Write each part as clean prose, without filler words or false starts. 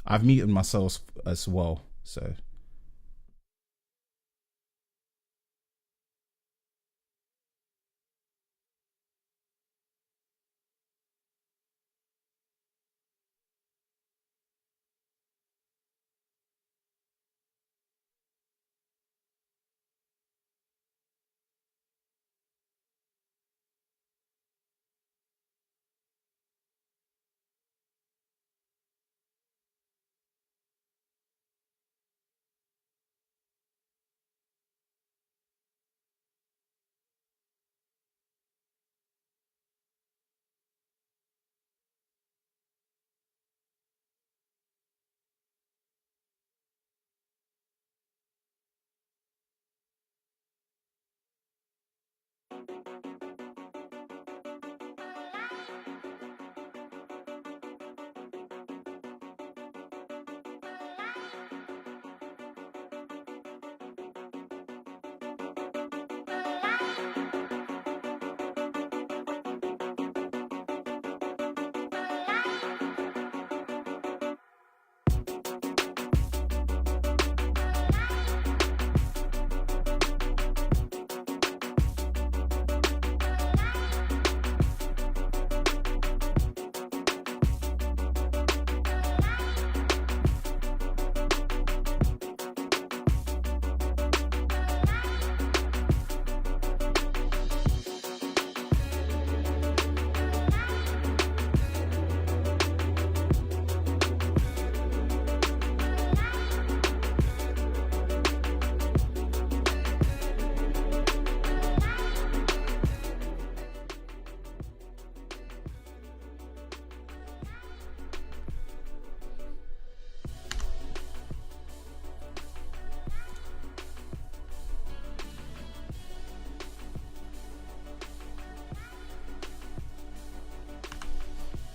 I've muted myself as well. So.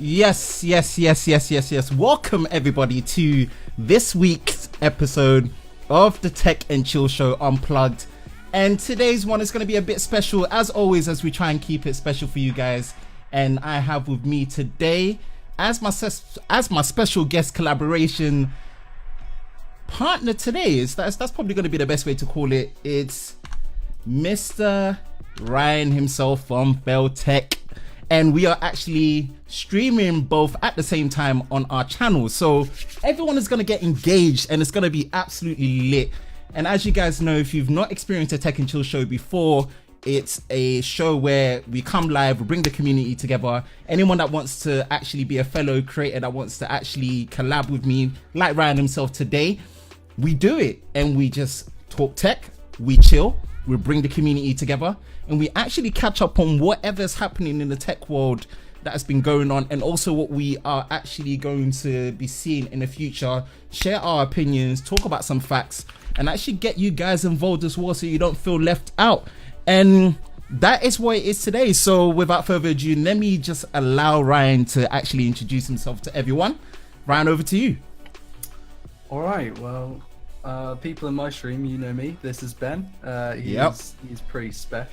Yes. Welcome everybody to this week's episode of the Tech and Chill Show Unplugged. And today's one is going to be a bit special, as always, as we try and keep it special for you guys. And I have with me today, as my special guest collaboration partner today, that's probably going to be the best way to call it. It's Mr. Ryan himself from LoverOfTech. And we are actually streaming both at the same time on our channel. So everyone is going to get engaged and it's going to be absolutely lit. And as you guys know, if you've not experienced a Tech and Chill show before, it's a show where we come live, we bring the community together. Anyone that wants to actually be a fellow creator, that wants to actually collab with me, like Ryan himself today, we do it. And we just talk tech, we chill, we bring the community together, and we actually catch up on whatever's happening in the tech world that has been going on, and also what we are actually going to be seeing in the future, share our opinions, talk about some facts, and actually get you guys involved as well so you don't feel left out. And that is what it is today. So without further ado, let me just allow Ryan to actually introduce himself to everyone. Ryan, over to you. All right, well, people in my stream, you know me. This is Ben. He's pretty special.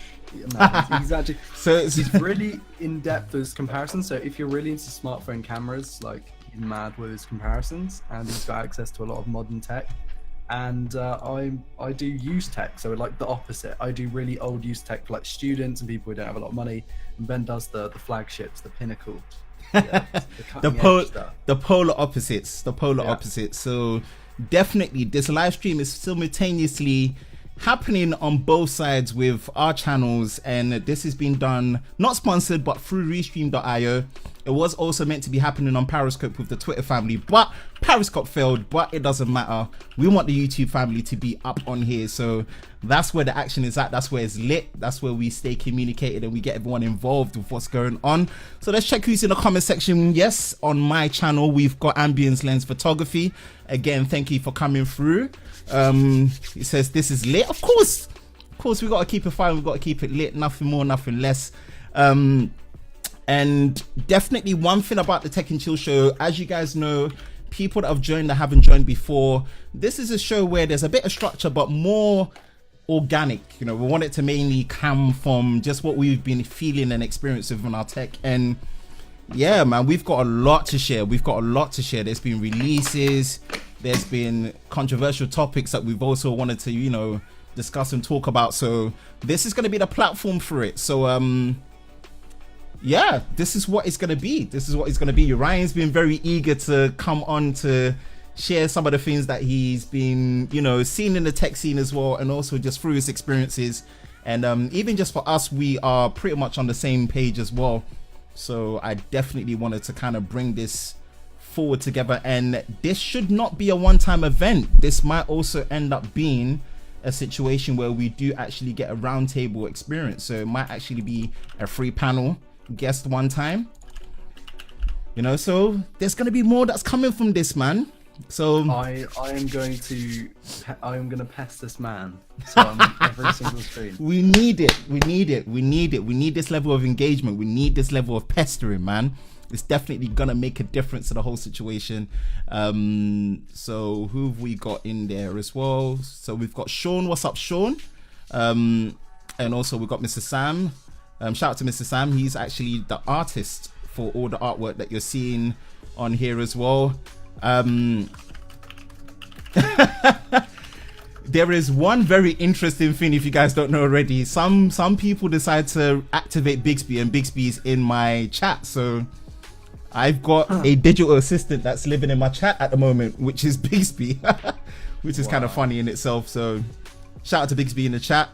No, he's actually he's really in depth with his comparisons. So if you're really into smartphone cameras, like, he's mad with his comparisons, and he's got access to a lot of modern tech. And I do used tech, so like the opposite. I do really old used tech for like students and people who don't have a lot of money. And Ben does the flagships, the pinnacle. Yeah, the polar opposites. So definitely this live stream is simultaneously happening on both sides with our channels, and this has been done, not sponsored, but through restream.io. It was also meant to be happening on Periscope with the Twitter family, but Periscope failed. But it doesn't matter, we want the YouTube family to be up on here, so that's where the action is at. That's where it's lit. That's where we stay communicated and we get everyone involved with what's going on. So let's check who's in the comment section. Yes, on my channel we've got Ambience Lens Photography. Again, thank you for coming through. He says this is lit. Of course we got to keep it fine, we've got to keep it lit, nothing more, nothing less. And definitely one thing about the Tech and Chill show, as you guys know, people that have joined that haven't joined before, this is a show where there's a bit of structure but more organic. You know, we want it to mainly come from just what we've been feeling and experiencing on our tech. And Yeah, man, we've got a lot to share. There's been releases, there's been controversial topics that we've also wanted to, you know, discuss and talk about. So this is going to be the platform for it. So yeah, this is what it's going to be. Ryan's been very eager to come on to share some of the things that he's been, you know, seen in the tech scene as well, and also just through his experiences. And even just for us, we are pretty much on the same page as well. So I definitely wanted to kind of bring this forward together. And this should not be a one-time event. This might also end up being a situation where we do actually get a roundtable experience. So it might actually be a free panel guest one time. You know, so there's going to be more that's coming from this, man. So I am going to pest this man. So I'm on every single stream. We need it. We need this level of engagement. We need this level of pestering, man. It's definitely gonna make a difference to the whole situation. So who have we got in there as well? So we've got Sean. What's up, Sean? And also we've got Mr. Sam. Shout out to Mr. Sam. He's actually the artist for all the artwork that you're seeing on here as well. There is one very interesting thing, if you guys don't know already. Some people decide to activate Bixby, and Bixby's in my chat. So I've got a digital assistant that's living in my chat at the moment, which is Bixby, which is kind of funny in itself. So shout out to Bixby in the chat.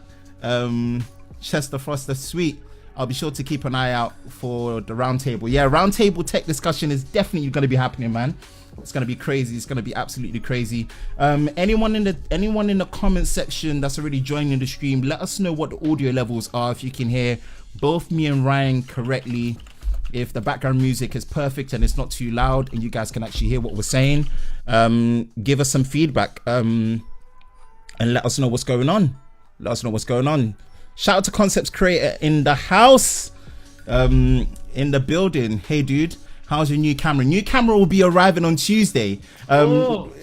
Chester Foster, sweet. I'll be sure to keep an eye out for the roundtable. Yeah, roundtable tech discussion is definitely going to be happening, man. It's going to be crazy. It's going to be absolutely crazy. Anyone in the comment section that's already joining the stream, let us know what the audio levels are, if you can hear both me and Ryan correctly, if the background music is perfect and it's not too loud and you guys can actually hear what we're saying. Give us some feedback and let us know what's going on. Shout out to Concepts Creator in the house, in the building. Hey dude, how's your new camera? New camera will be arriving on Tuesday. Ryan,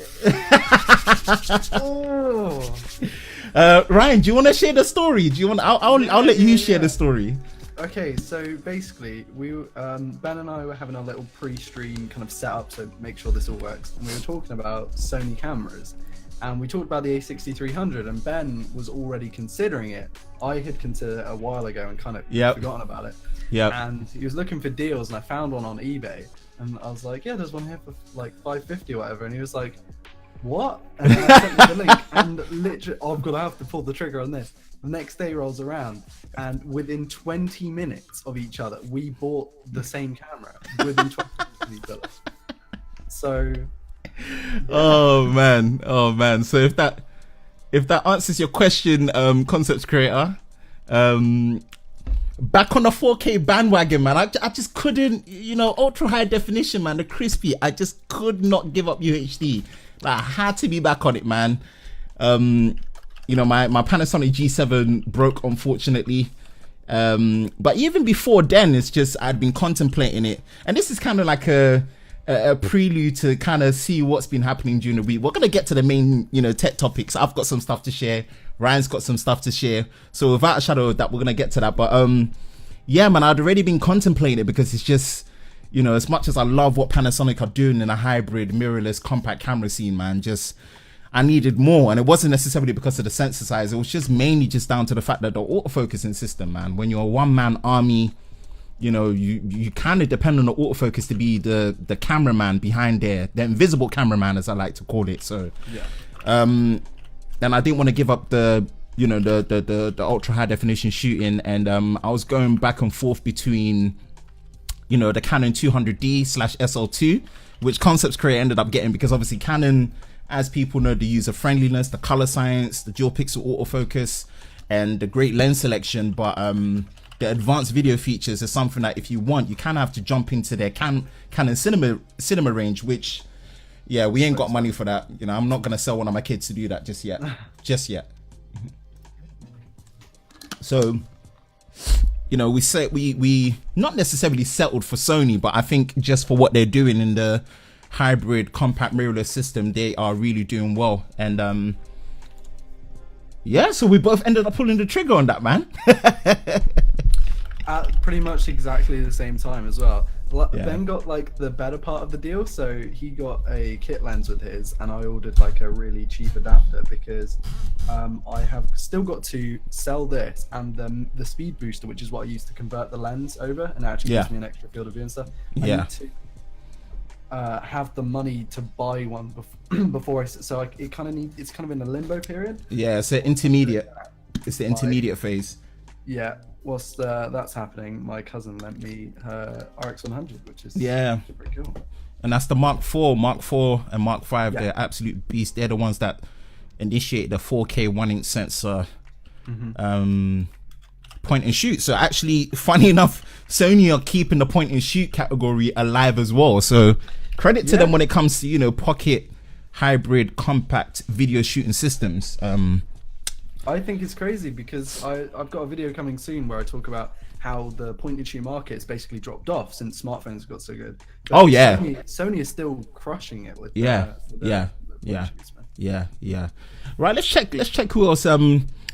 do you want to share the story? I'll let you share the story. Okay, so basically, Ben and I were having a little pre-stream kind of setup to make sure this all works, and we were talking about Sony cameras, and we talked about the A6300, and Ben was already considering it. I had considered it a while ago and kind of forgotten about it. Yeah. And he was looking for deals, and I found one on eBay, and I was like, "Yeah, there's one here for like $550 or whatever." And he was like, "What?" And then I sent me the link, and literally, I'm gonna have to pull the trigger on this. The next day rolls around, and within 20 minutes of each other, we bought the same camera. Within 20 minutes of each other. So. Yeah. Oh man. So if that answers your question, Concepts Creator, back on the 4K bandwagon, man. I just couldn't, ultra high definition, man. The crispy. I just could not give up UHD. Like, I had to be back on it, man. My Panasonic G7 broke, unfortunately. But even before then, it's just I'd been contemplating it, and this is kind of like a prelude to kind of see what's been happening during the week. We're gonna get to the main, tech topics. I've got some stuff to share. Ryan's got some stuff to share. So without a shadow of that, we're gonna get to that. But yeah, man, I'd already been contemplating it because it's just, as much as I love what Panasonic are doing in a hybrid mirrorless compact camera scene, man, I needed more. And it wasn't necessarily because of the sensor size. It was just mainly just down to the fact that the autofocusing system, man, when you're a one-man army, you kind of depend on the autofocus to be the cameraman behind there, the invisible cameraman, as I like to call it. So yeah. And I didn't want to give up the ultra high definition shooting, and I was going back and forth between the Canon 200D/SL2, which Concepts Creator ended up getting, because obviously Canon, as people know, the user friendliness, the color science, the dual pixel autofocus, and the great lens selection, but the advanced video features is something that if you want, you kind of have to jump into their Canon cinema range, which, yeah, we ain't got money for that. I'm not gonna sell one of my kids to do that just yet. So, we not necessarily settled for Sony, but I think just for what they're doing in the hybrid compact mirrorless system, they are really doing well. And yeah, so we both ended up pulling the trigger on that, man. At pretty much exactly the same time as well. Ben got like the better part of the deal, so he got a kit lens with his, and I ordered like a really cheap adapter because I have still got to sell this and the speed booster, which is what I used to convert the lens over, and it actually gives me an extra field of view and stuff. I need to have the money to buy one before so it's kind of in a limbo period. Yeah, it's an intermediate. It's the intermediate phase. Yeah. Whilst that's happening, my cousin lent me her RX 100, which is pretty cool. And that's the Mark IV and Mark V. They're absolute beasts. They're the ones that initiate the 4K 1-inch sensor point and shoot. So actually, funny enough, Sony are keeping the point and shoot category alive as well. So credit to them when it comes to pocket hybrid compact video shooting systems. I think it's crazy because I've got a video coming soon where I talk about how the point and shoot market has basically dropped off since smartphones got so good. But Sony is still crushing it with yeah. Right, let's check who else. I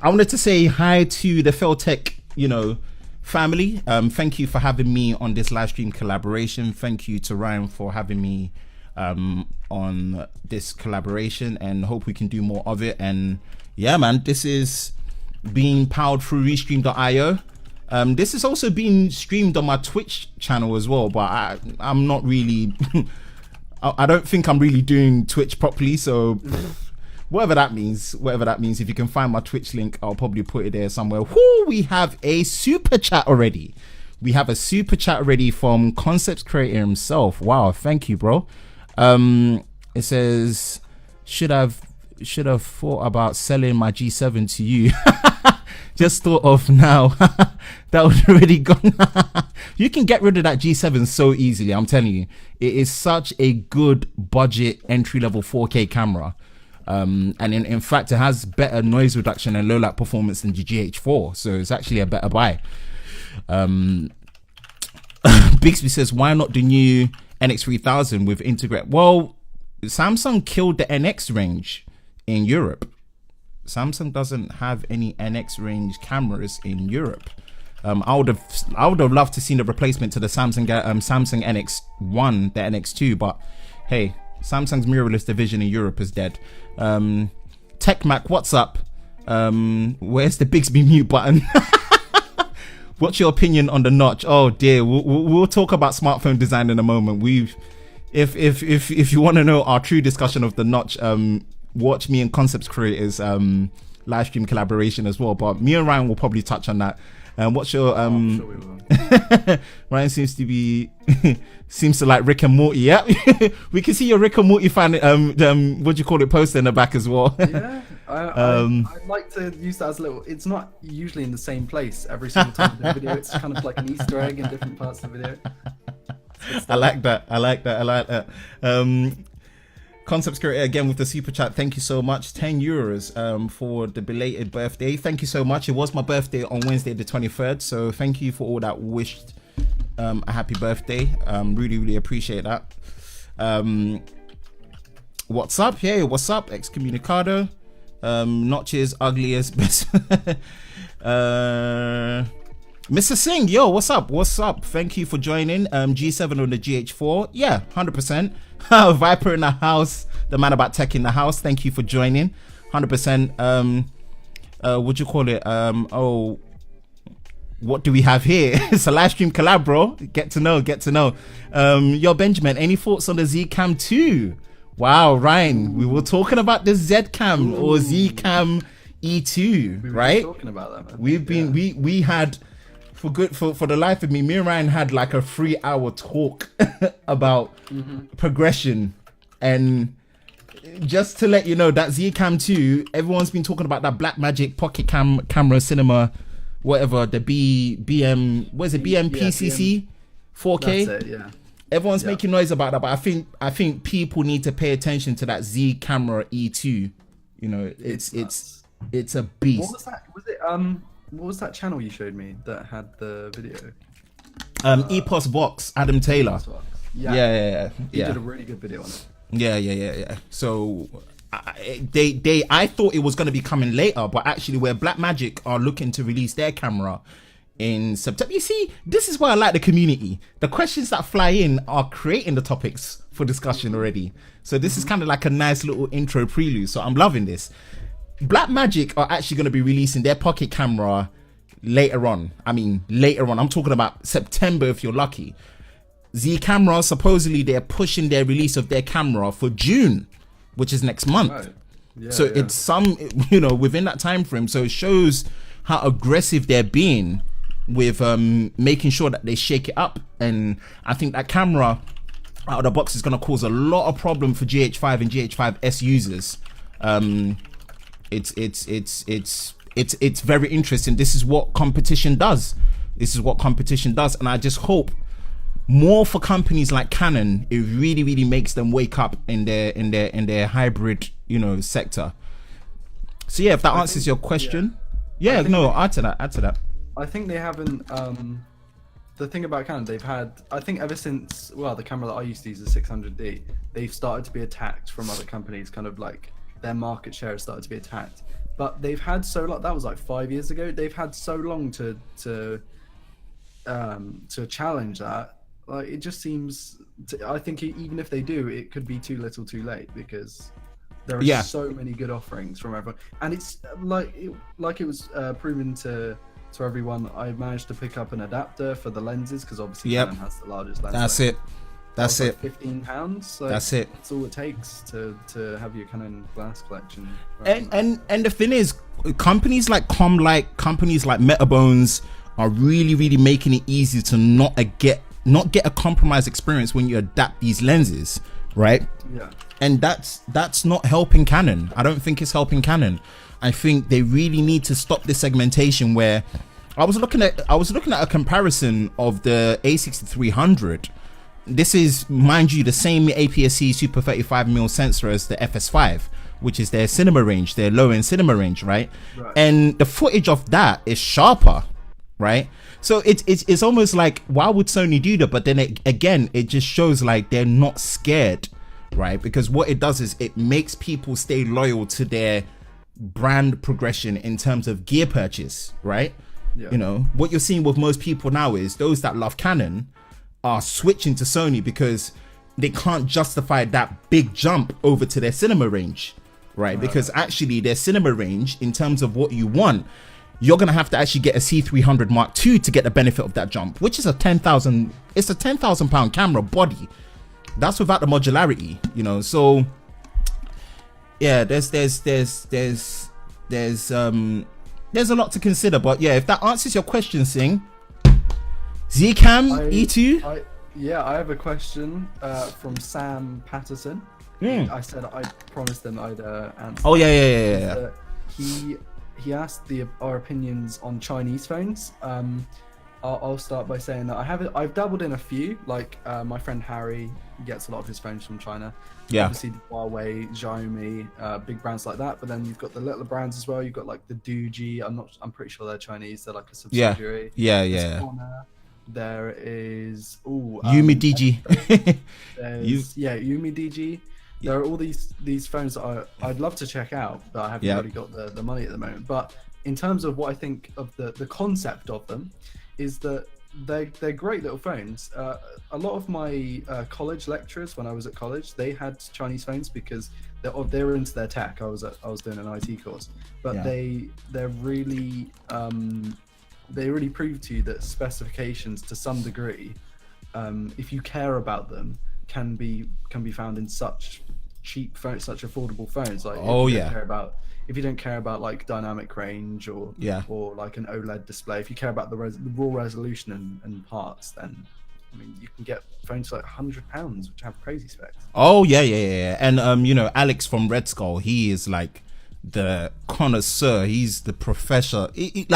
wanted to say hi to the LoverOfTech, family. Thank you for having me on this live stream collaboration. Thank you to Ryan for having me on this collaboration, and hope we can do more of it. And yeah, man, this is being powered through Restream.io. This is also being streamed on my Twitch channel as well, but I'm not really I don't think I'm really doing Twitch properly, so whatever that means, if you can find my Twitch link, I'll probably put it there somewhere. We have a super chat already. From Concepts Creator himself. Wow, thank you, bro. It says, should have thought about selling my G7 to you. Just thought of now. That would already gone. You can get rid of that G7 so easily, I'm telling you. It is such a good budget entry-level 4K camera. And in fact, it has better noise reduction and low light performance than the GH4, so it's actually a better buy. Bixby says, why not the new NX3000 with integrate? Well, Samsung killed the NX range in Europe. Samsung doesn't have any NX range cameras in Europe. I would have loved to see the replacement to the Samsung NX1, the NX2, but hey, Samsung's mirrorless division in Europe is dead. TechMac, what's up? Where's the Bixby mute button? What's your opinion on the notch? Oh dear, we'll talk about smartphone design in a moment. If you want to know our true discussion of the notch, watch me and Concepts Creators live stream collaboration as well. But me and Ryan will probably touch on that. What's your I'm sure we will. Ryan seems to like Rick and Morty. Yeah, we can see your Rick and Morty fan. What do you call it? Poster in the back as well. Yeah, I'd like to use that as a little. It's not usually in the same place every single time in the video. It's kind of like an Easter egg in different parts of the video. I like that. Concepts Creator again with the super chat. Thank you so much. €10 for the belated birthday. Thank you so much. It was my birthday on Wednesday the 23rd. So thank you for all that wished a happy birthday. Really appreciate that. What's up? Hey, what's up? Excommunicado. Notch's ugliest best. Mr. Singh, yo, what's up? Thank you for joining. G7 on the GH4. Yeah, 100%. Viper in the house. The man about tech in the house. Thank you for joining. 100%. What'd you call it? What do we have here? It's a live stream collab, bro. Get to know. Yo, Benjamin, any thoughts on the Z Cam 2? Wow, Ryan, we were talking about the Z Cam or Z Cam E2, right? Talking about that, man. We had for the life of me and Ryan had like a 3-hour talk about progression. And just to let you know, that Z Cam 2, everyone's been talking about that Blackmagic Pocket Camera Cinema, whatever, the BMPCC 4K. That's it, yeah. Everyone's making noise about that, but I think people need to pay attention to that Z Camera E2. You know, it's a beast. What was that? What was that channel you showed me that had the video? Epos Box, Adam Taylor. Yeah. He did a really good video on it. Yeah. So I thought it was going to be coming later, but actually where Blackmagic are looking to release their camera in September. You see, this is why I like the community. The questions that fly in are creating the topics for discussion already. So this is kind of like a nice little intro prelude. So I'm loving this. Blackmagic are actually going to be releasing their pocket camera later on. I'm talking about September if you're lucky. Z Camera, supposedly they're pushing their release of their camera for June, which is next month. Right. Yeah, so it's some, within that time frame. So it shows how aggressive they're being with making sure that they shake it up. And I think that camera out of the box is going to cause a lot of problem for GH5 and GH5S users. It's very interesting. This is what competition does. And I just hope more for companies like Canon. It really, really makes them wake up in their hybrid, sector. So yeah, if that answers your question, add to that. I think they haven't. The thing about Canon, they've had, I think ever since, the camera that I used to use, the 600D, they've started to be attacked from other companies. Kind of like their market share has started to be attacked. But they've had so long. That was like 5 years ago. They've had so long to challenge that. Like, it just seems. I think even if they do, it could be too little, too late, because there are so many good offerings from everyone, and it's like it was proven to everyone. I managed to pick up an adapter for the lenses because obviously Canon has the largest lens. That's it. Like £15. So that's it. That's all it takes to have your Canon glass collection. And the thing is, companies like companies like Metabones are really, really making it easy to not get a compromised experience when you adapt these lenses, right? Yeah. And that's not helping Canon. I don't think it's helping Canon. I think they really need to stop this segmentation where I was looking at a comparison of the A6300. This is, mind you, the same APS-C Super 35mm sensor as the FS5, which is their cinema range, their low-end cinema range, right? And the footage of that is sharper, right? So it's almost like, why would Sony do that? But then it just shows like they're not scared, right? Because what it does is it makes people stay loyal to their brand progression in terms of gear purchase, right? Yeah. What you're seeing with most people now is those that love Canon are switching to Sony because they can't justify that big jump over to their cinema range, right? Because actually their cinema range, in terms of what you want, you're gonna have to actually get a C300 Mark II to get the benefit of that jump, which is a £10,000 camera body. That's without the modularity, So yeah, there's a lot to consider. But yeah, if that answers your question, Singh, Zcam E2. I have a question from Sam Patterson. I said I promised them I'd answer. Oh yeah. He asked our opinions on Chinese phones. I'll start by saying that I've dabbled in a few. Like my friend Harry gets a lot of his phones from China. Yeah. Obviously Huawei, Xiaomi, big brands like that. But then you've got the little brands as well. You've got like the Doogee. I'm pretty sure they're Chinese. They're like a subsidiary. Yeah. There is Yumi DG. Yumi DG. There are all these phones that I'd love to check out, but I haven't really got the money at the moment. But in terms of what I think of the concept of them, is that they're great little phones. A lot of my college lecturers, when I was at college, they had Chinese phones because they were into their tech. I was doing an IT course, but they really prove to you that specifications, to some degree, if you care about them, can be found in such cheap phones, such affordable phones. Like if you don't care about like dynamic range or like an OLED display, if you care about the raw resolution and parts, then you can get phones for like £100 which have crazy specs. And Alex from Red Skull, he is like the connoisseur. He's the professor. He's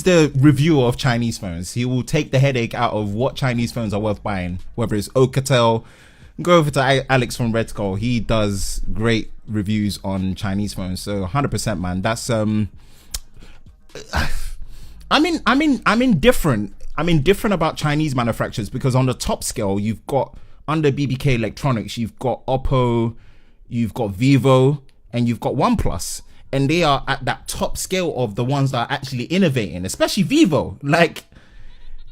the reviewer of Chinese phones. He will take the headache out of what Chinese phones are worth buying, whether it's Alcatel. Go over to Alex from Red Skull. He does great reviews on Chinese phones. So 100%, man. That's I'm indifferent about Chinese manufacturers, because on the top scale, you've got, under BBK Electronics, you've got Oppo, you've got Vivo, and you've got OnePlus. and they are at that top scale of the ones that are actually innovating, especially Vivo. Like,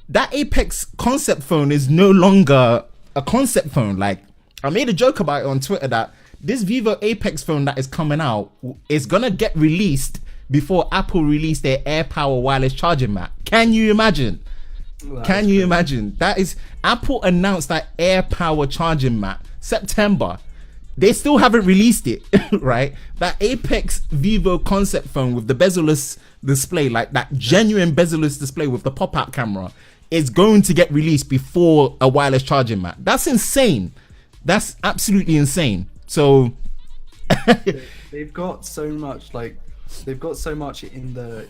that Apex concept phone is no longer a concept phone. Like, I made a joke about it on Twitter that this Vivo Apex phone that is coming out is gonna get released before Apple release their AirPower wireless charging mat. Can you imagine? Can you imagine? That is, Apple announced that AirPower charging mat September. They still haven't released it, right? That Apex Vivo concept phone with the bezel-less display, like that genuine bezel-less display with the pop-out camera, is going to get released before a wireless charging mat. That's insane. That's absolutely insane. So they've got so much, like, they've got so much in the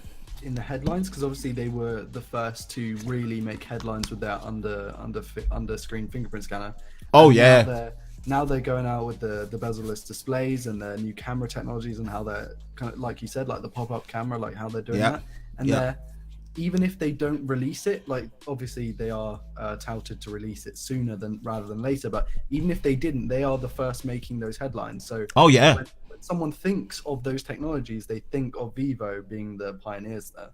headlines, because obviously they were the first to really make headlines with their under screen fingerprint scanner. Oh, yeah. Now they're going out with the bezel-less displays and their new camera technologies, and how they're kind of, like you said, like the pop-up camera, like how they're doing that. And they're, even if they don't release it, like obviously they are touted to release it sooner rather than later, but even if they didn't, they are the first making those headlines. So when someone thinks of those technologies, they think of Vivo being the pioneers there.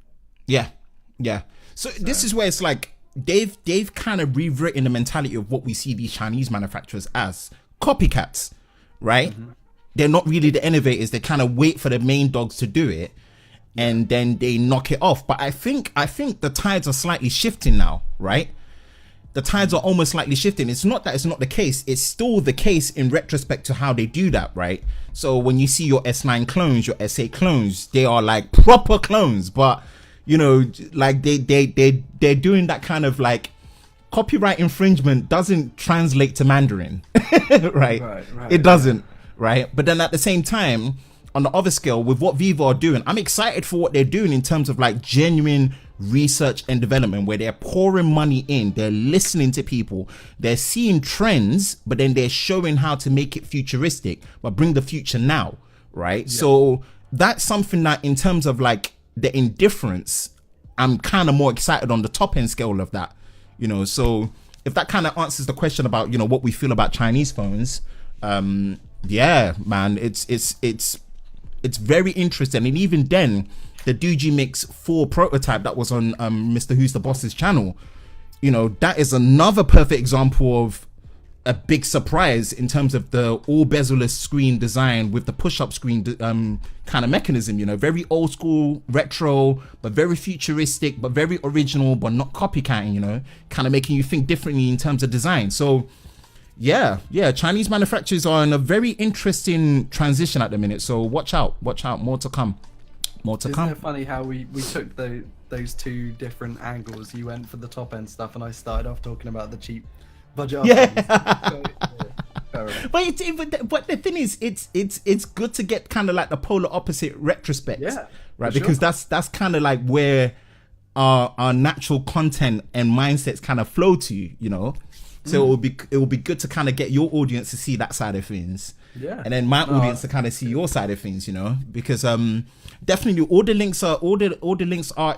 Yeah. So this is where it's like they've kind of rewritten the mentality of what we see these Chinese manufacturers as copycats, right? Mm-hmm. They're not really the innovators. They kind of wait for the main dogs to do it, and then they knock it off. But I think the tides are slightly shifting now, right? The tides are almost slightly shifting. It's not that it's not the case. It's still the case in retrospect to how they do that, right? So when you see your S9 clones, your S8 clones, they are like proper clones, but you know, like they're doing that kind of like copyright infringement doesn't translate to Mandarin, right? It doesn't, right? But then at the same time, on the other scale, with what Vivo are doing, I'm excited for what they're doing in terms of like genuine research and development, where they're pouring money in, they're listening to people, they're seeing trends, but then they're showing how to make it futuristic, but bring the future now, right? So that's something that, in terms of like the indifference, I'm kind of more excited on the top end scale of that, you know. So if that kind of answers the question about, you know, what we feel about Chinese phones, yeah, man, it's very interesting. And even then, the Doogee Mix 4 prototype that was on Mr. Who's the Boss's channel, you know, that is another perfect example of a big surprise in terms of the all bezel-less screen design with the push-up screen kind of mechanism, you know, very old school, retro, but very futuristic, but very original, but not copycatting, you know, kind of making you think differently in terms of design. So yeah, Chinese manufacturers are in a very interesting transition at the minute. So watch out, more to come. Isn't it funny how we took those two different angles? You went for the top end stuff, and I started off talking about the cheap budget. But the thing is, it's good to get kind of like the polar opposite retrospect, right? Because that's kind of like where our natural content and mindsets kind of flow to, you know. So it will be good to kind of get your audience to see that side of things, and then my audience to kind of see your side of things, you know. Because definitely all the links are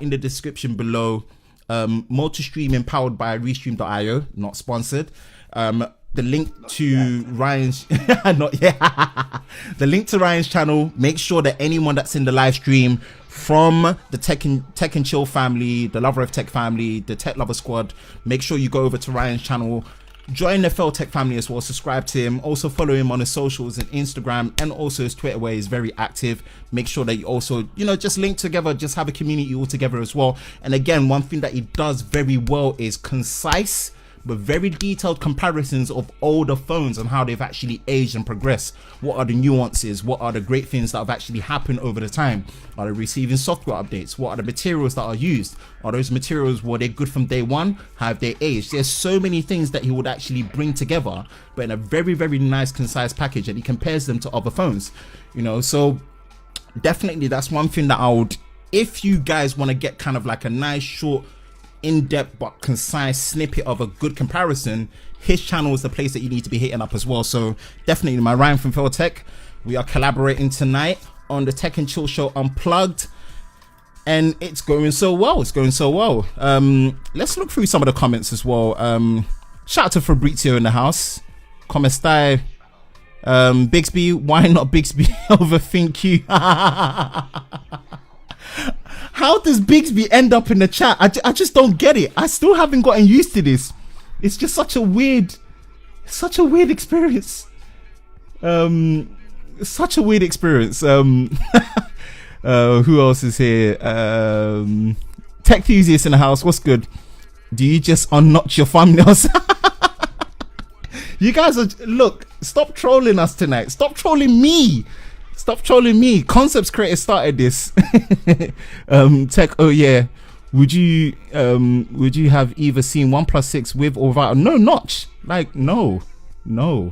in the description below. Multi-streaming powered by Restream.io, not sponsored. The link to Ryan's the link to Ryan's channel. Make sure that anyone that's in the live stream from the Tech and Chill family, the Lover of Tech family, the Tech Lover Squad, make sure you go over to Ryan's channel, join the FL Tech family as well, subscribe to him, also follow him on his socials and Instagram, and also his Twitter, where he's very active. Make sure that you also, you know, just link together, just have a community all together as well. And again, one thing that he does very well is concise but very detailed comparisons of older phones and how they've actually aged and progressed. What are the nuances? What are the great things that have actually happened over the time? Are they receiving software updates? What are the materials that are used? Are those materials, were they good from day one? Have they aged? There's so many things that he would actually bring together, but in a very, very nice, concise package, and he compares them to other phones, you know. So definitely that's one thing that I would, if you guys want to get kind of like a nice, short, in-depth but concise snippet of a good comparison, his channel is the place that you need to be hitting up as well. So definitely, my Ryan from Phil Tech, we are collaborating tonight on the Tech and Chill Show Unplugged, and it's going so well. Let's look through some of the comments as well. Shout out to Fabrizio in the house. Come stai? Bixby, why not Bixby over Thank You? How does Bixby end up in the chat? I just don't get it. I still haven't gotten used to this. It's just such a weird experience. Such a weird experience. Who else is here? Tech enthusiast in the house. What's good? Do you just unnotch your thumbnails? You guys are, look, stop trolling us tonight. Stop trolling me. Stop trolling me. Concepts creator started this. Tech, oh yeah. Would you have either seen 1+6 with or without? No notch. Like, no.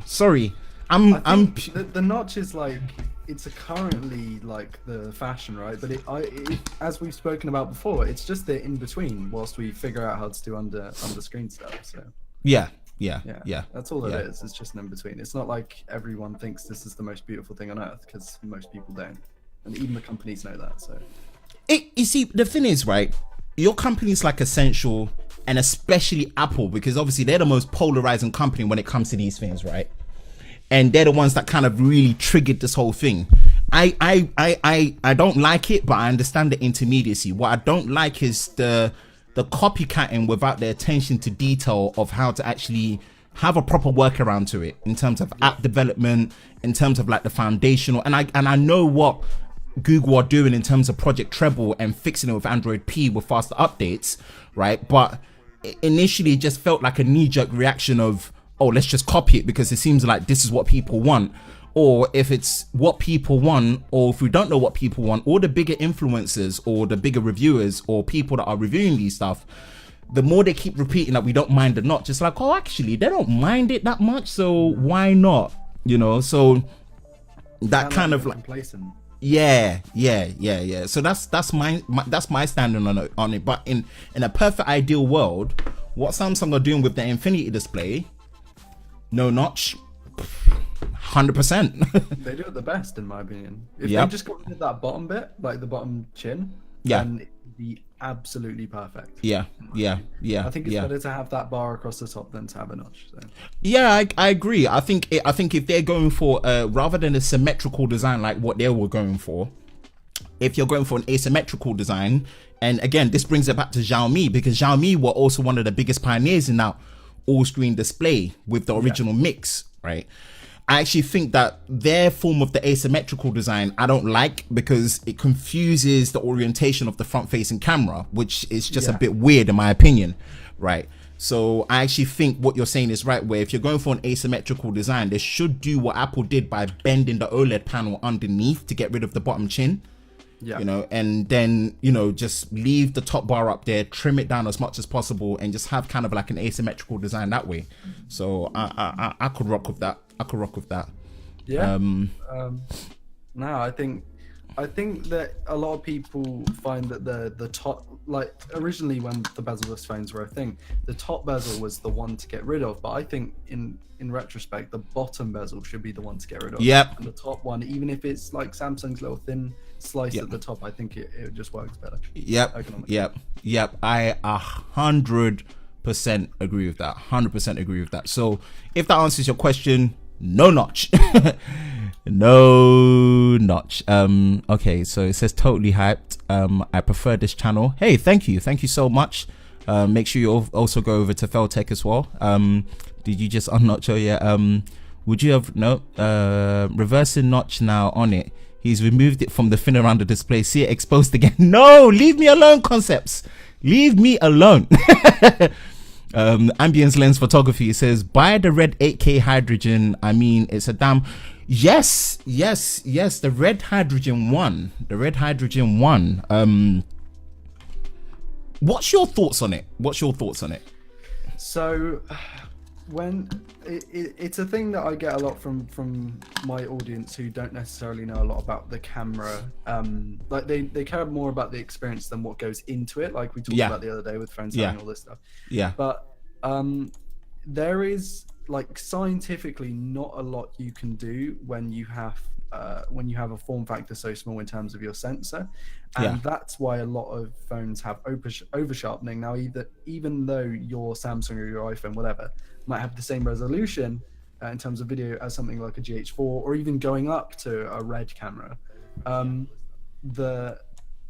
Sorry. The notch is like, it's currently like the fashion, right? But it, as we've spoken about before, it's just the in between whilst we figure out how to do under screen stuff. So yeah. That's all it is. It's just an in between. It's not like everyone thinks this is the most beautiful thing on earth, because most people don't, and even the companies know that. So you see, the thing is, right? Your company's like essential, and especially Apple, because obviously they're the most polarizing company when it comes to these things, right? And they're the ones that kind of really triggered this whole thing. I don't like it, but I understand the intermediacy. What I don't like is the copycatting without the attention to detail of how to actually have a proper workaround to it in terms of app development, in terms of like the foundational. And I know what Google are doing in terms of Project Treble and fixing it with Android P with faster updates, right? But initially it just felt like a knee-jerk reaction of, oh, let's just copy it because it seems like this is what people want. Or if it's what people want, or if we don't know what people want, all the bigger influencers or the bigger reviewers or people that are reviewing these stuff, the more they keep repeating that we don't mind the notch, it's like, oh, actually, they don't mind it that much, so why not? You know, so that kind of like complacent. Yeah. So that's my standing on it. But in a perfect ideal world, what Samsung are doing with the Infinity display, no notch, 100%. They do it the best, in my opinion. If they just got rid of that bottom bit, like the bottom chin, then it'd be absolutely perfect. Yeah. I think it's better to have that bar across the top than to have a notch. So. Yeah, I agree. I think if they're going for rather than a symmetrical design like what they were going for, if you're going for an asymmetrical design, and again, this brings it back to Xiaomi, because Xiaomi were also one of the biggest pioneers in that all-screen display with the original Mix, right? I actually think that their form of the asymmetrical design I don't like, because it confuses the orientation of the front-facing camera, which is just a bit weird in my opinion, right? So I actually think what you're saying is right, where if you're going for an asymmetrical design, they should do what Apple did by bending the OLED panel underneath to get rid of the bottom chin. Yeah. You know, and then, you know, just leave the top bar up there, trim it down as much as possible, and just have kind of like an asymmetrical design that way. So I could rock with that. Yeah. No, I think that a lot of people find that the top, like originally when the bezel-less phones were a thing, the top bezel was the one to get rid of. But I think in retrospect, the bottom bezel should be the one to get rid of. Yep. And the top one, even if it's like Samsung's little thin slice at the top, I think it just works better. Yep. I 100% agree with that. 100% agree with that. So if that answers your question, no notch. No notch. Okay, so it says totally hyped. I prefer this channel. Hey, thank you so much. Make sure you also go over to LoverOfTech as well. Did you just unnotch? Oh yeah. Would you have reversing notch now on it? He's removed it from the fin around the display. See it exposed again. No, leave me alone, Concepts. Leave me alone. Ambience Lens Photography says, buy the red 8K hydrogen. I mean, it's a damn... Yes. The red hydrogen one. What's your thoughts on it? So... when it's a thing that I get a lot from my audience who don't necessarily know a lot about the camera, like they care more about the experience than what goes into it, like we talked about the other day with phones and all this stuff. But there is like scientifically not a lot you can do when you have a form factor so small in terms of your sensor, and that's why a lot of phones have over sharpening. Now, even though your Samsung or your iPhone, whatever, might have the same resolution, in terms of video as something like a GH4 or even going up to a red camera,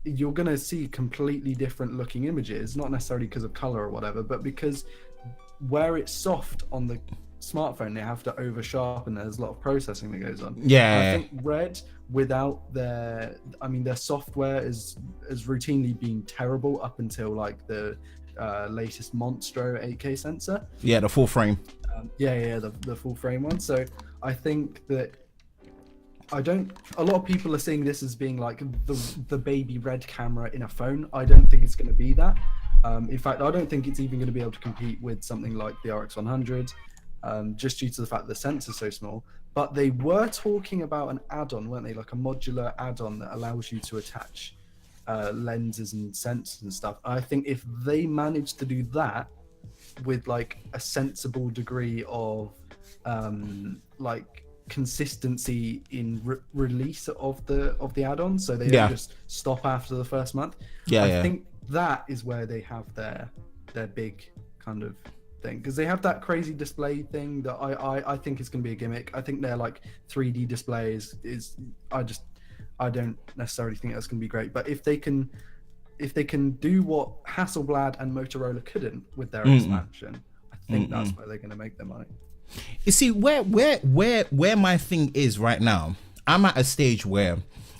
you're going to see completely different looking images, not necessarily because of color or whatever, but because where it's soft on the smartphone, they have to over sharpen. There's a lot of processing that goes on. Yeah. I think Red, without their software is routinely been terrible up until like the latest Monstro 8K sensor. Yeah, the full frame. The full frame one. So I think that a lot of people are seeing this as being like the baby red camera in a phone. I don't think it's going to be that. In fact, I don't think it's even going to be able to compete with something like the RX 100, just due to the fact that the sensor's so small. But they were talking about an add-on, weren't they? Like a modular add-on that allows you to attach lenses and sensors and stuff. I think if they manage to do that with like a sensible degree of like consistency in release of the add-on, so they don't just stop after the first month. I think that is where they have their big kind of thing, because they have that crazy display thing that I think is going to be a gimmick. I think their like 3D display is I don't necessarily think that's going to be great, but if they can do what Hasselblad and Motorola couldn't with their expansion, I think that's where they're going to make their money. You see, where my thing is right now, I'm at a stage where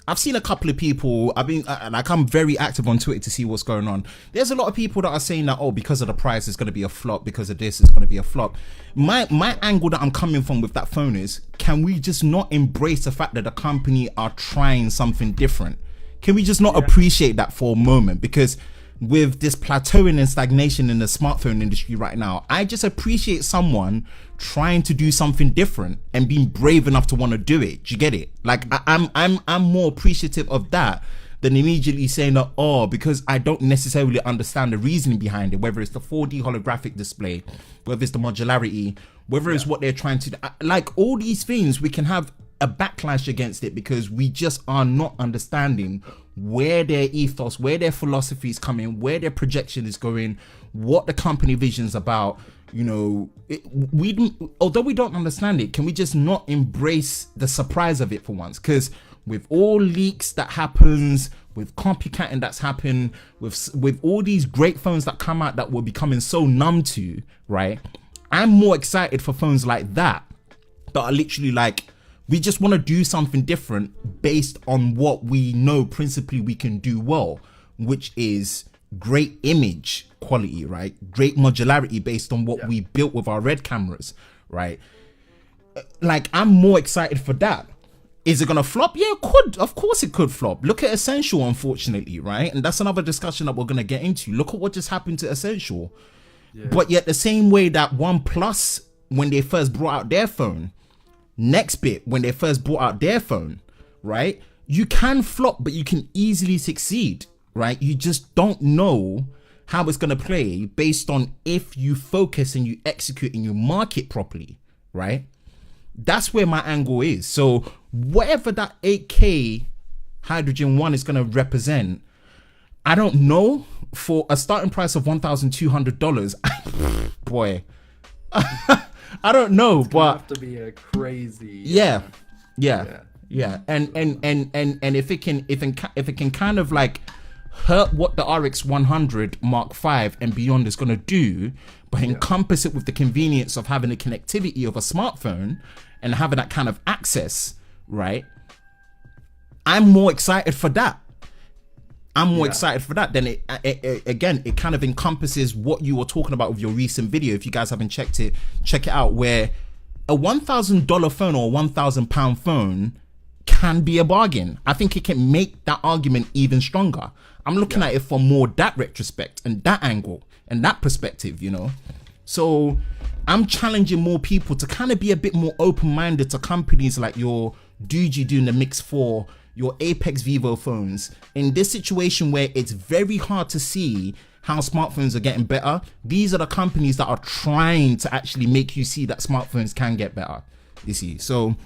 I've seen a couple of people. I'm very active on Twitter to see what's going on. There's a lot of people that are saying that, because of the price, it's going to be a flop. Because of this, it's going to be a flop. My angle that I'm coming from with that phone is, can we just not embrace the fact that the company are trying something different? Can we just not appreciate that for a moment? Because with this plateauing and stagnation in the smartphone industry right now, I just appreciate someone trying to do something different and being brave enough to want to do it. Do you get it? Like I'm more appreciative of that than immediately saying that, because I don't necessarily understand the reasoning behind it, whether it's the 4D holographic display, whether it's the modularity, whether it's what they're trying to do. Like all these things, we can have a backlash against it because we just are not understanding where their ethos, where their philosophy is coming, where their projection is going, what the company vision's about. Although we don't understand it, can we just not embrace the surprise of it for once? Because with all leaks that happens, with copycatting that's happened, with all these great phones that come out that we're becoming so numb to, right? I'm more excited for phones like that are literally like, we just want to do something different based on what we know principally we can do well, which is great image quality, right? Great modularity based on what we built with our red cameras, right? Like, I'm more excited for that. Is it going to flop? Yeah, it could. Of course it could flop. Look at Essential, unfortunately, right? And that's another discussion that we're going to get into. Look at what just happened to Essential. Yeah. But yet the same way that OnePlus, when they first brought out their phone, Nextbit, when they first brought out their phone, right? You can flop, but you can easily succeed, right? You just don't know how it's going to play based on if you focus and you execute and you market properly, right? That's where my angle is. So whatever that 8K Hydrogen 1 is going to represent, I don't know. For a starting price of $1,200, boy, I don't know, it's but have to be a crazy. Yeah. And if it can kind of like hurt what the RX 100 Mark V and beyond is gonna do, but encompass it with the convenience of having the connectivity of a smartphone and having that kind of access, right? I'm more excited for that. Excited for that. Then it kind of encompasses what you were talking about with your recent video. If you guys haven't checked it, check it out, where a $1,000 phone or a £1,000 phone can be a bargain. I think it can make that argument even stronger. I'm looking at it from more that retrospect and that angle and that perspective, So I'm challenging more people to kind of be a bit more open-minded to companies like your Doogee doing the Mix 4, your Apex Vivo phones. In this situation where it's very hard to see how smartphones are getting better, these are the companies that are trying to actually make you see that smartphones can get better, you see. So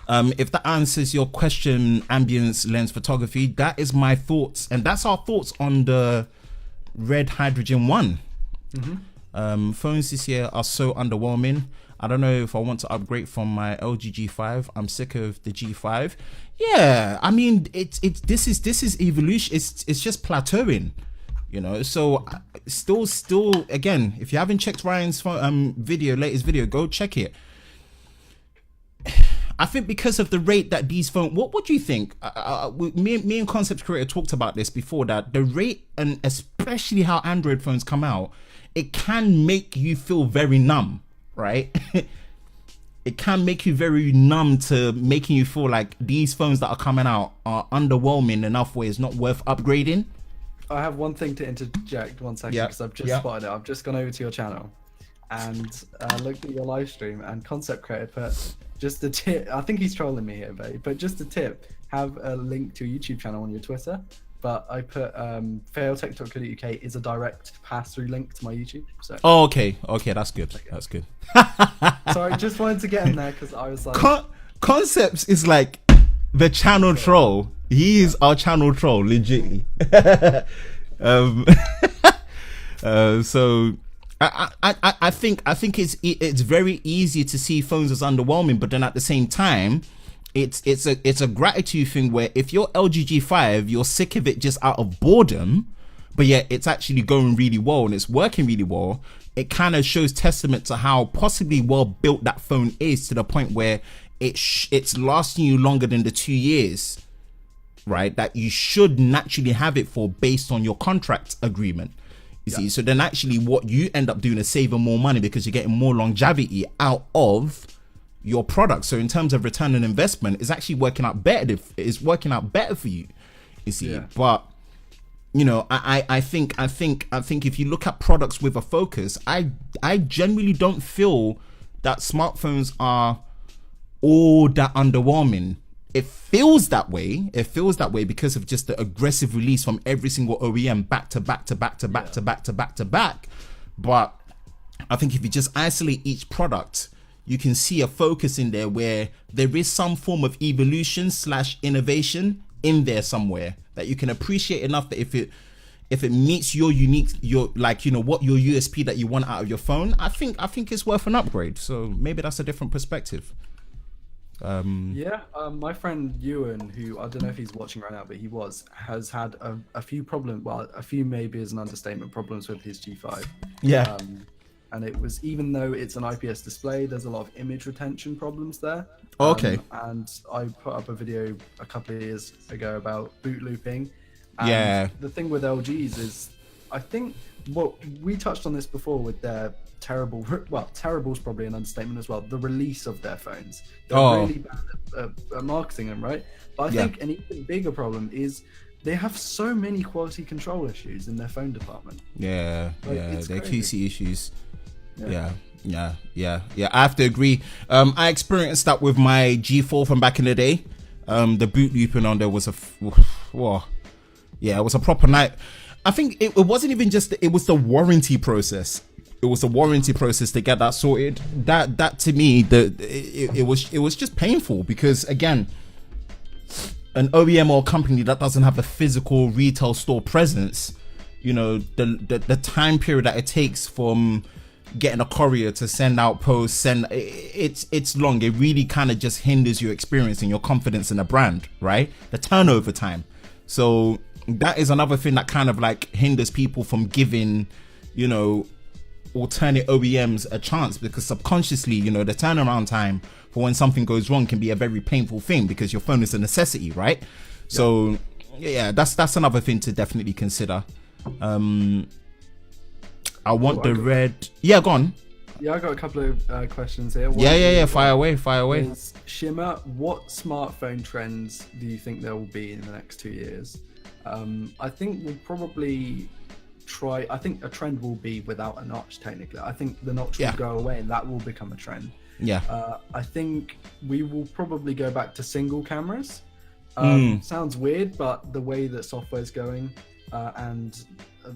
if that answers your question, ambience lens photography, that is my thoughts, and that's our thoughts on the Red Hydrogen 1. Phones this year are so underwhelming. I don't know if I want to upgrade from my LG G5. I'm sick of the G5. Yeah, I mean, this is evolution. It's just plateauing, you know. So still, again, if you haven't checked Ryan's latest video, go check it. I think because of the rate that these phones, what do you think? Me and Concept Creator talked about this before, that the rate, and especially how Android phones come out, it can make you feel very numb, right? It can make you very numb to making you feel like these phones that are coming out are underwhelming enough where it's not worth upgrading. I have one thing to interject 1 second, because I've just spotted it. I've just gone over to your channel and looked at your live stream, and Concept Creator put just a tip. I think he's trolling me here, but just a tip: have a link to your YouTube channel on your Twitter. But I put failtech.co.uk is a direct pass-through link to my YouTube. So. Oh, okay, that's good. That's good. Sorry, just wanted to get in there because I was like, Concepts is like the channel troll. He is our channel troll, legitly. So I think it's very easy to see phones as underwhelming, but then at the same time, it's a gratitude thing where if you're LG G5, you're sick of it just out of boredom, but yet it's actually going really well and it's working really well. It kind of shows testament to how possibly well built that phone is, to the point where it's lasting you longer than the 2 years, right? That you should naturally have it for, based on your contract agreement. You see, so then actually what you end up doing is saving more money because you're getting more longevity out of your product. So in terms of return on investment, it's actually working out better. It's working out better for you. You see, but you know, I think if you look at products with a focus, I generally don't feel that smartphones are all that underwhelming. It feels that way. It feels that way because of just the aggressive release from every single OEM back to back to back to back to back to back to back. But I think if you just isolate each product, you can see a focus in there where there is some form of evolution / innovation in there somewhere that you can appreciate enough that if it meets your unique, what your USP that you want out of your phone, I think it's worth an upgrade. So maybe that's a different perspective. My friend Ewan, who I don't know if he's watching right now, but has had a few problems. Well, a few maybe is an understatement. Problems with his G5. Yeah. And it was, even though it's an IPS display, there's a lot of image retention problems there. Okay. And I put up a video a couple of years ago about boot looping. And the thing with LGs is, I think what we touched on this before with their terrible is probably an understatement as well, the release of their phones. They're really bad at marketing them, right? But I think an even bigger problem is they have so many quality control issues in their phone department. Their QC issues. Yeah, I have to agree. I experienced that with my G4 from back in the day. The boot looping on there was it was a proper night. I think it wasn't even just, it was the warranty process. It was the warranty process to get that sorted. That to me, it was just painful, because again, an OEM or company that doesn't have a physical retail store presence, you know, the time period that it takes from getting a courier to send out posts, it's long. It really kind of just hinders your experience and your confidence in a brand, right? The turnover time. So that is another thing that kind of like hinders people from giving, you know, alternate OEMs a chance, because subconsciously, you know, the turnaround time for when something goes wrong can be a very painful thing, because your phone is a necessity, right? So that's another thing to definitely consider. I want the red. Yeah, go on. Yeah, I got a couple of questions here. Fire away. Shimmer, what smartphone trends do you think there will be in the next 2 years? I think we'll probably try. I think a trend will be without a notch. Technically, I think the notch will go away, and that will become a trend. I think we will probably go back to single cameras. Sounds weird, but the way that software is going, and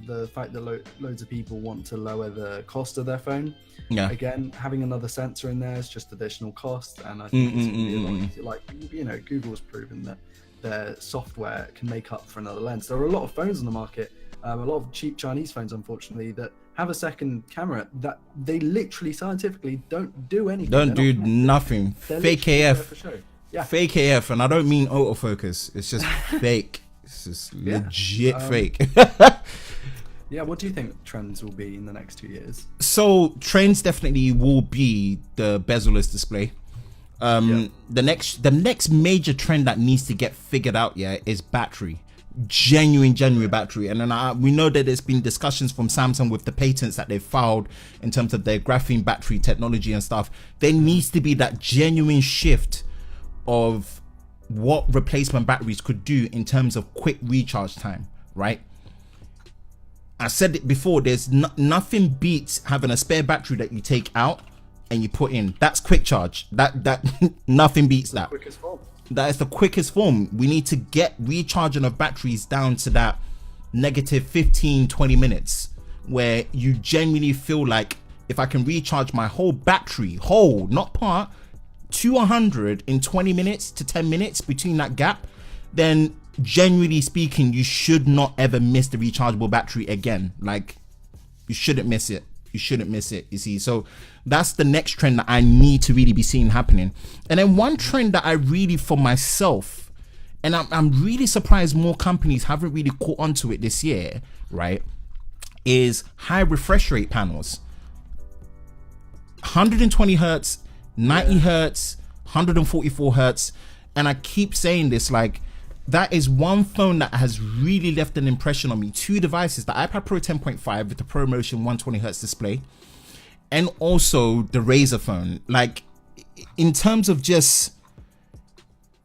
the fact that loads of people want to lower the cost of their phone. Again, having another sensor in there is just additional cost, and I think it's gonna be a lot easier. Like, you know, Google's proven that their software can make up for another lens. There are a lot of phones on the market, a lot of cheap Chinese phones, unfortunately, that have a second camera, that they literally scientifically don't do anything. Don't do nothing. Fake AF. Yeah. Fake AF, and I don't mean autofocus. It's just fake. It's just legit fake. Yeah, what do you think trends will be in the next 2 years? So trends definitely will be the bezel-less display. The next major trend that needs to get figured out is battery. Genuine battery. And then we know that there's been discussions from Samsung with the patents that they've filed in terms of their graphene battery technology and stuff. There needs to be that genuine shift of what replacement batteries could do in terms of quick recharge time, right? I said it before, there's nothing beats having a spare battery that you take out and you put in. That's quick charge. That nothing beats that. Quickest form. That is the quickest form. We need to get recharging of batteries down to that negative 15-20 minutes, where you genuinely feel like, if I can recharge my whole battery, not part, to 100 in 20 minutes to 10 minutes between that gap, then generally speaking, you should not ever miss the rechargeable battery again. Like, you shouldn't miss it. You see. So that's the next trend that I need to really be seeing happening. And then one trend that I really, for myself, and I'm really surprised more companies haven't really caught onto it this year, right, is high refresh rate panels. 120 hertz, 90 hertz, 144 hertz. And I keep saying this, like, that is one phone that has really left an impression on me. Two devices, the iPad Pro 10.5 with the ProMotion 120 hertz display, and also the Razer phone. Like, in terms of just,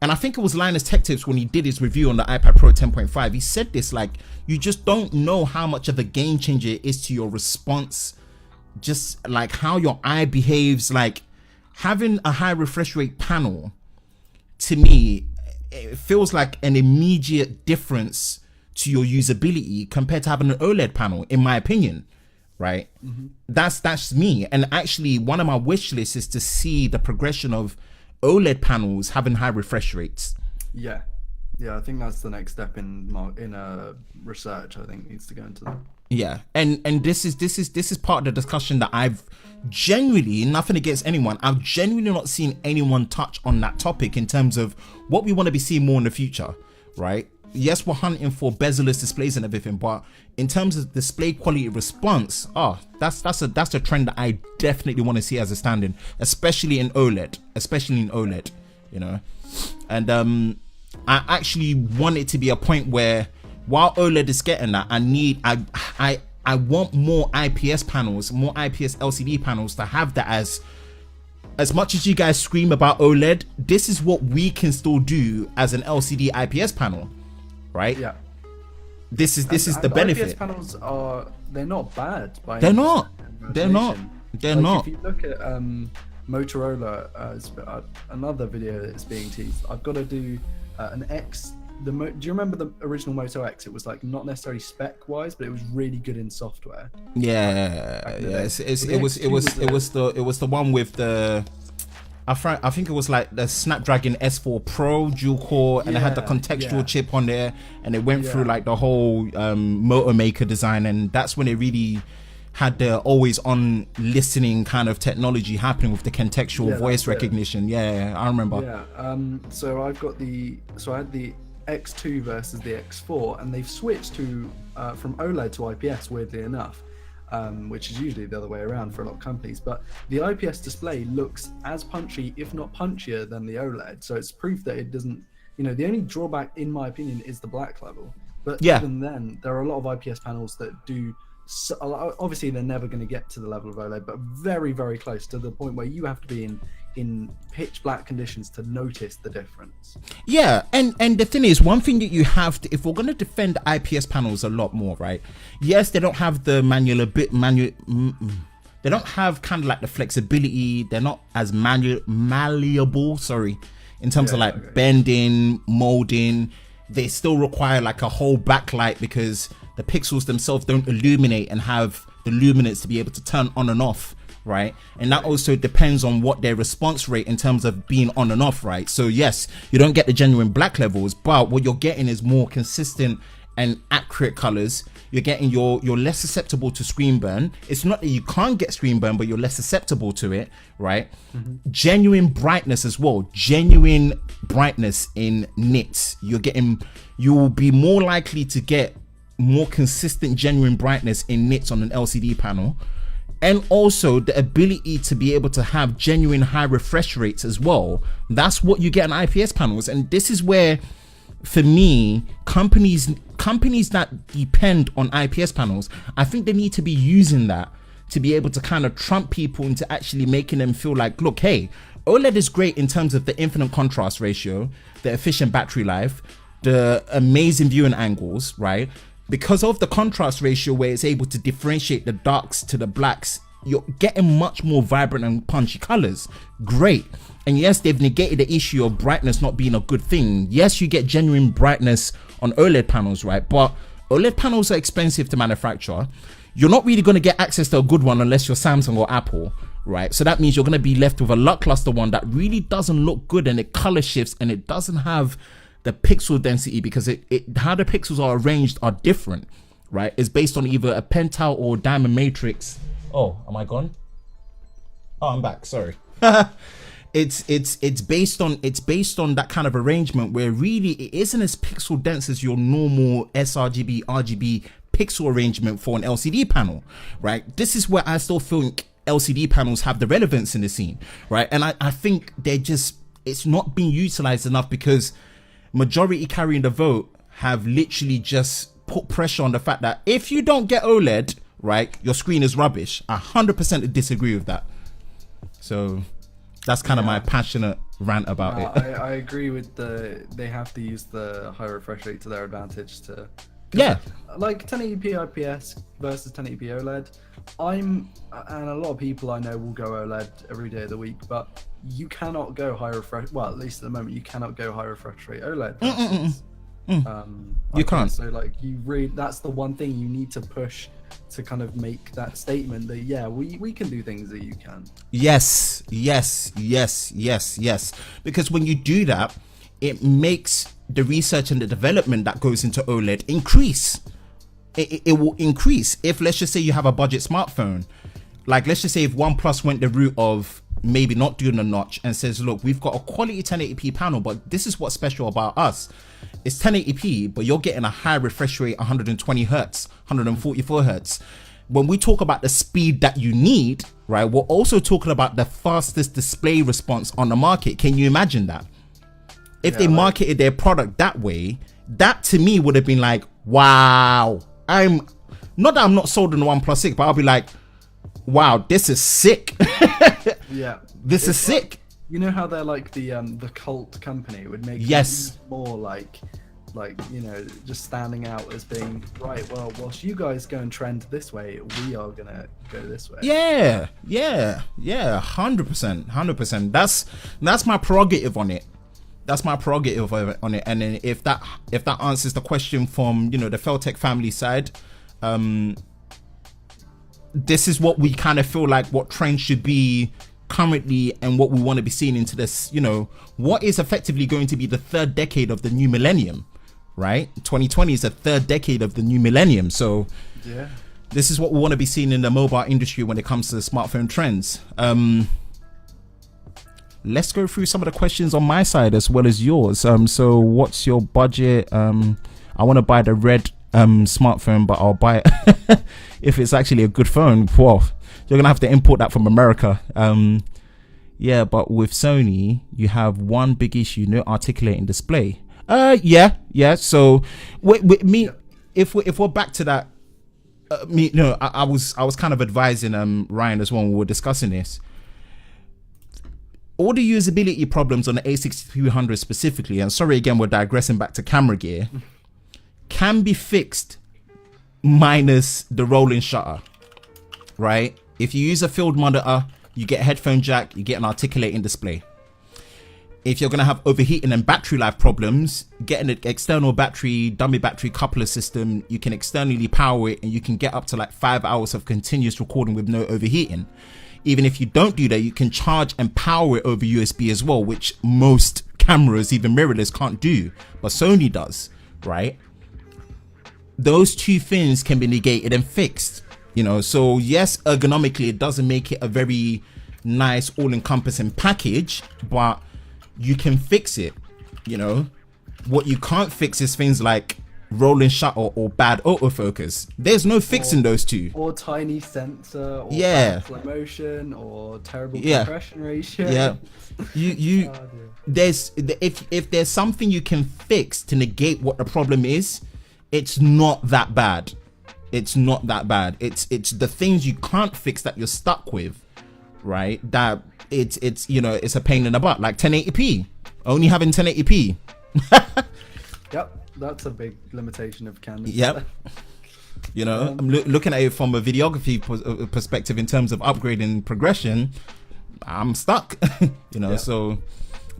and I think it was Linus Tech Tips when he did his review on the iPad Pro 10.5, he said this, like, you just don't know how much of a game changer it is to your response, just like how your eye behaves. Like, having a high refresh rate panel, to me, it feels like an immediate difference to your usability compared to having an OLED panel, in my opinion, right? Mm-hmm. That's me. And actually, one of my wish lists is to see the progression of OLED panels having high refresh rates. Yeah, I think that's the next step in research. I think needs to go into that. Yeah, and this is part of the discussion that I've genuinely, nothing against anyone, I've genuinely not seen anyone touch on that topic in terms of what we want to be seeing more in the future, right? Yes, we're hunting for bezel-less displays and everything, but in terms of display quality response, that's a trend that I definitely want to see as a standing, especially in OLED, you know. And I actually want it to be a point where, while OLED is getting that, I want more IPS panels, more IPS LCD panels to have that. As much as you guys scream about OLED, this is what we can still do as an LCD IPS panel, right? Yeah. This is the benefit. IPS panels they're not bad. They're not. If you look at Motorola, another video that's being teased. I've got to do an X. Do you remember the original Moto X? It was like not necessarily spec wise, but it was really good in software. Yeah. It was the one with the, I think it was like the Snapdragon S4 Pro dual core, and it had the contextual chip on there, and it went through like the whole motor maker design, and that's when it really had the always on listening kind of technology happening with the contextual voice recognition. Yeah, I remember. Yeah. So I had the X2 versus the X4, and they've switched to from OLED to IPS, weirdly enough, which is usually the other way around for a lot of companies. But the IPS display looks as punchy, if not punchier, than the OLED. So it's proof that it doesn't, the only drawback, in my opinion, is the black level. But even then, there are a lot of IPS panels that do. So, obviously, they're never going to get to the level of OLED, but very, very close, to the point where you have to be in pitch black conditions to notice the difference. Yeah, and the thing is, one thing that you have to, if we're going to defend IPS panels a lot more, right? Yes, they don't have the they don't have kind of like the flexibility. They're not as malleable, in terms of bending, molding. They still require like a whole backlight because the pixels themselves don't illuminate and have the luminance to be able to turn on and off, right? And that also depends on what their response rate in terms of being on and off, right? So yes, you don't get the genuine black levels, but what you're getting is more consistent and accurate colors, you're less susceptible to screen burn. It's not that you can't get screen burn, but you're less susceptible to it, right? Genuine brightness as well. Genuine brightness in nits. You will be more likely to get more consistent genuine brightness in nits on an LCD panel. And also the ability to be able to have genuine high refresh rates as well. That's what you get on IPS panels. And this is where, for me, companies that depend on IPS panels, I think they need to be using that to be able to kind of trump people into actually making them feel like, look, hey, OLED is great in terms of the infinite contrast ratio, the efficient battery life, the amazing viewing angles, right? Because of the contrast ratio where it's able to differentiate the darks to the blacks, you're getting much more vibrant and punchy colors. Great. And yes, they've negated the issue of brightness not being a good thing. Yes, you get genuine brightness on OLED panels, right? But OLED panels are expensive to manufacture. You're not really going to get access to a good one unless you're Samsung or Apple, right? So that means you're going to be left with a lackluster one that really doesn't look good, and it color shifts, and it doesn't have the pixel density, because how the pixels are arranged are different, right? It's based on either a pentile or diamond matrix. Oh, am I gone? Oh, I'm back. Sorry. It's based on that kind of arrangement where really it isn't as pixel dense as your normal sRGB, RGB pixel arrangement for an LCD panel, right? This is where I still think LCD panels have the relevance in the scene, right? And I think it's not being utilized enough, because majority carrying the vote have literally just put pressure on the fact that if you don't get OLED, right, your screen is rubbish. 100% disagree with that. So that's kind of my passionate rant about it. I agree with they have to use the high refresh rate to their advantage to. Yeah. Like 1080p IPS versus 1080p OLED. And a lot of people I know will go OLED every day of the week, but you cannot go high refresh. Well, at least at the moment, you cannot go high refresh rate OLED. You can't. So like that's the one thing you need to push to kind of make that statement that we can do things that you can. Yes. Because when you do that, it makes the research and the development that goes into OLED increase. It will increase. If, let's just say, you have a budget smartphone, like let's just say if OnePlus went the route of maybe not doing a notch and says, look, we've got a quality 1080p panel, but this is what's special about us. It's 1080p, but you're getting a high refresh rate, 120 hertz, 144 hertz. When we talk about the speed that you need, right, we're also talking about the fastest display response on the market. Can you imagine that? If they marketed their product that way, that to me would have been like, wow. I'm not sold on the OnePlus 6, but I'll be like, wow, this is sick. Yeah. This is sick. You know how they're like the cult company? It would make yes more like just standing out as being right. Well, whilst you guys go and trend this way, we are gonna go this way. Yeah, 100%. That's my prerogative on it. And then if that answers the question from the Feltec family side, this is what we kind of feel like what trends should be currently, and what we want to be seeing into this, what is effectively going to be the third decade of the new millennium, right? 2020 is the third decade of the new millennium. So yeah, this is what we want to be seeing in the mobile industry when it comes to the smartphone trends. Let's go through some of the questions on my side as well as yours. So what's your budget? I want to buy the red smartphone, but I'll buy it if it's actually a good phone. Whoa, you're gonna have to import that from America. Yeah, but with Sony, you have one big issue: no articulating display. Yeah. So with me, if we're back to that, I was kind of advising Ryan as well when we were discussing this. All the usability problems on the A6300 specifically, and sorry again, we're digressing back to camera gear, can be fixed minus the rolling shutter, right? If you use a field monitor, you get a headphone jack, you get an articulating display. If you're going to have overheating and battery life problems, getting an external battery, dummy battery coupler system, you can externally power it and you can get up to like 5 hours of continuous recording with no overheating. Even if you don't do that, you can charge and power it over USB as well, which most cameras, even mirrorless, can't do, but Sony does, right? those two things can be negated and fixed, you know. So yes, ergonomically it doesn't make it a very nice all-encompassing package, but you can fix it, you know. What you can't fix is things like rolling shutter or bad autofocus. There's no fixing those two. Or tiny sensor, or bad slow motion, or terrible compression ratio. Yeah, you there's if there's something you can fix to negate what the problem is, it's not that bad. It's not that bad. It's the things you can't fix that you're stuck with, right? That it's you know, it's a pain in the butt. Like 1080p, only having 1080p. Yep, that's a big limitation of Canon. Yep. You know, I'm looking at it from a videography perspective in terms of upgrading progression. I'm stuck. You know, yeah. So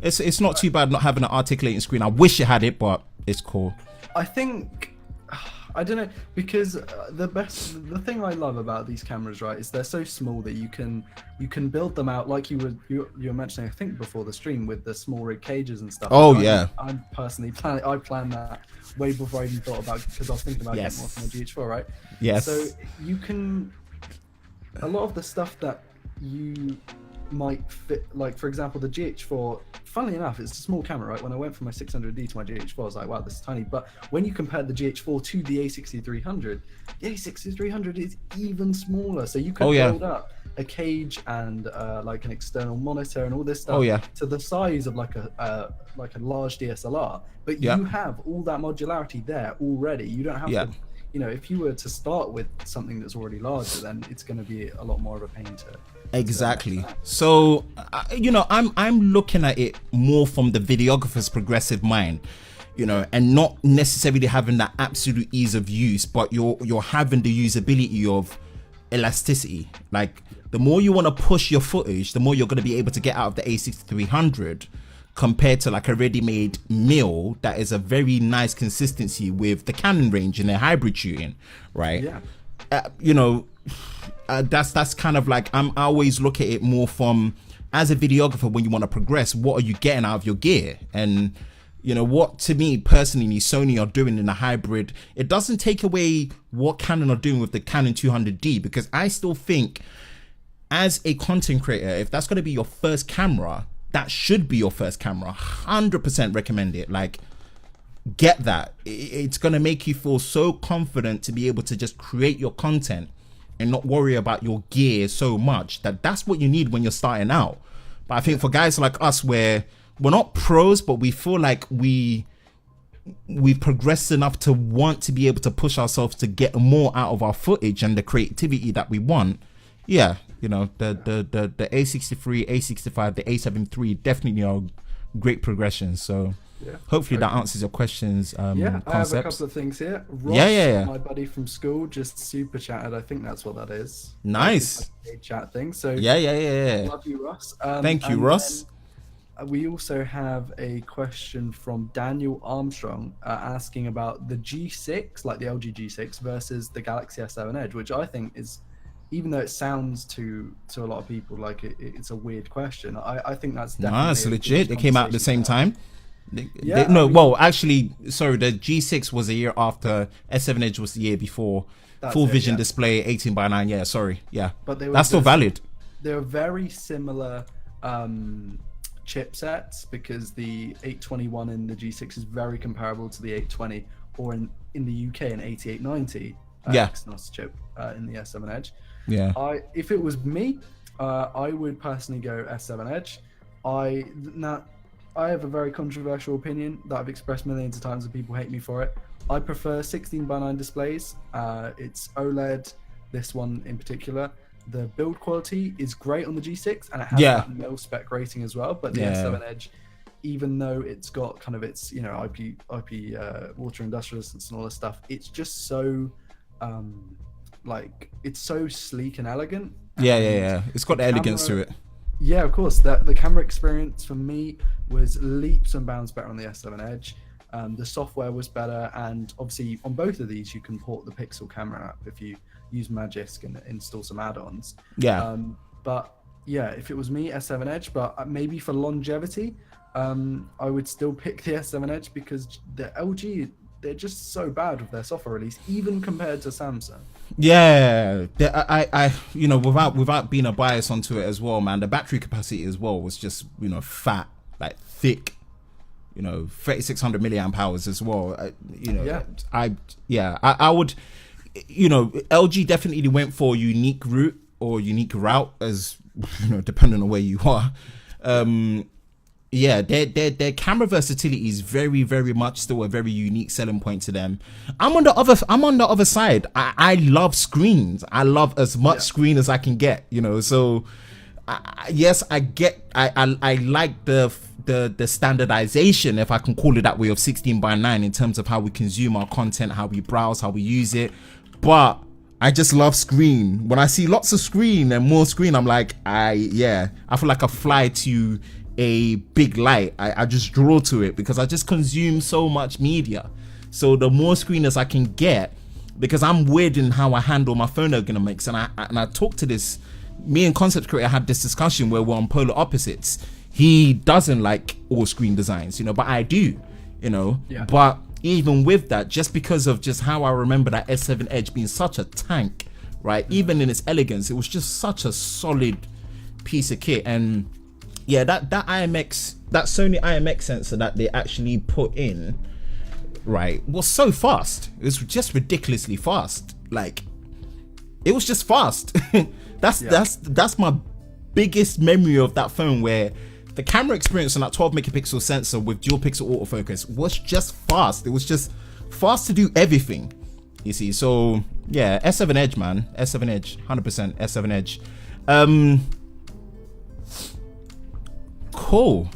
it's not too bad not having an articulating screen. I wish it had it, but it's cool. I think, I don't know, because the thing I love about these cameras, right, is they're so small that you can build them out like you were mentioning, I think, before the stream with the small rig cages and stuff. Oh, yeah. I'm personally planning. I planned that way before I even thought about it, because I was thinking about getting one from the GH4, right? Yes. So you can, a lot of the stuff that you might fit, like for example the GH4, funnily enough, it's a small camera, right? When I went from my 600D to my GH4, I was like, wow, this is tiny. But when you compare the GH4 to the A6300, the A6300 is even smaller. So you can build up a cage and like an external monitor and all this stuff to the size of like a large DSLR. But you have all that modularity there already. You don't have to, you know, if you were to start with something that's already larger, then it's going to be a lot more of a pain to. Exactly. So, you know, I'm looking at it more from the videographer's progressive mind, you know, and not necessarily having that absolute ease of use, but you're having the usability of elasticity. Like, the more you want to push your footage, the more you're going to be able to get out of the A6300 compared to like a ready-made mill that is a very nice consistency with the Canon range and their hybrid shooting, right? Yeah. You know, that's kind of like, I always look at it more from, as a videographer, when you want to progress, what are you getting out of your gear? And you know what, to me personally, Sony are doing in a hybrid, it doesn't take away what Canon are doing with the Canon 200D, because I still think as a content creator, if that's going to be your first camera, that should be your first camera. 100% recommend it. Like, get that. It's going to make you feel so confident to be able to just create your content and not worry about your gear so much. That's what you need when you're starting out. But I think for guys like us, where we're not pros, but we feel like we've progressed enough to want to be able to push ourselves to get more out of our footage and the creativity that we want. Yeah, you know, the A63, A65, the A7 III definitely are great progressions. So hopefully that answers your questions. I have a couple of things here. Ross, my buddy from school, just super chatted. I think that's what that is. Nice. A chat thing. So love you, Ross. Thank you, Ross. We also have a question from Daniel Armstrong asking about the G6, like the LG G6 versus the Galaxy S7 Edge, which I think is, even though it sounds to a lot of people like it's a weird question, I think that's definitely it's legit. They came out at the same time. Well, actually, sorry, the G6 was a year after, S7 Edge was the year before. Full vision display, 18:9. But that's still valid. They're very similar chipsets, because the 821 in the G6 is very comparable to the 820, or in the UK an 8890 Exynos chip in the S7 Edge. If it was me, I would personally go S7 Edge. I have a very controversial opinion that I've expressed millions of times and people hate me for it. I prefer 16:9 displays. It's OLED, this one in particular. The build quality is great on the G6, and it has that mil-spec rating as well. But the S7 Edge, even though it's got kind of its, you know, IP water industrial resistance and all this stuff, it's just so like, it's so sleek and elegant. It's got the elegance to it. Yeah, of course. The camera experience for me was leaps and bounds better on the S7 Edge. The software was better, and obviously on both of these you can port the Pixel camera app if you use Magisk and install some add-ons. But yeah, if it was me, S7 Edge. But maybe for longevity, I would still pick the S7 Edge, because the LG they're just so bad with their software release, even compared to Samsung. Yeah, I without being a bias onto it as well, man, the battery capacity as well was just, fat, like thick, 3600 milliamp hours as well. I would, LG definitely went for a unique route, as depending on where you are. Their camera versatility is very, very much still a very unique selling point to them. I'm on the other side. I love screens. I love as much screen as I can get. So yes, I like the standardization, if I can call it that way, of 16:9 in terms of how we consume our content, how we browse, how we use it. But I just love screen. When I see lots of screen and more screen, I'm like, I feel like I fly to a big light. I just draw to it because I just consume so much media. So the more screeners I can get, because I'm weird in how I handle my phone ergonomics, and I talked to this, me and Concept Creator had this discussion where we're on polar opposites. He doesn't like all screen designs, but I do, but even with that, just because of just how I remember that S7 Edge being such a tank, right? Even in its elegance, it was just such a solid piece of kit. And yeah, that Sony IMX sensor that they actually put in, right, was so fast. It was just ridiculously fast. Like, it was just fast. That's my biggest memory of that phone, where the camera experience on that 12 megapixel sensor with dual pixel autofocus was just fast. It was just fast to do everything, you see. So yeah, S7 Edge, man. S7 Edge, 100% S7 Edge. Cool.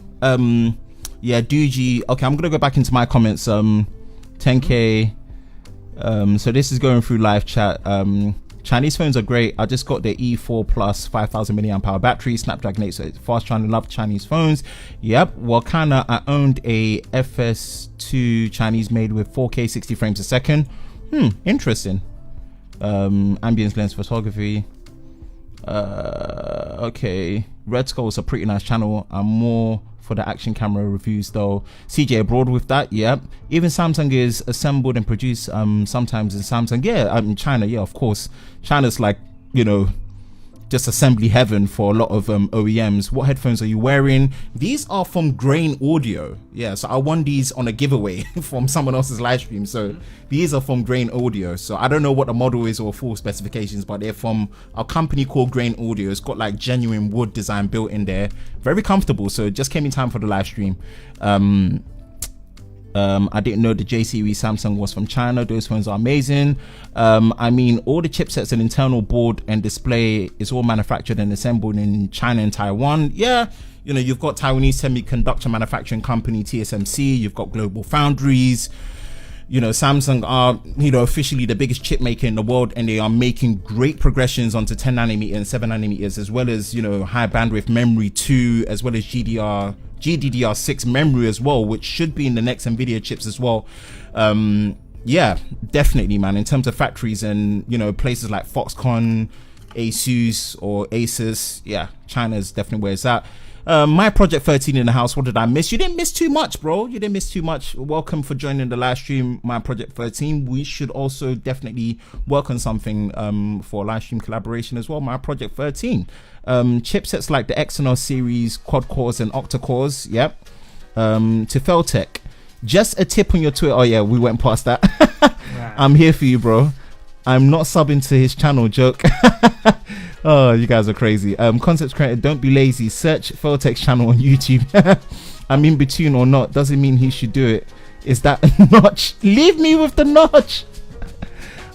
Yeah, Doogie. Okay, I'm gonna go back into my comments. 10k. So this is going through live chat. Chinese phones are great. I just got the E4 Plus 5000 milliamp hour battery, Snapdragon 8, so it's fast charging. Love Chinese phones. Yep. Well, kinda. I owned a FS2 Chinese made with 4K 60 frames a second. Interesting. Ambience lens photography. Okay. Red Skull is a pretty nice channel. I'm more for the action camera reviews though. CJ abroad with that. Yep. Even Samsung is assembled and produced sometimes in Samsung. Yeah, in China. Yeah, of course. China's like, just assembly heaven for a lot of OEMs. What headphones are you wearing? These are from Grain Audio. Yeah, so I won these on a giveaway from someone else's live stream. So these are from Grain Audio. So I don't know what the model is or full specifications, but they're from a company called Grain Audio. It's got like genuine wood design built in there. Very comfortable. So it just came in time for the live stream. I didn't know the J series Samsung was from China. Those phones are amazing. I mean, all the chipsets and internal board and display is all manufactured and assembled in China and Taiwan. Yeah, you've got Taiwanese semiconductor manufacturing company TSMC. You've got Global Foundries. Samsung are, officially the biggest chip maker in the world, and they are making great progressions onto 10 nanometer and 7 nanometers, as well as, high bandwidth memory 2, as well as GDDR6 memory as well, which should be in the next NVIDIA chips as well. Yeah, definitely, man. In terms of factories and, places like Foxconn, Asus or Asus, yeah, China's definitely where it's at. My Project 13 in the house. What did I miss? You didn't miss too much, bro. You didn't miss too much. Welcome for joining the live stream, My Project 13. We should also definitely work on something for a live stream collaboration as well. My Project 13. Chipsets like the Exynos series, quad cores and octa cores. Yep. To Feltec. Just a tip on your Twitter. Oh yeah, we went past that. Right. I'm here for you, bro. I'm not subbing to his channel, joke. Oh, you guys are crazy. Concepts creator, don't be lazy. Search Feltec's channel on YouTube. I'm in between or not. Doesn't mean he should do it. Is that a notch? Leave me with the notch.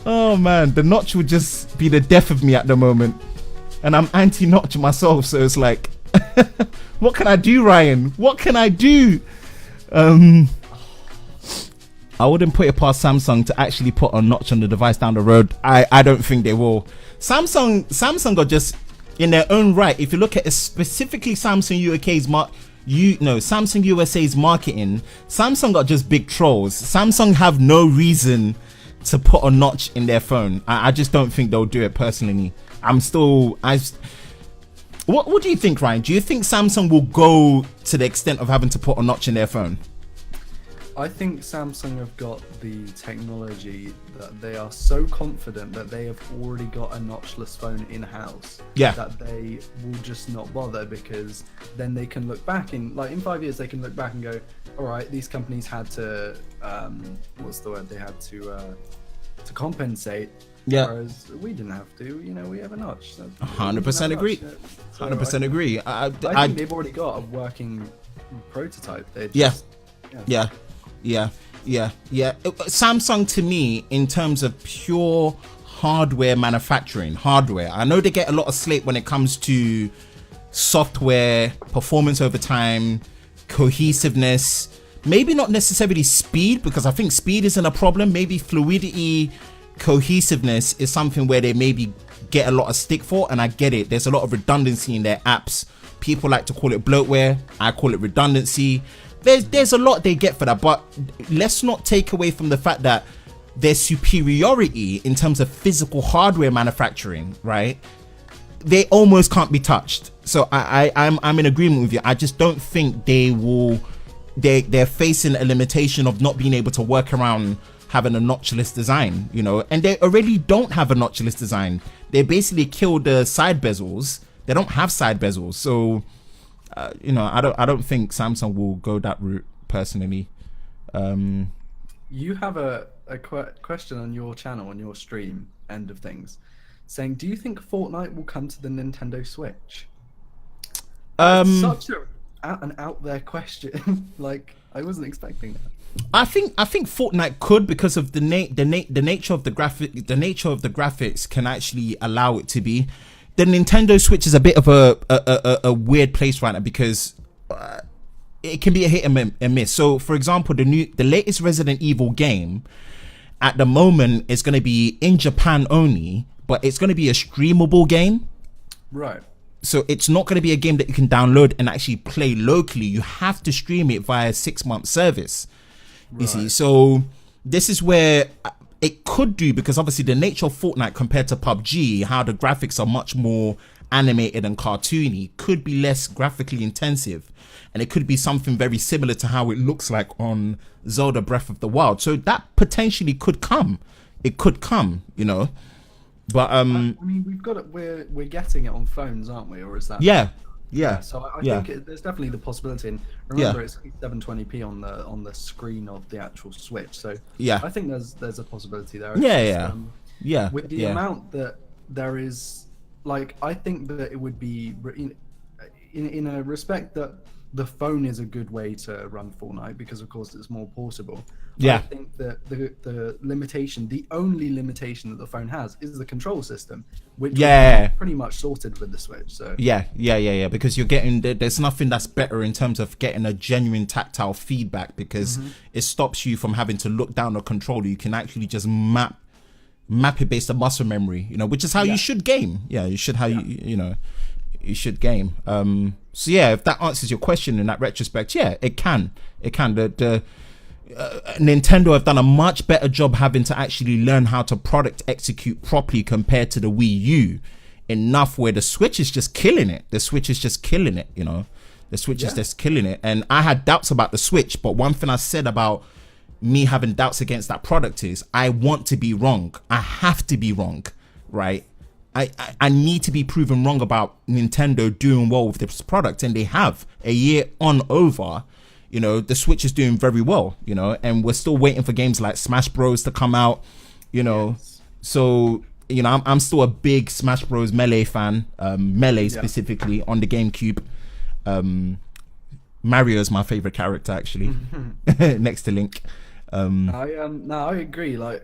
Oh man, the notch would just be the death of me at the moment. And I'm anti-notch myself, so it's like, what can I do, Ryan? What can I do? I wouldn't put it past Samsung to actually put a notch on the device down the road. I don't think they will. Samsung are just in their own right. If you look at it, specifically Samsung Samsung USA's marketing, Samsung are just big trolls. Samsung have no reason to put a notch in their phone. I just don't think they'll do it personally. What do you think, Ryan? Do you think Samsung will go to the extent of having to put a notch in their phone? I think Samsung have got the technology that they are so confident that they have already got a notchless phone in-house. Yeah. That they will just not bother, because then they can look back in 5 years, they can look back and go, all right, these companies had to, what's the word? They had to compensate. Yeah. Whereas we didn't have to, we have a notch. So 100% agree. 100% agree. I think they've already got a working prototype. Yeah. Samsung, to me, in terms of pure hardware manufacturing, I know they get a lot of slate when it comes to software, performance over time, cohesiveness, maybe not necessarily speed, because I think speed isn't a problem. Maybe fluidity, cohesiveness is something where they maybe get a lot of stick for, and I get it. There's a lot of redundancy in their apps. People like to call it bloatware. I call it redundancy. There's a lot they get for that, but let's not take away from the fact that their superiority in terms of physical hardware manufacturing, right? They almost can't be touched. So I'm in agreement with you. I just don't think they will. They're facing a limitation of not being able to work around having a notchless design, and they already don't have a notchless design. They basically killed the side bezels. They don't have side bezels, so. I don't think Samsung will go that route personally. You have a question on your channel, on your stream end of things, saying, do you think Fortnite will come to the Nintendo Switch? Such an out there question. I wasn't expecting that. I think Fortnite could, because of the nature of the graphics can actually allow it to be. The Nintendo Switch is a bit of a weird place right now, because it can be a hit and miss. So, for example, the latest Resident Evil game at the moment is going to be in Japan only, but it's going to be a streamable game. Right. So it's not going to be a game that you can download and actually play locally. You have to stream it via a 6-month service. You see, so this is where it could do, because obviously the nature of Fortnite compared to PUBG, how the graphics are much more animated and cartoony, could be less graphically intensive, and it could be something very similar to how it looks like on Zelda Breath of the Wild. So that potentially could come. It could come, But I mean, we've got it. We're getting it on phones, aren't we? Or is that? Yeah. So I think there's definitely the possibility. And remember, it's 720p on the screen of the actual Switch. So I think there's a possibility there. With the amount that there is, I think that it would be in a respect that the phone is a good way to run Fortnite, because of course it's more portable. I think that the limitation, the only limitation that the phone has, is the control system, which is pretty much sorted with the Switch. So because you're getting, there's nothing that's better in terms of getting a genuine tactile feedback, because it stops you from having to look down a controller. You can actually just map it based on muscle memory, which is how you should game. You should you should game. So if that answers your question in that retrospect, it can. The Nintendo have done a much better job having to actually learn how to product execute properly compared to the Wii U, enough where the Switch is just killing it. The Switch is just killing it, The Switch is just killing it. And I had doubts about the Switch, but one thing I said about me having doubts against that product is I want to be wrong. I have to be wrong, right? I need to be proven wrong about Nintendo doing well with this product, and they have. A year on over, the Switch is doing very well, and we're still waiting for games like Smash Bros to come out, So, I'm still a big Smash Bros Melee fan, Melee specifically on the GameCube. Mario is my favorite character, actually, next to Link. I agree. I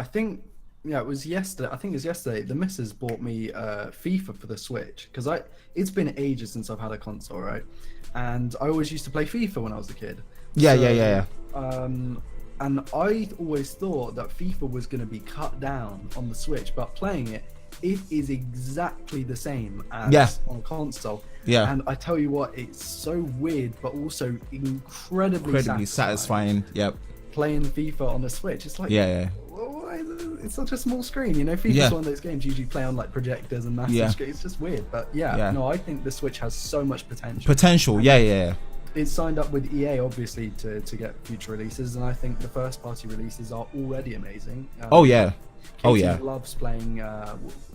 think. Yeah, it was yesterday. I think it was yesterday. The missus bought me FIFA for the Switch, because it's been ages since I've had a console, right? And I always used to play FIFA when I was a kid. Yeah. And I always thought that FIFA was going to be cut down on the Switch, but playing it is exactly the same as on a console. Yeah. And I tell you what, it's so weird, but also incredibly satisfying. Yep. Playing FIFA on the Switch, it's like it's such a small screen, FIFA's one of those games you usually play on projectors and massive screens. It's just weird, but no, I think the Switch has so much potential. it's signed up with EA obviously to get future releases, and I think the first party releases are already amazing. Oh yeah. Katie loves playing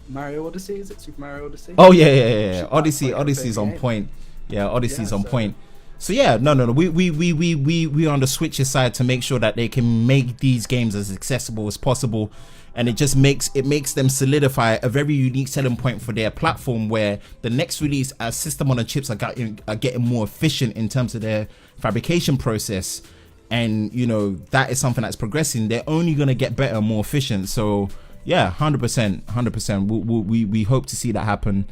Mario Odyssey. Is it Super Mario Odyssey? Oh yeah. Odyssey's on point. Yeah, Odyssey's on point. So yeah, no. We on the Switch's side to make sure that they can make these games as accessible as possible, and it makes them solidify a very unique selling point for their platform, where the next release, as system on the chips are getting more efficient in terms of their fabrication process, and you know that is something that's progressing. They're only gonna get better and more efficient. So yeah, 100%. We hope to see that happen.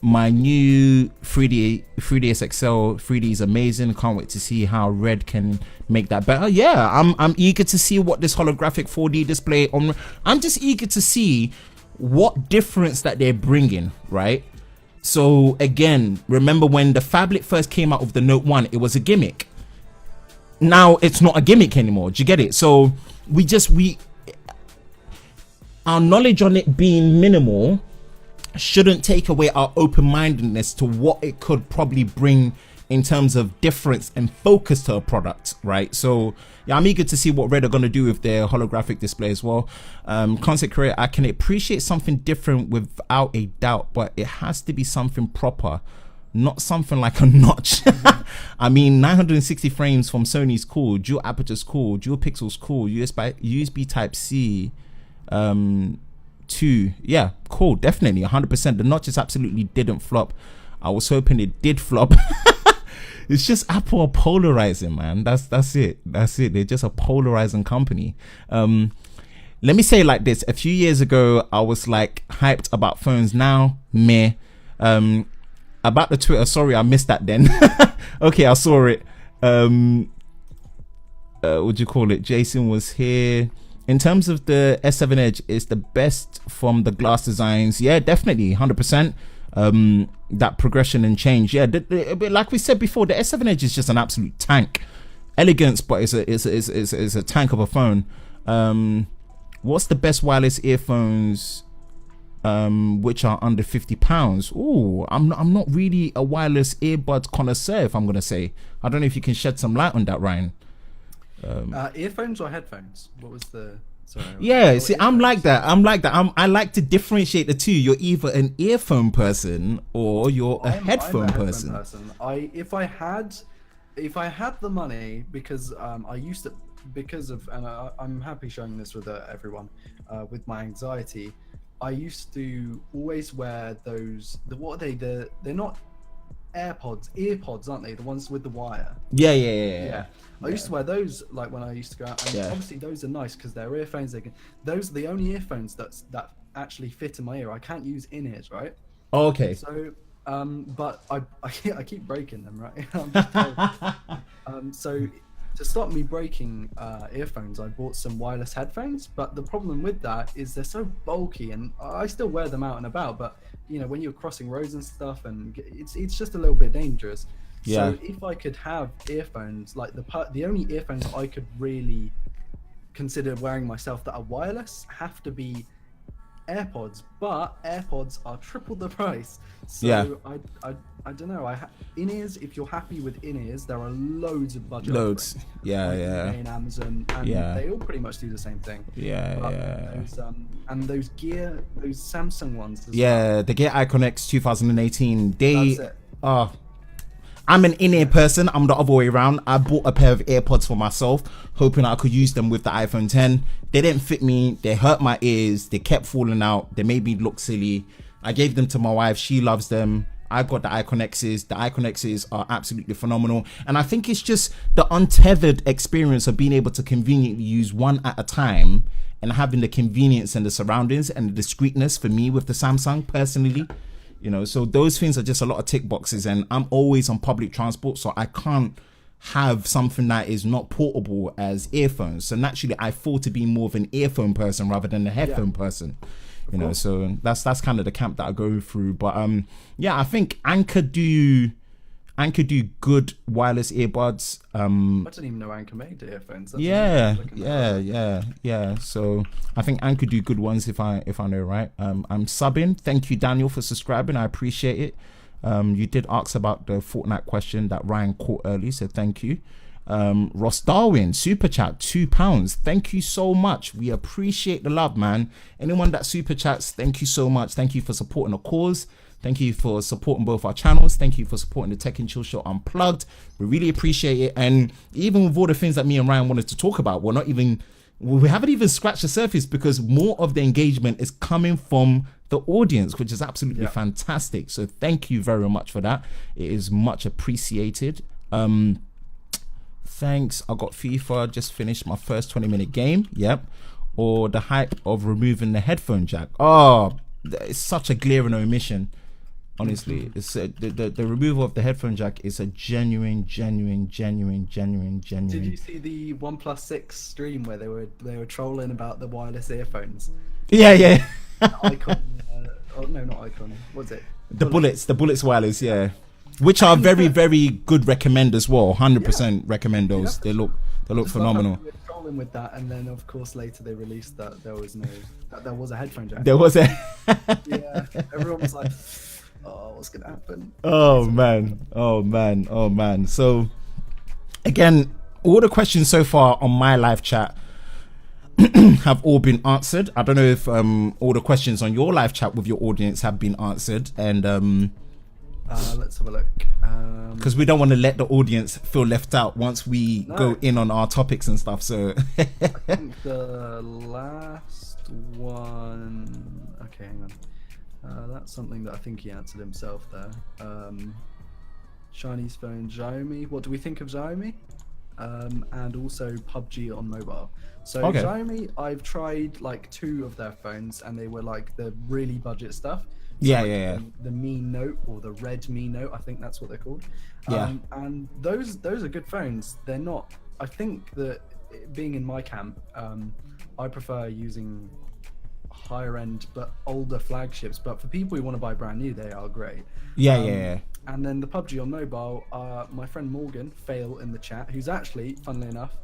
My new 3ds XL 3D is amazing. Can't wait to see how Red can make that better. Yeah, I'm eager to see what this holographic 4D display on. I'm just eager to see what difference that they're bringing, right? So again, remember when the phablet first came out of the Note 1, it was a gimmick. Now it's not a gimmick anymore. Do you get it? So our knowledge on it being minimal shouldn't take away our open-mindedness to what it could probably bring in terms of difference and focus to a product, right? So yeah, I'm eager to see what Red are going to do with their holographic display as well. Concept creator, I can appreciate something different without a doubt, but it has to be something proper, not something like a notch. I mean, 960 frames from Sony's cool, dual aperture's cool, dual pixels cool, USB type C, 2, yeah, cool, definitely 100%. The notches absolutely didn't flop. I was hoping it did flop. It's just Apple are polarizing, man. That's it. They're just a polarizing company. Let me say it like this: a few years ago I was like hyped about phones. Now meh. About the Twitter, sorry I missed that then. Okay, I saw it. What do you call it? Jason was here. In terms of the S7 Edge, it's the best from the glass designs. Yeah, definitely, 100%. That progression and change. Yeah, like we said before, the S7 Edge is just an absolute tank. Elegance, but it's a tank of a phone. What's the best wireless earphones which are under £50? Ooh, I'm not really a wireless earbud connoisseur, if I'm gonna say. I don't know if you can shed some light on that, Ryan. Earphones or headphones? What was the? Sorry. Yeah, see, I'm like that. I like to differentiate the two. You're either an earphone person or you're a headphone person. If I had the money, because I used to, and I'm happy sharing this with everyone, with my anxiety, I used to always wear those. What are they? They're not earpods, aren't they? The ones with the wire. Yeah. I used to wear those like when I used to go out, and obviously those are nice because they're earphones. Those are the only earphones that actually fit in my ear. I can't use in-ears, right? Oh, okay. So, but I keep breaking them, right? I'm just told. So to stop me breaking earphones, I bought some wireless headphones. But the problem with that is they're so bulky, and I still wear them out and about. But you know, when you're crossing roads and stuff, and it's just a little bit dangerous. Yeah. So if I could have earphones, like the only earphones I could really consider wearing myself that are wireless have to be AirPods, but AirPods are triple the price. So yeah. I don't know. In-ears, if you're happy with in-ears, there are loads of budget. Loads. Offerings, yeah, like yeah. eBay and Amazon, and they all pretty much do the same thing. And those Samsung ones. The Gear Icon X 2018. That's it. I'm an in-ear person. I'm the other way around. I bought a pair of AirPods for myself, hoping I could use them with the iPhone 10. They didn't fit me. They hurt my ears. They kept falling out. They made me look silly. I gave them to my wife. She loves them. I got the Icon X's. The Icon X's are absolutely phenomenal. And I think it's just the untethered experience of being able to conveniently use one at a time and having the convenience and the surroundings and the discreetness for me with the Samsung personally. You know, so those things are just a lot of tick boxes, and I'm always on public transport, so I can't have something that is not portable as earphones. So naturally, I fall to be more of an earphone person rather than a headphone person. You know, so that's kind of the camp that I go through. But I think Anker do good wireless earbuds. I didn't even know Anker made earphones. That's yeah. So I think Anker do good ones if I know right. I'm subbing. Thank you, Daniel, for subscribing. I appreciate it. You did ask about the Fortnite question that Ryan caught early, so thank you. Ross Darwin, super chat, £2. Thank you so much. We appreciate the love, man. Anyone that super chats, thank you so much. Thank you for supporting the cause. Thank you for supporting both our channels. Thank you for supporting the Tech and Chill Show Unplugged. We really appreciate it. And even with all the things that me and Ryan wanted to talk about, we haven't even scratched the surface, because more of the engagement is coming from the audience, which is absolutely fantastic. So thank you very much for that. It is much appreciated. Thanks. I got FIFA, just finished my first 20-minute game. Yep. Or the hype of removing the headphone jack. Oh, it's such a glaring omission. Honestly, it's the removal of the headphone jack is a genuine. Did you see the OnePlus 6 stream where they were trolling about the wireless earphones? Yeah. Icon. Oh no, not Icon. What's it? The Bullets wireless. Yeah, which are very, very good. Recommend as well. 100% recommend those. They look phenomenal. We were trolling with that, and then of course later they released that there was a headphone jack. There was a. Yeah, everyone was like, "Oh, what's gonna happen?" Oh man. So, again, all the questions so far on my live chat have all been answered. I don't know if all the questions on your live chat with your audience have been answered, and let's have a look. Because we don't want to let the audience feel left out once we go in on our topics and stuff. So I think the last one. Okay, hang on. That's something that I think he answered himself there. Chinese phone, Xiaomi. What do we think of Xiaomi? And also PUBG on mobile. So Xiaomi, I've tried like 2 of their phones, and they were like the really budget stuff. So the Mi Note, or the Red Mi Note, I think that's what they're called. And those are good phones. They're not. I think that being in my camp, I prefer using higher end but older flagships. But for people who want to buy brand new, they are great. And then the PUBG on mobile, my friend Morgan, Fail in the chat, who's actually, funnily enough,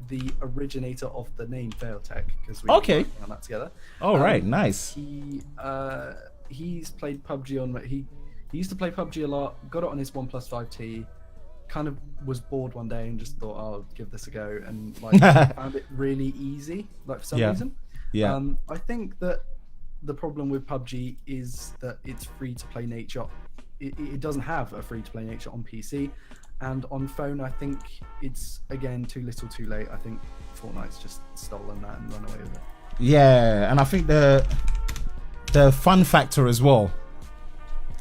the originator of the name LoverOfTech, because we were working on that together. Right, nice. He's played PUBG on. He used to play PUBG a lot. Got it on his OnePlus 5T. Kind of was bored one day and just thought, I'll give this a go, and like found it really easy. Like for some reason. I think that the problem with PUBG is that it's free to play nature. It doesn't have a free to play nature on PC, and on phone I think it's again too little too late. I think Fortnite's just stolen that and run away with it. Yeah, and I think the fun factor as well.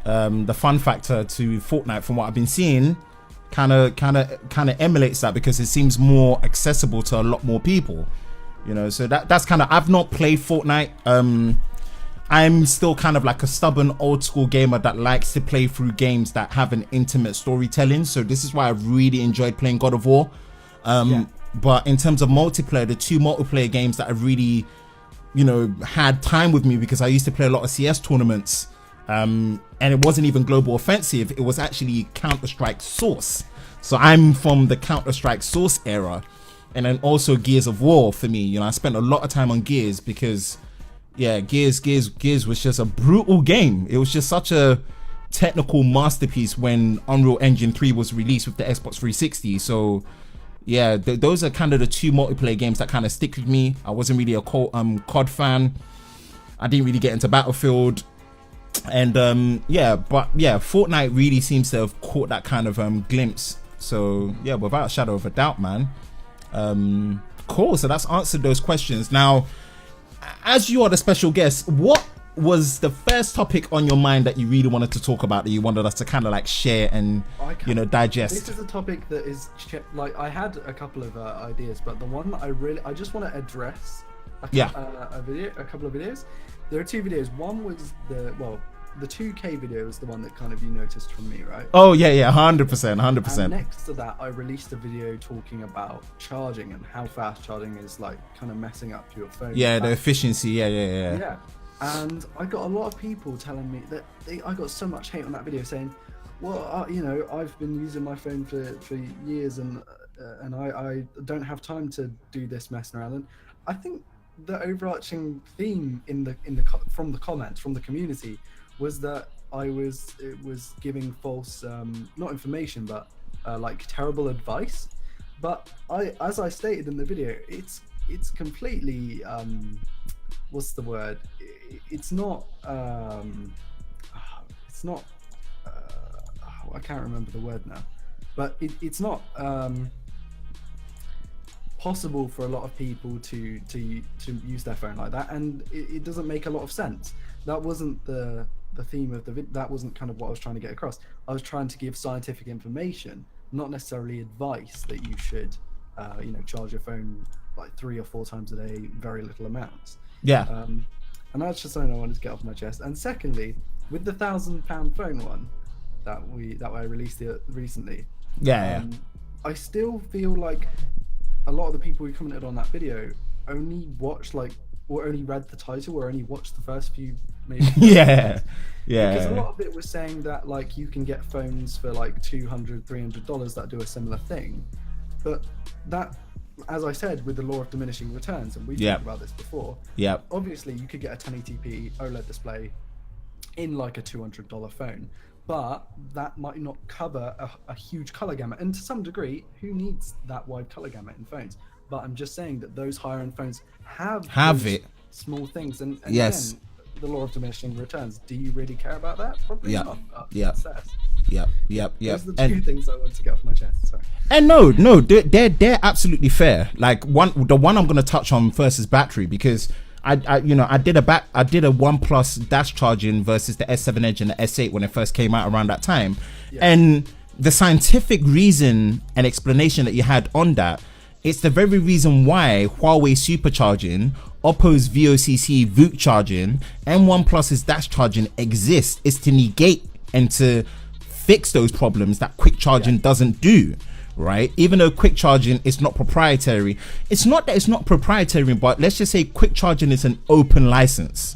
The fun factor to Fortnite, from what I've been seeing, kind of emulates that, because it seems more accessible to a lot more people. You know, so that's kind of. I've not played Fortnite. I'm still kind of like a stubborn old school gamer that likes to play through games that have an intimate storytelling. So this is why I've really enjoyed playing God of War. But in terms of multiplayer, the 2 multiplayer games that have really, had time with me, because I used to play a lot of CS tournaments, and it wasn't even Global Offensive. It was actually Counter-Strike Source. So I'm from the Counter-Strike Source era, and then also Gears of War for me. I spent a lot of time on Gears because, Gears was just a brutal game. It was just such a technical masterpiece when Unreal Engine 3 was released with the Xbox 360. So those are kind of the 2 multiplayer games that kind of stick with me. I wasn't really a COD fan. I didn't really get into Battlefield, and Fortnite really seems to have caught that kind of glimpse. So without a shadow of a doubt, man. Cool. So that's answered those questions. Now, as you are the special guest, what was the first topic on your mind that you really wanted to talk about, that you wanted us to kind of like share and digest? This is a topic that is like, I had a couple of ideas, but the one that I just want to address a couple of videos. There are 2 videos. One was the 2K video is the one that kind of you noticed from me, right? Oh yeah, 100%. And next to that, I released a video talking about charging and how fast charging is like kind of messing up your phone. Yeah, the efficiency. Yeah. And I got a lot of people telling me that I got so much hate on that video, saying, well, I've been using my phone for years, and I don't have time to do this messing around. And I think the overarching theme from the comments from the community was that it was giving false, not information, but like terrible advice. But as I stated in the video, it's completely what's the word? It's not I can't remember the word now, but it's not possible for a lot of people to use their phone like that, and it doesn't make a lot of sense. That wasn't the theme of the video. That wasn't kind of what I was trying to get across. I was trying to give scientific information, not necessarily advice that you should charge your phone like 3 or 4 times a day, very little amounts. And that's just something I wanted to get off my chest. And secondly, with the £1,000 phone one that I released recently, I still feel like a lot of the people who commented on that video only watched or only read the title, or only watched the first few maybe. Because a lot of it was saying that like you can get phones for like $200-300 that do a similar thing, but that, as I said, with the law of diminishing returns, and we've talked about this before, obviously you could get a 1080p OLED display in like a $200 phone, but that might not cover a huge color gamut, and to some degree, who needs that wide color gamut in phones? But I'm just saying that those higher end phones have it, small things, and yes, again, the law of diminishing returns. Do you really care about that? Probably not. Those are the two things I wanted to get off my chest. Sorry. And no, they're absolutely fair. Like the one I'm going to touch on first is battery, because I did a OnePlus dash charging versus the S7 Edge and the S8 when it first came out around that time, and the scientific reason and explanation that you had on that, it's the very reason why Huawei supercharging, Oppo's VOCC VOOC charging, and OnePlus's dash charging exists, is to negate and to fix those problems that quick charging doesn't do, right? Even though quick charging is not proprietary, it's not that it's not proprietary, but let's just say quick charging is an open license,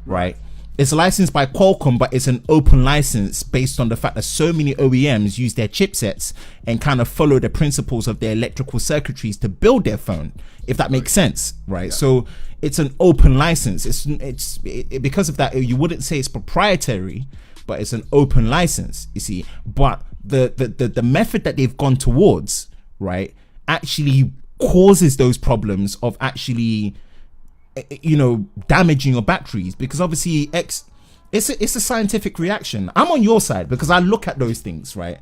right? It's licensed by Qualcomm, but it's an open license based on the fact that so many OEMs use their chipsets and kind of follow the principles of their electrical circuitries to build their phone, if that makes sense, right? So it's an open license. It's because of that, you wouldn't say it's proprietary, but it's an open license, you see. But the method that they've gone towards, right, actually causes those problems of actually damaging your batteries, because obviously it's a scientific reaction. I'm on your side because I look at those things, right?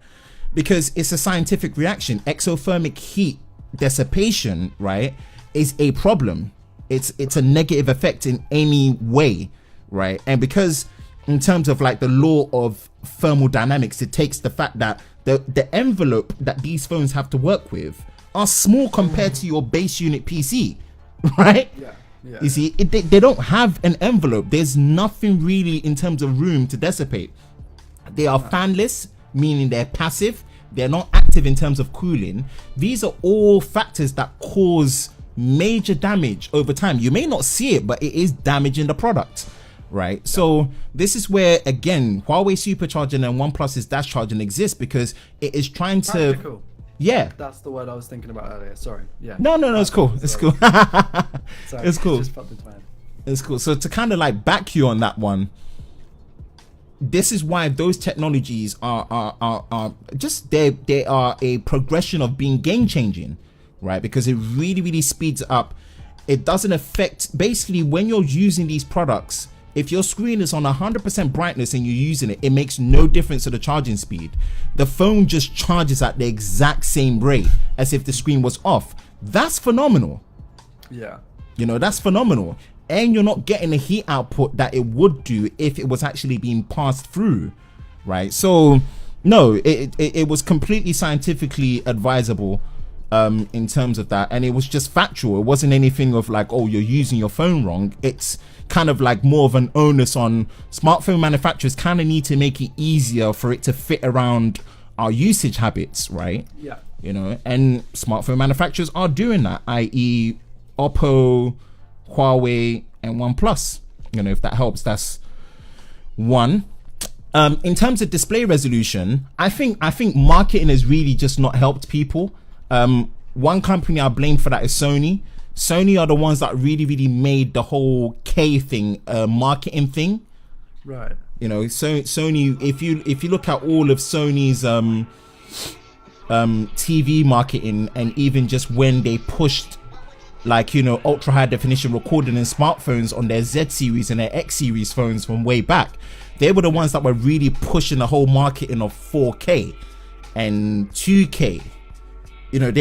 Because it's a scientific reaction. Exothermic heat dissipation, right, is a problem. It's a negative effect in any way, right? And because in terms of like the law of thermodynamics, it takes the fact that the envelope that these phones have to work with are small compared to your base unit PC, right? You see, they don't have an envelope. There's nothing really in terms of room to dissipate. They are fanless, meaning they're passive. They're not active in terms of cooling. These are all factors that cause major damage over time. You may not see it, but it is damaging the product, right? So this is where, again, Huawei supercharging and OnePlus's dash charging exists, because it is trying to... Practical. Yeah, that's the word I was thinking about earlier. Sorry. No, it's cool. It's cool. Sorry, it's cool. Just popped into my head. It's cool. So to kind of like back you on that one, this is why those technologies are just they are a progression of being game changing, right? Because it really speeds up. It doesn't affect, basically, when you're using these products, if your screen is on 100% brightness and you're using it, it makes no difference to the charging speed. The phone just charges at the exact same rate as if the screen was off. That's phenomenal. Yeah. That's phenomenal. And you're not getting the heat output that it would do if it was actually being passed through, right? So, no, it was completely scientifically advisable in terms of that. And it was just factual. It wasn't anything of like, oh, you're using your phone wrong. It's kind of like more of an onus on smartphone manufacturers, kind of need to make it easier for it to fit around our usage habits, right? Yeah. And smartphone manufacturers are doing that, i.e. Oppo, Huawei, and OnePlus. If that helps, that's one. In terms of display resolution, I think marketing has really just not helped people. One company I blame for that is Sony. Sony are the ones that really made the whole K thing, marketing thing. Right. You know, so Sony, if you look at all of Sony's TV marketing, and even just when they pushed, like, you know, ultra high definition recording in smartphones on their Z series and their X series phones from way back, they were the ones that were really pushing the whole marketing of 4K and 2K. You know,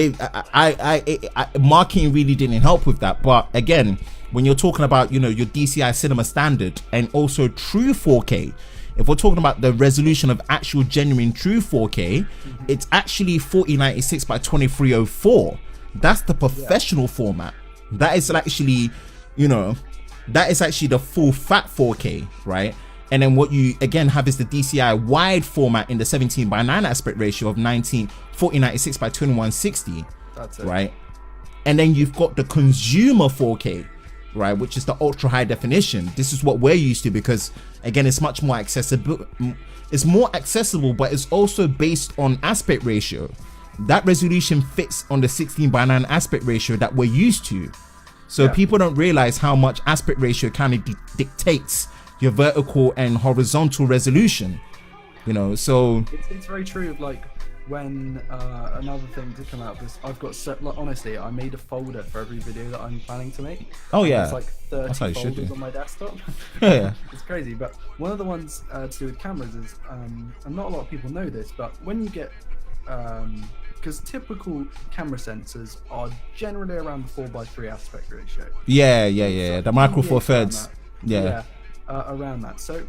marketing really didn't help with that. But again, when you're talking about, you know, your DCI cinema standard and also true 4K, if we're talking about the resolution of actual genuine true 4K, it's actually 4096 by 2304. That's the professional format. That is actually, you know, that is actually the full fat 4K, right? And then what you again have is the DCI wide format in the 17:9 aspect ratio of 4096 by 2160. That's it. Right? And then you've got the consumer 4K, right, which is the ultra high definition. This is what we're used to, because again, it's much more accessible. It's more accessible, but it's also based on aspect ratio. That resolution fits on the 16:9 aspect ratio that we're used to. So people don't realize how much aspect ratio kind of dictates your vertical and horizontal resolution, you know. So it's very true of like when another thing to come out of this, I've got like, honestly, I made a folder for every video that I'm planning to make. Oh yeah, it's like 30 folders on my desktop. Yeah. It's crazy. But one of the ones to do with cameras is and not a lot of people know this, but when you get because typical camera sensors are generally around the 4:3 aspect ratio. Yeah. The Micro Four Thirds. Around that. So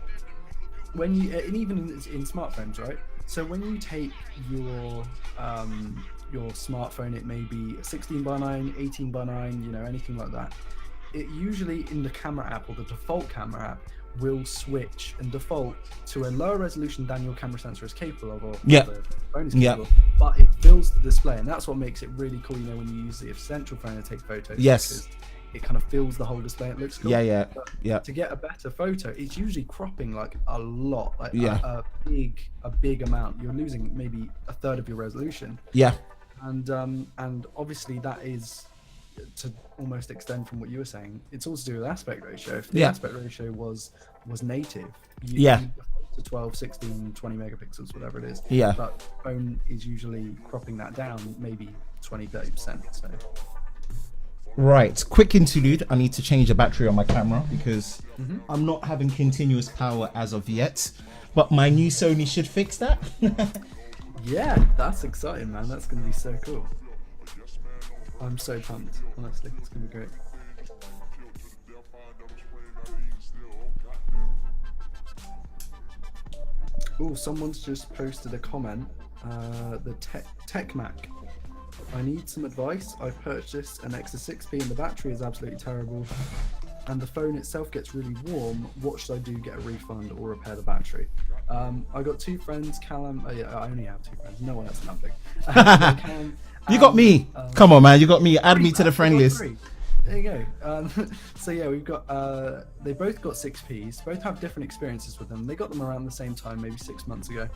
when you, and even in smartphones, right? So when you take your smartphone, it may be 16:9, 18:9, you know, anything like that. It usually in the camera app or the default camera app will switch and default to a lower resolution than your camera sensor is capable of, or the phone is capable of, but it fills the display, and that's what makes it really cool, you know, when you use the essential phone to take photos. Yes. It kind of fills the whole display. It looks cool. Yeah. To get a better photo, it's usually cropping like a lot, like a big amount. You're losing maybe a third of your resolution. Yeah. And obviously that is to almost extend from what you were saying. It's also to do with aspect ratio. If the aspect ratio was native, to 12, 16, 20 megapixels, whatever it is. Yeah. But phone is usually cropping that down maybe 20, 30%. So. Right, quick interlude. I need to change the battery on my camera because I'm not having continuous power as of yet, but my new Sony should fix that. Yeah, that's exciting, man. That's going to be so cool. I'm so pumped, honestly. It's going to be great. Oh, someone's just posted a comment. The Tech Mac. I need some advice. I've purchased an Nexus 6P and the battery is absolutely terrible, and the phone itself gets really warm. What should I do? Get a refund or repair the battery? I got two friends, Callum. I only have two friends. No one else in Unplugged. You got me. Come on, man. You got me. Add me to the friend list. There you go. So yeah, we've got. They both got 6Ps. Both have different experiences with them. They got them around the same time, maybe 6 months ago.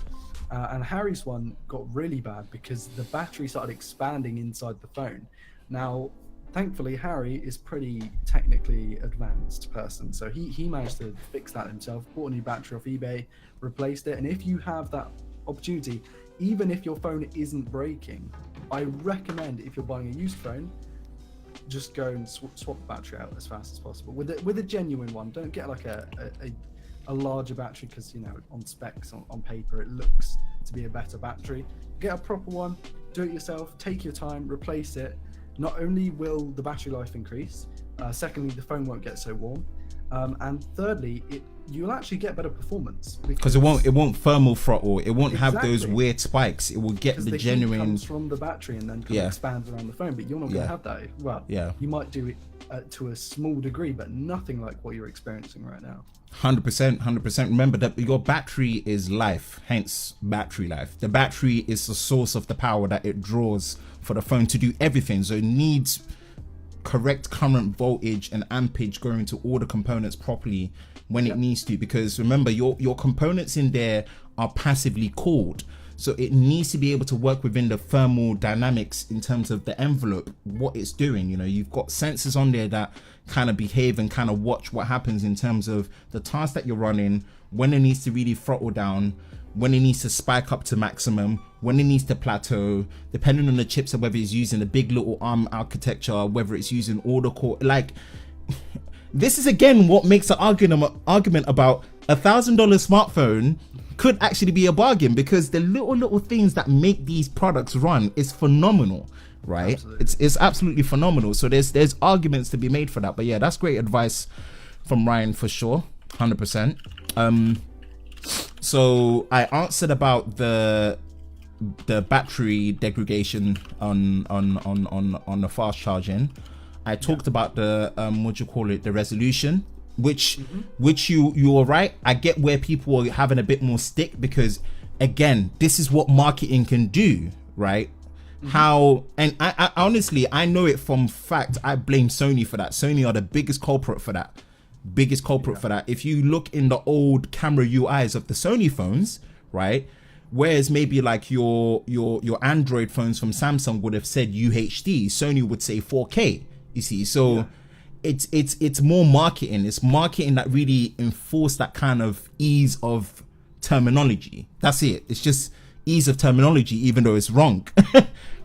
And Harry's one got really bad because the battery started expanding inside the phone. Now, thankfully, Harry is pretty technically advanced person, so he managed to fix that himself. Bought a new battery off eBay, replaced it. And if you have that opportunity, even if your phone isn't breaking, I recommend, if you're buying a used phone, just go and swap the battery out as fast as possible with a genuine one. Don't get like a larger battery because, you know, on specs, on paper, it looks to be a better battery. Get a proper one, do it yourself, take your time, replace it. Not only will the battery life increase, secondly, the phone won't get so warm, and thirdly, you'll actually get better performance because it won't thermal throttle. It won't have those weird spikes. It will get the genuine. Heat comes from the battery and then kind of expands around the phone, but you're not going to have that. Well, you might do it to a small degree, but nothing like what you're experiencing right now. 100%. Remember that your battery is life, hence battery life. The battery is the source of the power that it draws for the phone to do everything. So it needs correct current voltage and ampage going to all the components properly when it needs to, because remember your components in there are passively cooled, so it needs to be able to work within the thermal dynamics in terms of the envelope, what it's doing. You know, you've got sensors on there that kind of behave and kind of watch what happens in terms of the task that you're running, when it needs to really throttle down, when it needs to spike up to maximum, when it needs to plateau, depending on the chips and whether it's using a big little ARM architecture, whether it's using all the core. Like, this is again what makes an argument about $1,000 smartphone could actually be a bargain, because the little things that make these products run is phenomenal, right? Absolutely. It's absolutely phenomenal. So there's arguments to be made for that. But yeah, that's great advice from Ryan for sure, 100%. So I answered about the battery degradation on the fast charging. I talked about the the resolution, which you are right. I get where people are having a bit more stick, because again, this is what marketing can do, right? How, and I honestly, I know it from fact. I blame Sony for that. Sony are the biggest culprit for that. If you look in the old camera UIs of the Sony phones, right, whereas maybe like your Android phones from Samsung would have said UHD, Sony would say 4K. You see, so it's more marketing. It's marketing that really enforce that kind of ease of terminology. That's it. It's just ease of terminology, even though it's wrong,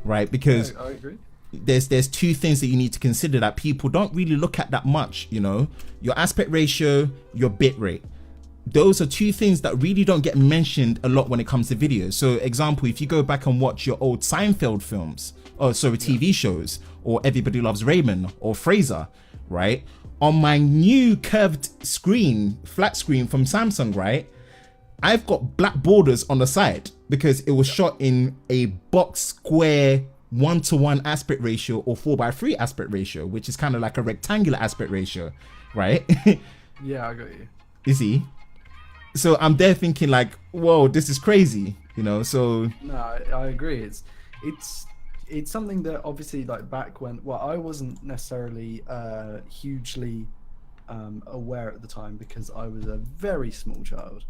right? Because I agree. There's two things that you need to consider that people don't really look at that much. You know, your aspect ratio, your bit rate. Those are two things that really don't get mentioned a lot when it comes to videos. So, example, if you go back and watch your old Seinfeld films, TV shows, or Everybody Loves Raymond or Frasier, right? On my new curved screen, flat screen from Samsung, right? I've got black borders on the side because it was shot in a box square 1:1 aspect ratio or 4:3 aspect ratio, which is kind of like a rectangular aspect ratio, right? Yeah, I got you. You see? So I'm there thinking like, whoa, this is crazy, you know? So no, I agree. It's something that obviously, like, back when, well, I wasn't necessarily hugely aware at the time because I was a very small child.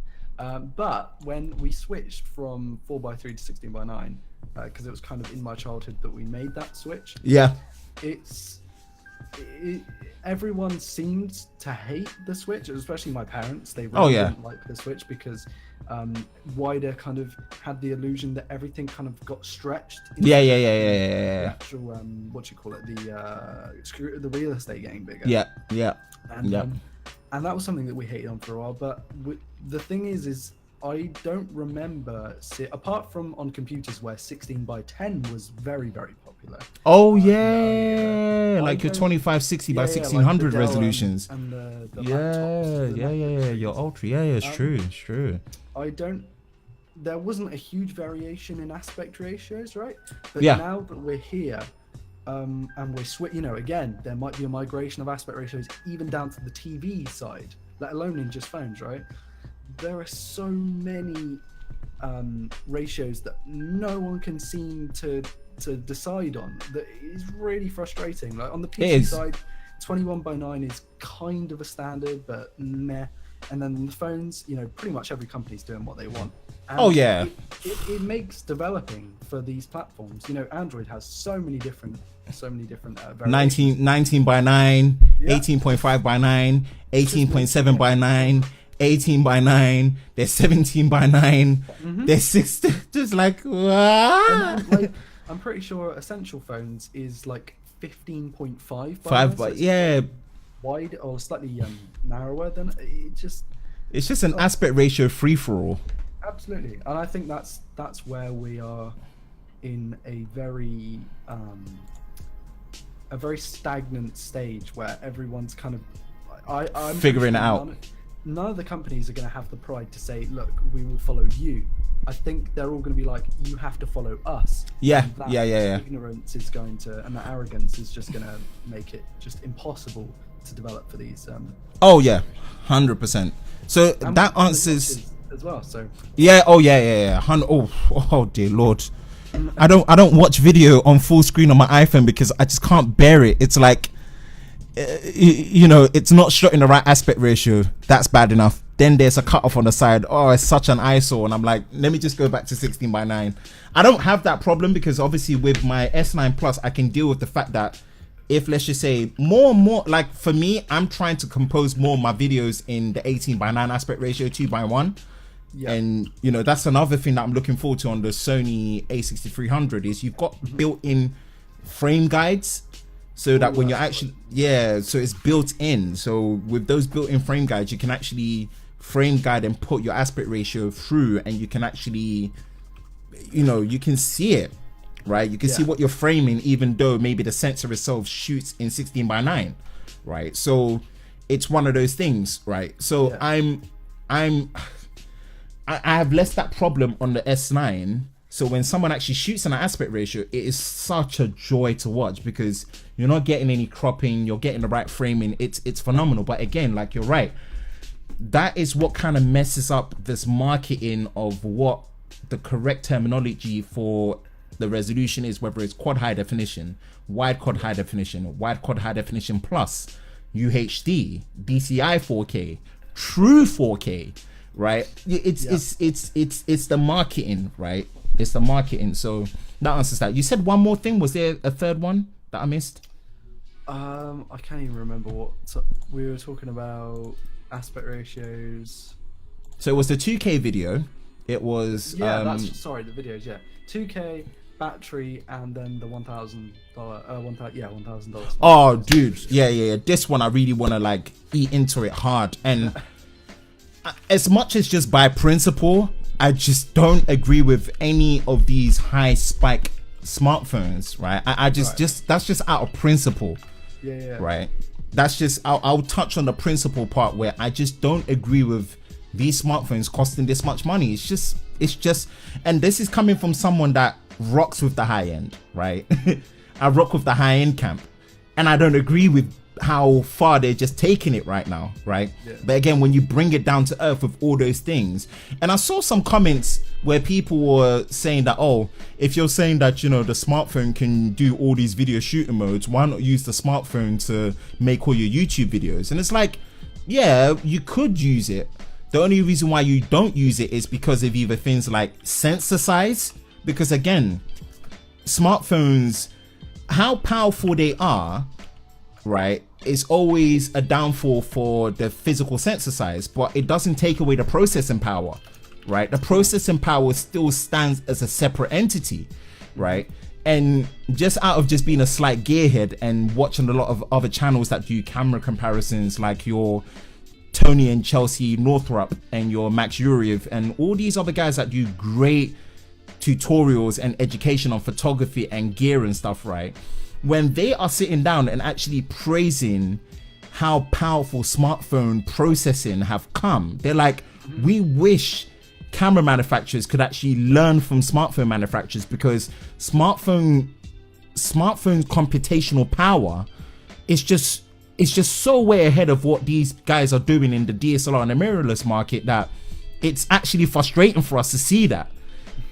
But when we switched from 4:3 to 16:9, because it was kind of in my childhood that we made that switch. Yeah. Everyone seemed to hate the switch, especially my parents. They really didn't like the switch because wider kind of had the illusion that everything kind of got stretched. The actual what you call it, the real estate getting bigger. Yeah. And that was something that we hated on for a while. But the thing is I don't remember apart from on computers where 16:10 was very, very popular. Oh yeah, like your 2560 by 1600 like resolutions. And the laptops, your ultra. It's true. There wasn't a huge variation in aspect ratios, right? But now that we're here, and we're again, there might be a migration of aspect ratios even down to the TV side, let alone in just phones, right? There are so many ratios that no one can seem to decide on. That is really frustrating. Like on the PC side, 21:9 is kind of a standard, but meh. And then on the phones, pretty much every company's doing what they want. And it makes developing for these platforms. Android has so many different variations. 19:9, 18.5:9, 18.7:9. 18:9, there's 17:9, there's 6, just like what? Like, I'm pretty sure Essential Phones is like 15.5 wide or slightly narrower than it's just an aspect ratio free for all. Absolutely, and I think that's where we are in a very stagnant stage where everyone's kind of I'm figuring it out. None of the companies are going to have the pride to say, look, we will follow you. I think they're all going to be like, you have to follow us. Yeah. Ignorance is going to, and that arrogance is just going to make it just impossible to develop for these. 100%. So that answers as well. So yeah. Oh dear Lord. I don't watch video on full screen on my iPhone because I just can't bear it. It's like, it's not shot in the right aspect ratio. That's bad enough. Then there's a cutoff on the side. Oh, it's such an eyesore. And I'm like, let me just go back to 16:9. I don't have that problem because obviously with my S9 Plus, I can deal with the fact that if let's just say more, like for me, I'm trying to compose more of my videos in the 18:9 aspect ratio, 2:1. Yeah. And you know, that's another thing that I'm looking forward to on the Sony A6300 is you've got built-in frame guides, so that when you're actually so it's built in. So with those built-in frame guides, you can actually frame guide and put your aspect ratio through, and you can actually, you know, you can see it, right? You can see what you're framing, even though maybe the sensor itself shoots in 16:9, right? So it's one of those things, right? So I have less that problem on the S9. So when someone actually shoots an aspect ratio, it is such a joy to watch because you're not getting any cropping, you're getting the right framing. It's phenomenal. But again, like you're right, that is what kind of messes up this marketing of what the correct terminology for the resolution is, whether it's quad high definition, wide quad high definition, wide quad high definition plus, UHD, DCI 4K, true 4K. Right, it's the marketing, right? It's the marketing. So that answers that. You said one more thing. Was there a third one that I missed? I can't even remember what we were talking about. Aspect ratios. So it was the 2K video. It was the videos. 2K, battery, and then the $1,000. $1,000. Oh, dude, yeah. This one I really want to like eat into it hard and. As much as just by principle, I just don't agree with any of these high spike smartphones, right? I just that's just out of principle. Right? That's just I'll touch on the principle part where I just don't agree with these smartphones costing this much money. It's just and this is coming from someone that rocks with the high end, right? I rock with the high end camp, and I don't agree with how far they're just taking it right now, right? But again, when you bring it down to earth with all those things, and I saw some comments where people were saying that, oh, if you're saying that, you know, the smartphone can do all these video shooting modes, why not use the smartphone to make all your YouTube videos? And it's like, yeah, you could use it. The only reason why you don't use it is because of either things like sensor size, because again, smartphones, how powerful they are, right, is always a downfall for the physical sensor size, but it doesn't take away the processing power, right? The processing power still stands as a separate entity, right? And just out of just being a slight gearhead and watching a lot of other channels that do camera comparisons, like your Tony and Chelsea Northrup and your Max Yuriev and all these other guys that do great tutorials and education on photography and gear and stuff, right? When they are sitting down and actually praising how powerful smartphone processing have come, they're like, we wish camera manufacturers could actually learn from smartphone manufacturers, because smartphone computational power is just so way ahead of what these guys are doing in the DSLR and the mirrorless market that it's actually frustrating for us to see that,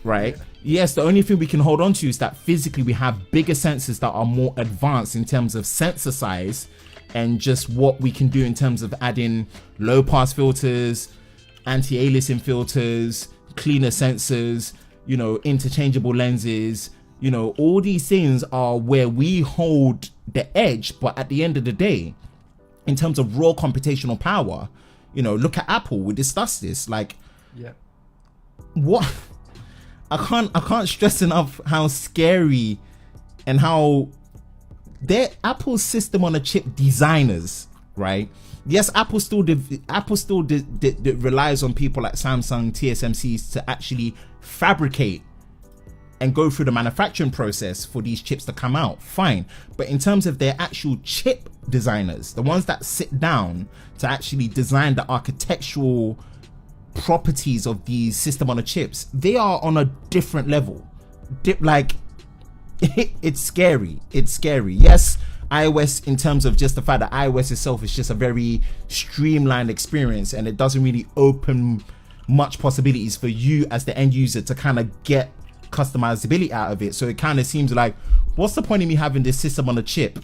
right? Yes, the only thing we can hold on to is that physically we have bigger sensors that are more advanced in terms of sensor size and just what we can do in terms of adding low pass filters, anti-aliasing filters, cleaner sensors, you know, interchangeable lenses, you know, all these things are where we hold the edge. But at the end of the day, in terms of raw computational power, you know, look at Apple. We discussed this, like, what? I can't stress enough how scary and how they're Apple's system on a chip designers, right? Yes, Apple still relies on people like Samsung, TSMCs to actually fabricate and go through the manufacturing process for these chips to come out, fine. But in terms of their actual chip designers, the ones that sit down to actually design the architectural properties of these system on a chips, they are on a different level. Like, it's scary. Yes, iOS, in terms of just the fact that iOS itself is just a very streamlined experience, and it doesn't really open much possibilities for you as the end user to kind of get customizability out of it. So it kind of seems like, what's the point of me having this system on a chip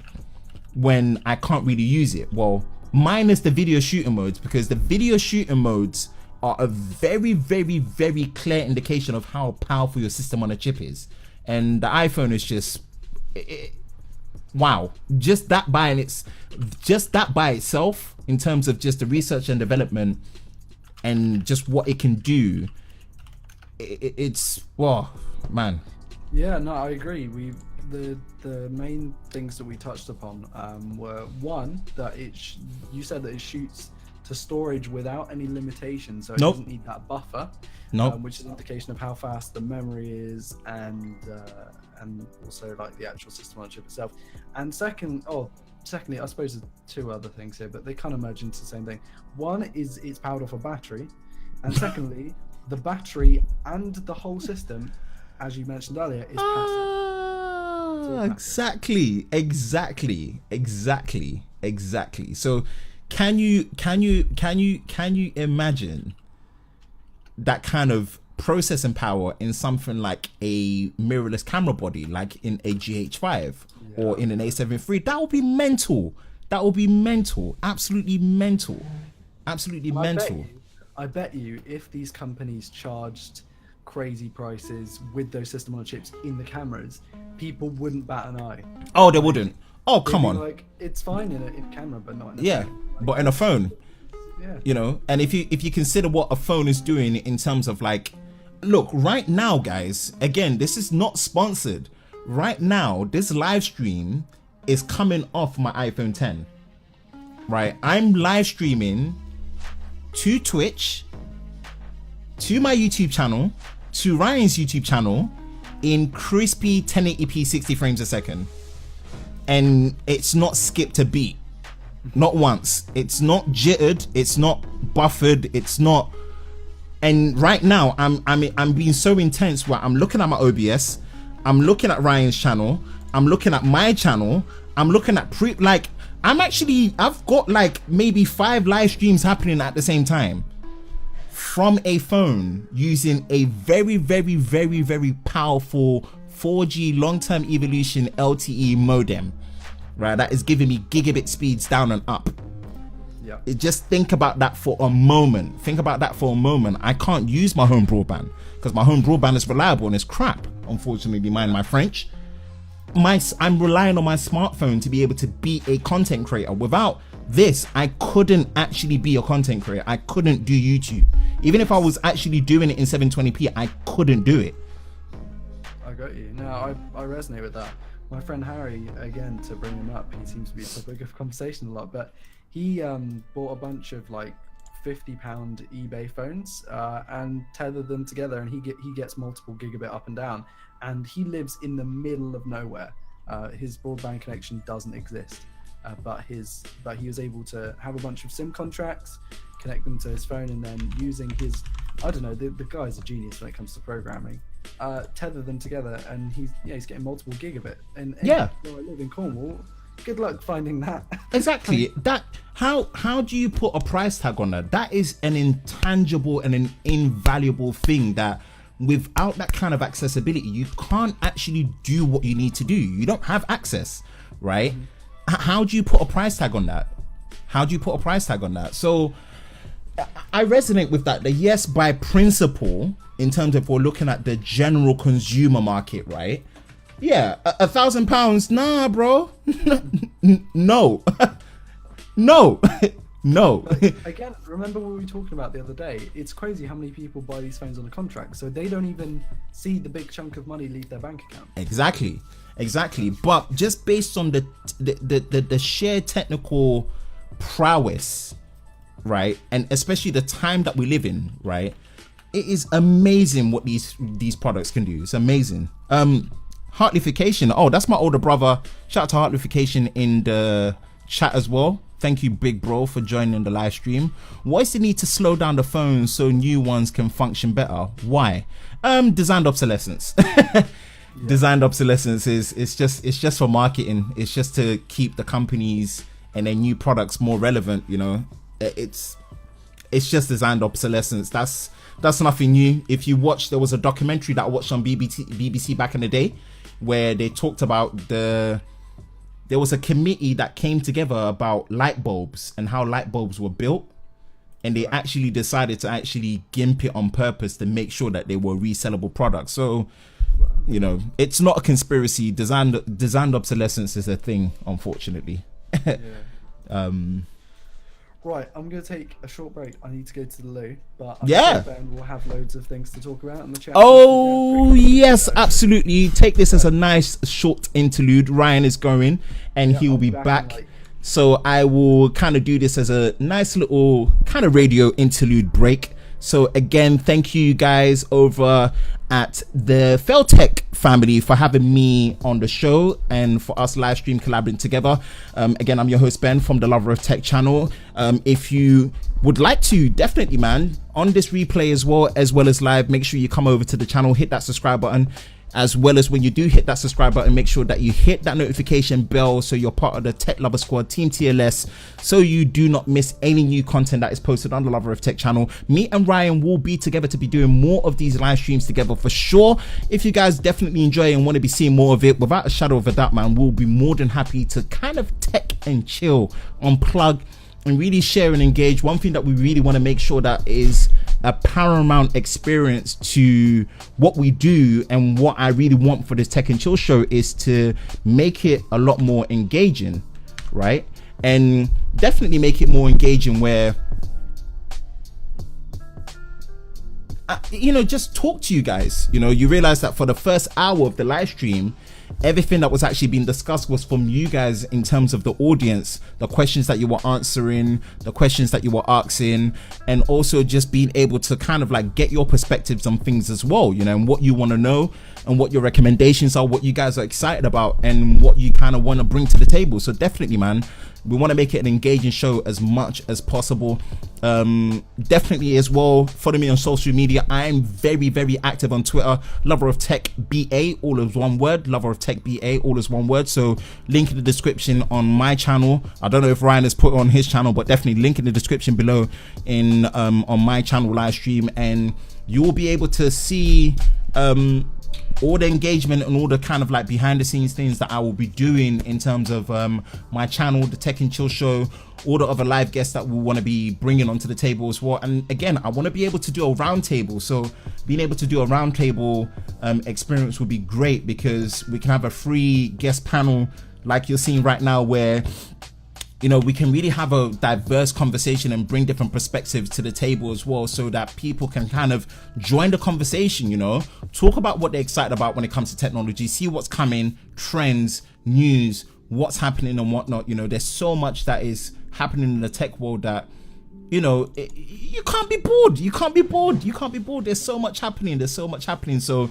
when I can't really use it? Well, minus the video shooting modes, because the video shooting modes are a very, very, very clear indication of how powerful your system on a chip is. And the iPhone is just, wow, just that by itself, in terms of just the research and development and just what it can do, it's wow, man. Yeah, no, I agree. The main things that we touched upon were one, that you said that it shoots to storage without any limitations, so it doesn't need that buffer, which is an indication of how fast the memory is, and also like the actual system on chip itself. And secondly, I suppose there's two other things here, but they kind of merge into the same thing. One is it's powered off a battery, and secondly, the battery and the whole system, as you mentioned earlier, is passive. Exactly. So can you imagine that kind of processing power in something like a mirrorless camera body, like in a GH5 or in an A7 III? That would be mental. Absolutely mental. I bet you if these companies charged crazy prices with those system on chips in the cameras, people wouldn't bat an eye. Oh, they wouldn't. Oh, come on. Like, it's fine in a camera, but not in a phone. But in a phone. Yeah. You know, and if you consider what a phone is doing in terms of like, look, right now, guys, again, this is not sponsored. Right now, this live stream is coming off my iPhone 10. Right? I'm live streaming to Twitch, to my YouTube channel, to Ryan's YouTube channel in crispy 1080p 60 frames a second. And it's not skipped a beat. Not once. It's not jittered, it's not buffered, it's not. And right now I'm being so intense where I'm looking at my OBS, I'm looking at Ryan's channel, I'm looking at my channel, I'm looking at I've got like maybe 5 live streams happening at the same time from a phone using a very, very, very, very powerful 4G long-term evolution LTE modem, right? That is giving me gigabit speeds down and up. Yeah. Just think about that for a moment. I can't use my home broadband because my home broadband is reliable and it's crap. Unfortunately, mind my French. I'm relying on my smartphone to be able to be a content creator. Without this, I couldn't actually be a content creator. I couldn't do YouTube. Even if I was actually doing it in 720p, I couldn't do it. I got you. No, I resonate with that. My friend Harry, again, to bring him up, he seems to be a topic of conversation a lot, but he bought a bunch of like £50 eBay phones and tethered them together, and he gets multiple gigabit up and down, and he lives in the middle of nowhere. His broadband connection doesn't exist, but he was able to have a bunch of SIM contracts, connect them to his phone, and then using his, I don't know, the guy's a genius when it comes to programming, tether them together, and he's getting multiple gigabit. And where I live in Cornwall, good luck finding that. Exactly. How do you put a price tag on that? That is an intangible and an invaluable thing that without that kind of accessibility, you can't actually do what you need to do. You don't have access, right? How do you put a price tag on that? So I resonate with that. Yes, by principle, in terms of we're looking at the general consumer market, right? Yeah, £1,000. Nah, bro. No. No. Again, remember what we were talking about the other day? It's crazy how many people buy these phones on a contract, so they don't even see the big chunk of money leave their bank account. Exactly. But just based on the sheer technical prowess, right, and especially the time that we live in, right, it is amazing what these products can do. It's amazing. Heartlification. Oh, that's my older brother. Shout out to Heartlification in the chat as well. Thank you, big bro, for joining the live stream. What is the need to slow down the phones so new ones can function better? Why? Designed obsolescence. Designed obsolescence is just for marketing. It's just to keep the companies and their new products more relevant. You know, it's just designed obsolescence. That's nothing new. If you watch, there was a documentary that I watched on BBC back in the day, where they talked about there was a committee that came together about light bulbs and how light bulbs were built, and they actually decided to actually gimp it on purpose to make sure that they were resellable products. So you know, it's not a conspiracy. Designed obsolescence is a thing, unfortunately. Yeah. Right, I'm going to take a short break. I need to go to the loo, but I'm sure Ben will have loads of things to talk about in the chat. Oh, yes, absolutely. Take this as a nice short interlude. Ryan is going, and he will be back. So I will kind of do this as a nice little kind of radio interlude break. So again, thank you guys over at the LoverOfTech family for having me on the show and for us live stream collaborating together. Again, I'm your host Ben from the LoverOfTech channel. If you would like to, definitely, man, on this replay as well as live, make sure you come over to the channel, hit that subscribe button. As well as when you do hit that subscribe button, make sure that you hit that notification bell so you're part of the Tech Lover Squad Team TLS, so you do not miss any new content that is posted on the LoverOfTech channel. Me and Ryan will be together to be doing more of these live streams together for sure. If you guys definitely enjoy and want to be seeing more of it, without a shadow of a doubt, man, we'll be more than happy to kind of tech and chill, unplug, and really share and engage. One thing that we really want to make sure that is a paramount experience to what we do, and what I really want for this Tech and Chill show is to make it a lot more engaging, right? And definitely make it more engaging where you know, just talk to you guys. You know, you realize that for the first hour of the live stream, everything that was actually being discussed was from you guys in terms of the audience, the questions that you were answering, the questions that you were asking, and also just being able to kind of like get your perspectives on things as well, you know, and what you want to know and what your recommendations are, what you guys are excited about, and what you kind of want to bring to the table. So definitely, man, we want to make it an engaging show as much as possible. Definitely as well, follow me on social media. I am very active on Twitter, LoverOfTech BA, all is one word. LoverOfTech BA, all is one word. So link in the description on my channel. I don't know if Ryan has put it on his channel, but definitely link in the description below in on my channel live stream, and you will be able to see all the engagement and all the kind of like behind the scenes things that I will be doing in terms of my channel, the Tech and Chill show, all the other live guests that we want to be bringing onto the table as well. And again, I want to be able to do a round table. So being able to do a round table experience would be great, because we can have a free guest panel like you're seeing right now, where you know, we can really have a diverse conversation and bring different perspectives to the table as well, so that people can kind of join the conversation, you know, talk about what they're excited about when it comes to technology, see what's coming, trends, news, what's happening and whatnot. You know, there's so much that is happening in the tech world that, you know, you can't be bored. You can't be bored. There's so much happening. So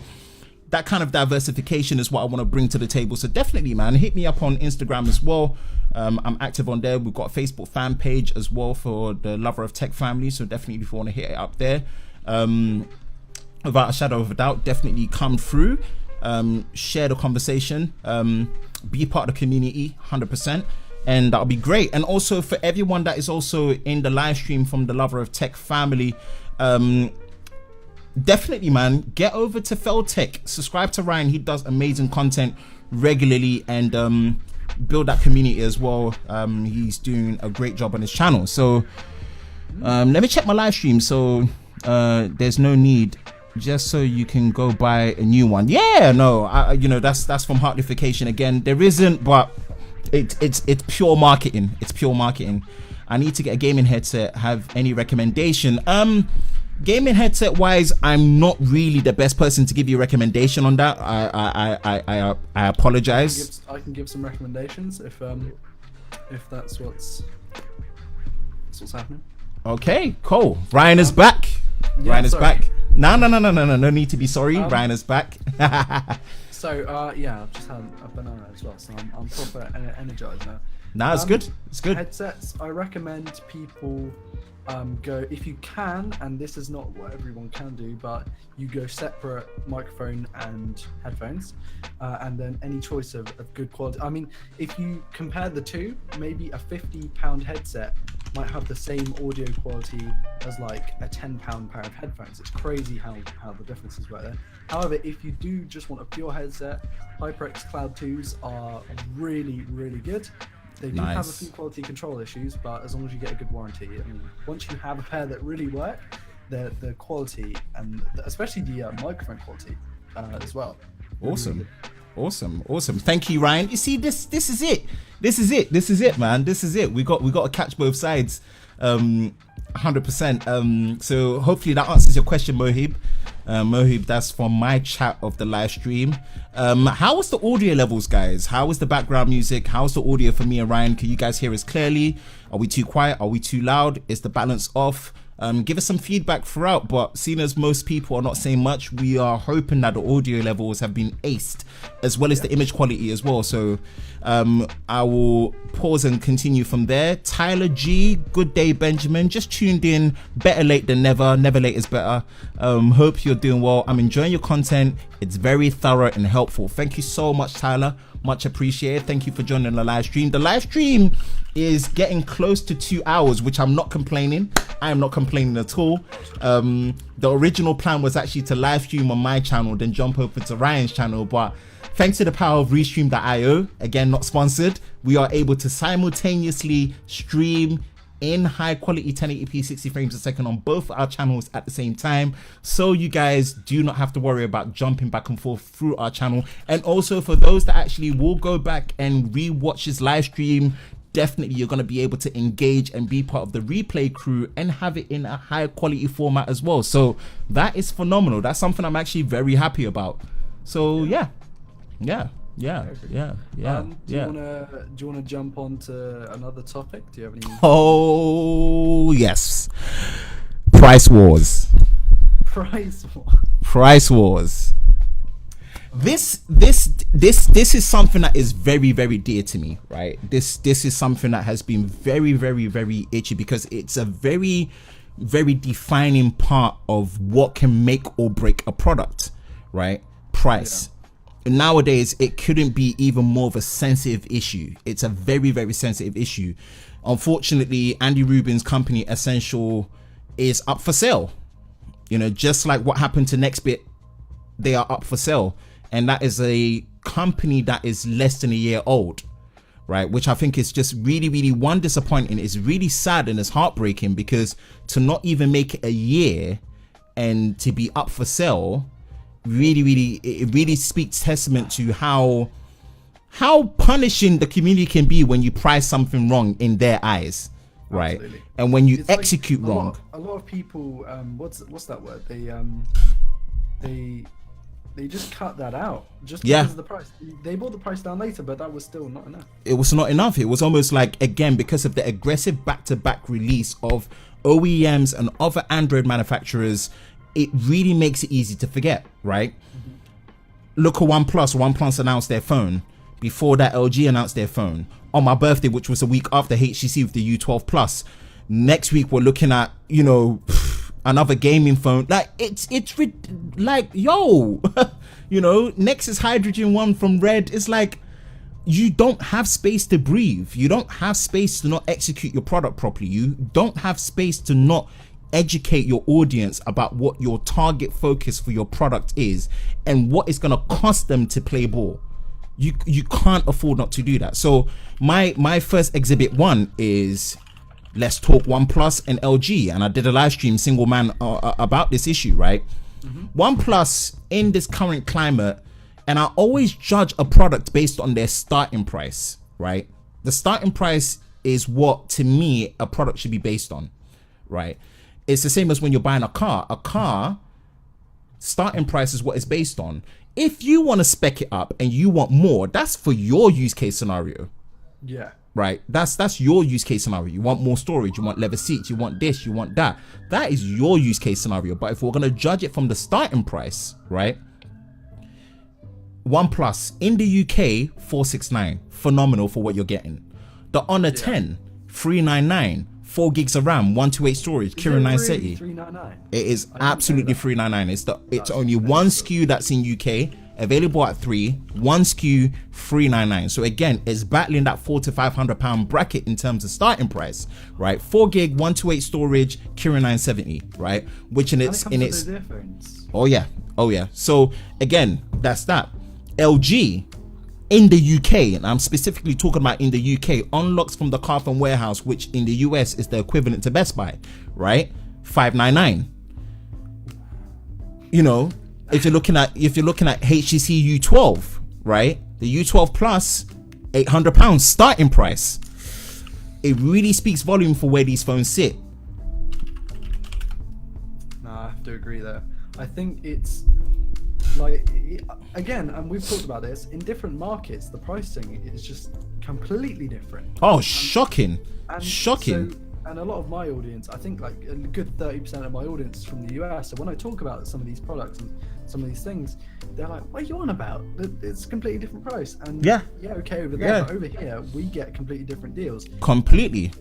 that kind of diversification is what I want to bring to the table. So definitely, man, hit me up on Instagram as well. I'm active on there. We've got a Facebook fan page as well for the LoverOfTech family. So definitely, if you want to hit it up there, without a shadow of a doubt, definitely come through, share the conversation, be part of the community, 100%. And that'll be great. And also for everyone that is also in the live stream from the LoverOfTech family, definitely, man, get over to LoverOfTech, subscribe to Ryan. He does amazing content regularly, and build that community as well. He's doing a great job on his channel. So let me check my live stream. So there's no need, just so you can go buy a new one. Yeah, no, you know, that's from Heartlification. Again, there isn't, but it's pure marketing. It's pure marketing. I need to get a gaming headset. Have any recommendation? Gaming headset wise, I'm not really the best person to give you a recommendation on that. I apologize. I can give some recommendations if that's what's happening. Okay, cool. Ryan is back. Yeah, Ryan is sorry. back. No need to be sorry. Ryan is back. So yeah, I've just had a banana as well, so I'm proper energized now. Nah, it's good. It's good. Headsets, I recommend people go, if you can, and this is not what everyone can do, but you go separate microphone and headphones, and then any choice of good quality. I mean, if you compare the two, maybe a £50 headset might have the same audio quality as like a £10 pair of headphones. It's crazy how the differences work there. However, if you do just want a pure headset, HyperX Cloud 2s are really good. They do have a few quality control issues, but as long as you get a good warranty, I mean, once you have a pair that really work, the quality and especially the microphone quality as well Awesome. Thank you, Ryan. You see, this is it. This is it, man. This is it. We got to catch both sides. 100%. So hopefully that answers your question, Mohib. Mohib, that's from my chat of the live stream. How was the audio levels, guys? How was the background music? How's the audio for me and Ryan? Can you guys hear us clearly? Are we too quiet? Are we too loud? Is the balance off? Give us some feedback throughout, but seeing as most people are not saying much, we are hoping that the audio levels have been aced, as well as the image quality as well. So I will pause and continue from there. Tyler G, good day Benjamin, just tuned in, better late than never late is better. Hope you're doing well. I'm enjoying your content, it's very thorough and helpful. Thank you so much, Tyler, much appreciated. Thank you for joining the live stream. The live stream is getting close to 2 hours, which I'm not complaining. I am not complaining at all. The original plan was actually to live stream on my channel, then jump over to Ryan's channel, but thanks to the power of Restream.io, again not sponsored, we are able to simultaneously stream in high quality 1080p 60 frames a second on both our channels at the same time, so you guys do not have to worry about jumping back and forth through our channel. And also for those that actually will go back and re-watch this live stream, definitely you're going to be able to engage and be part of the replay crew and have it in a high quality format as well. So that is phenomenal. That's something I'm actually very happy about. So yeah. Do you wanna jump on to another topic? Do you have any? Oh yes, price wars. This is something that is very, very dear to me, right? This is something that has been very, very, very itchy, because it's a very, very defining part of what can make or break a product, right? Price. Yeah. Nowadays it couldn't be even more of a sensitive issue. It's a very, very sensitive issue. Unfortunately, Andy Rubin's company Essential is up for sale, just like what happened to Nextbit. They are up for sale, and that is a company that is less than a year old, right? Which I think is just really, really disappointing. It's really sad and it's heartbreaking, because to not even make it a year and to be up for sale, it really speaks testament to how punishing the community can be when you price something wrong in their eyes, right? Absolutely. And when you execute wrong. A lot of people, what's that word? They just cut that out just because of the price. They brought the price down later, but that was still not enough. It was not enough. It was almost like, again, because of the aggressive back-to-back release of OEMs and other Android manufacturers, it really makes it easy to forget, right? Mm-hmm. Look at OnePlus announced their phone. Before that, LG announced their phone. On my birthday, which was a week after HTC with the U12 Plus. Next week, we're looking at, another gaming phone. Like, it's like, yo, Nexus Hydrogen one from Red. It's like, you don't have space to breathe. You don't have space to not execute your product properly. You don't have space to not educate your audience about what your target focus for your product is and what it's going to cost them to play ball. You can't afford not to do that. So my first exhibit one is, let's talk OnePlus and LG, and I did a live stream single man about this issue, right? Mm-hmm. OnePlus in this current climate, and I always judge a product based on their starting price, right? The starting price is what, to me, a product should be based on, right? It's the same as when you're buying a car. A car starting price is what it's based on. If you want to spec it up and you want more, that's for your use case scenario. Yeah. Right? That's your use case scenario. You want more storage, you want leather seats, you want this, you want that. That is your use case scenario. But if we're going to judge it from the starting price, right? OnePlus in the UK, 469. Phenomenal for what you're getting. The Honor 10, 399. 4 gigs of RAM, 128 storage, Kirin 970. 399. It is absolutely 399. It's only one SKU that's in UK, available at 3, one SKU 399. So again, it's battling that £400 to £500 bracket in terms of starting price, right? 4 gig, 128 storage, Kirin 970, right? Which in its oh yeah. So again, that's that. LG in the UK, and I'm specifically talking about in the UK, unlocks from the Carphone warehouse, which in the US is the equivalent to Best Buy, right? $599. if you're looking at HTC U12, right? The U12 Plus, £800 starting price. It really speaks volume for where these phones sit. No, I have to agree there. I think it's like, again, and we've talked about this, in different markets, the pricing is just completely different. Oh, shocking. So, and a lot of my audience, I think like a good 30% of my audience is from the US. So when I talk about some of these products and some of these things, they're like, what are you on about? It's a completely different price. And okay, over there, but over here, we get completely different deals. Completely.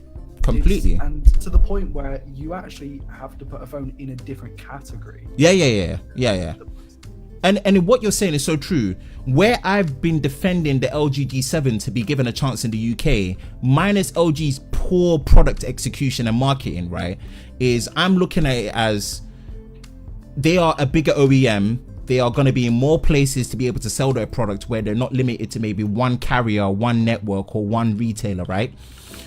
And to the point where you actually have to put a phone in a different category. Yeah. And what you're saying is so true. Where I've been defending the LG G7 to be given a chance in the UK, minus LG's poor product execution and marketing, right, is I'm looking at it as they are a bigger OEM. They are going to be in more places to be able to sell their product where they're not limited to maybe one carrier, one network, or one retailer, right?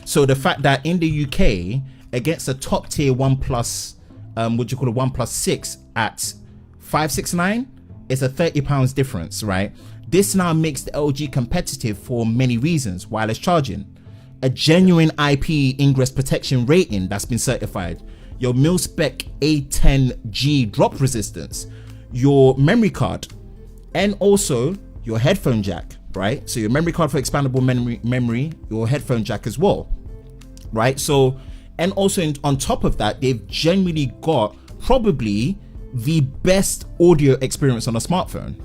So the fact that in the UK, against a top tier OnePlus, OnePlus 6 at 569, it's a £30 difference, right? This now makes the LG competitive for many reasons. Wireless charging, a genuine IP ingress protection rating that's been certified, your mil-spec A10G drop resistance, your memory card, and also your headphone jack, right? So your memory card for expandable memory, your headphone jack as well, right? So, and also on top of that, they've genuinely got probably the best audio experience on a smartphone,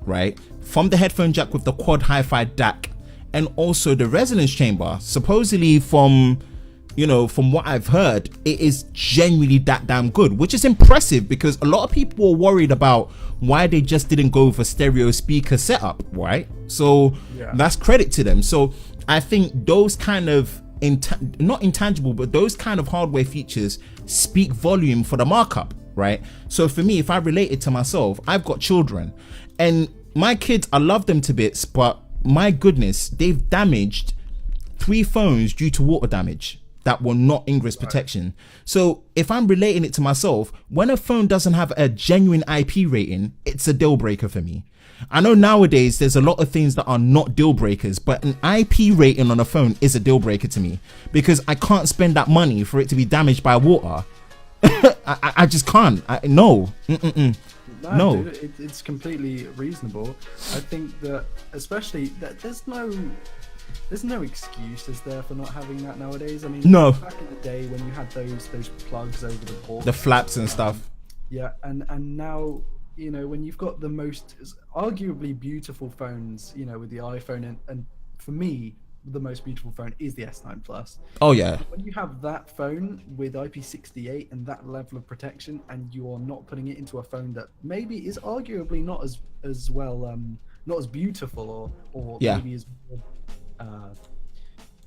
right? From the headphone jack with the quad hi-fi DAC, and also the resonance chamber. Supposedly from what I've heard, it is genuinely that damn good, which is impressive because a lot of people were worried about why they just didn't go for stereo speaker setup, right? So that's credit to them. So I think those kind of not intangible, but those kind of hardware features speak volume for the markup, right? So for me, if I relate it to myself, I've got children and my kids, I love them to bits, but my goodness, they've damaged 3 phones due to water damage that were not ingress protection. So if I'm relating it to myself, when a phone doesn't have a genuine IP rating, it's a deal breaker for me. I know nowadays there's a lot of things that are not deal breakers, but an IP rating on a phone is a deal breaker to me because I can't spend that money for it to be damaged by water. I just can't. No. No. Dude, it's completely reasonable. I think that especially that there's no excuse, is there, for not having that nowadays? I mean, no. Back in the day when you had those plugs over the port, the flaps and stuff. Yeah, and now, you know, when you've got the most arguably beautiful phones, you know, with the iPhone, and for me, the most beautiful phone is the S9 Plus. Oh yeah. When you have that phone with IP68 and that level of protection, and you are not putting it into a phone that maybe is arguably not as well, not as beautiful, or maybe is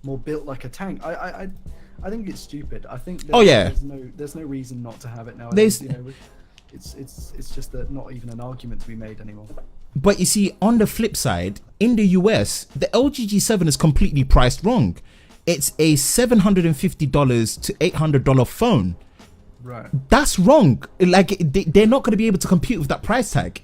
more built like a tank. I think it's stupid. I think there's no reason not to have it nowadays. You know, it's just not even an argument to be made anymore. But you see, on the flip side, in the US, the LG G7 is completely priced wrong. It's a $750 to $800 phone. Right. That's wrong. Like, they're not going to be able to compete with that price tag.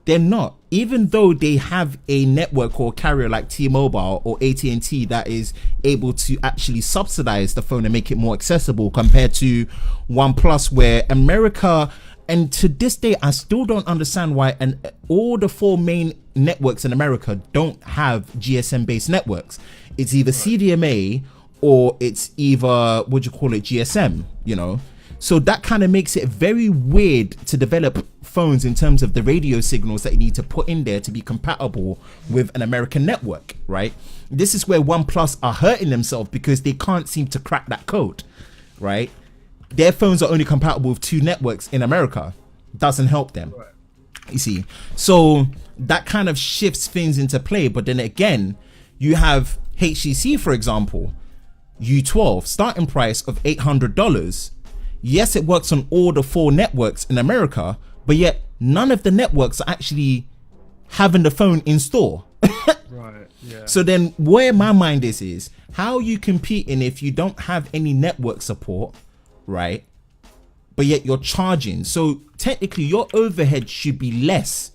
They're not. Even though they have a network or carrier like T-Mobile or AT&T that is able to actually subsidize the phone and make it more accessible compared to OnePlus, where America... And to this day, I still don't understand why all the 4 main networks in America don't have GSM-based networks. It's either CDMA or it's either, GSM, you know? So that kind of makes it very weird to develop phones in terms of the radio signals that you need to put in there to be compatible with an American network, right? This is where OnePlus are hurting themselves because they can't seem to crack that code, right? Their phones are only compatible with 2 networks in America. Doesn't help them. Right. You see, so that kind of shifts things into play. But then again, you have HTC, for example, U12, starting price of $800. Yes, it works on all the 4 networks in America, but yet none of the networks are actually having the phone in store. Right. Yeah. So then where my mind is how are you competing if you don't have any network support, right? but yet you're charging. So technically your overhead should be less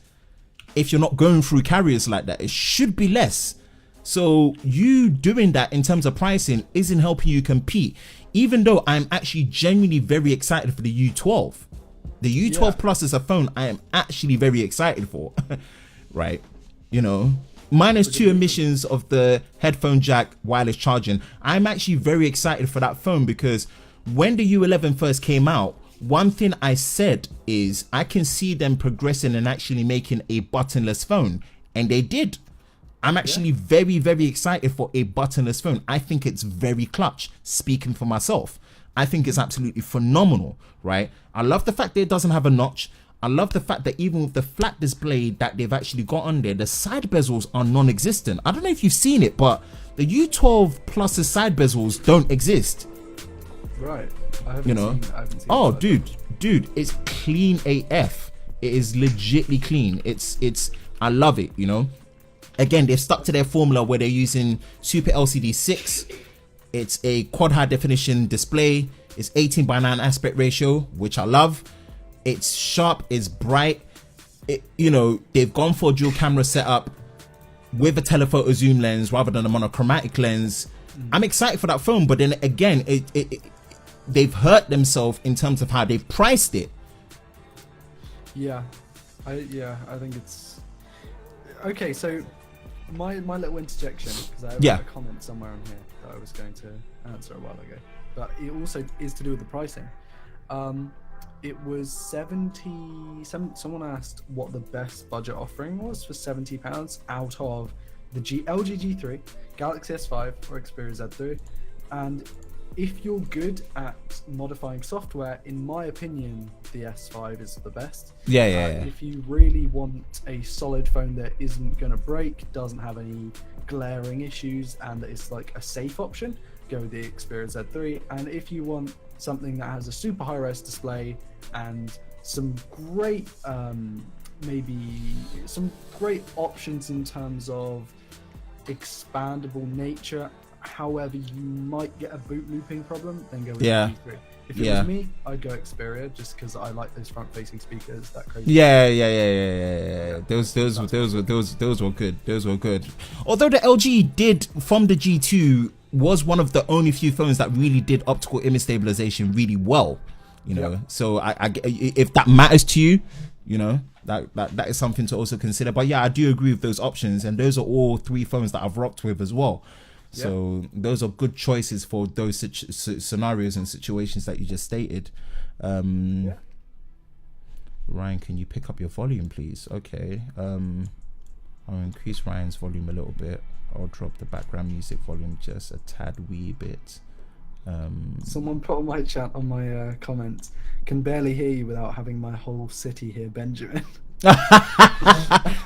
if you're not going through carriers like that. It should be less. So you doing that in terms of pricing isn't helping you compete, even though I'm actually genuinely very excited for the U12. The U12 Plus is a phone I am actually very excited for. Right, you know, minus 2 emissions of the headphone jack, wireless charging. I'm actually very excited for that phone because when the U11 first came out, one thing I said is I can see them progressing and actually making a buttonless phone, and they did. I'm actually very, very excited for a buttonless phone. I think it's very clutch, speaking for myself. I think it's absolutely phenomenal, right? I love the fact that it doesn't have a notch. I love the fact that even with the flat display that they've actually got on there, the side bezels are non-existent. I don't know if you've seen it, but the U12 Plus's side bezels don't exist. Right. I haven't seen oh, dude, it's clean AF. It is legitly clean. It's I love it, you know. Again, they've stuck to their formula where they're using Super LCD 6. It's a quad high definition display. It's 18:9 aspect ratio, which I love. It's sharp, it's bright. They've gone for a dual camera setup with a telephoto zoom lens rather than a monochromatic lens. I'm excited for that phone, but then again, they've hurt themselves in terms of how they've priced it. I think it's okay. So my little interjection, because I have a comment somewhere on here that I was going to answer a while ago, but it also is to do with the pricing. It was 70. Someone asked what the best budget offering was for £70 out of the LG G3, Galaxy S5, or Xperia Z3. And if you're good at modifying software, in my opinion, the S5 is the best. If you really want a solid phone that isn't going to break, doesn't have any glaring issues, and that is like a safe option, go with the Xperia Z3. And if you want something that has a super high-res display and some great, maybe some great options in terms of expandable nature, however you might get a boot looping problem, then go with the G3. If it was me, I'd go Xperia just because I like those front-facing speakers. That crazy. Those were good. Those were good. Although the LG did from the G2 was one of the only few phones that really did optical image stabilization really well. So I if that matters to you, that is something to also consider. But I do agree with those options, and those are all 3 phones that I've rocked with as well. So those are good choices for those scenarios and situations that you just stated. Ryan, can you pick up your volume, please? Okay. I'll increase Ryan's volume a little bit. I'll drop the background music volume just a tad wee bit. Someone put on my chat, on my comments, can barely hear you without having my whole city here, Benjamin.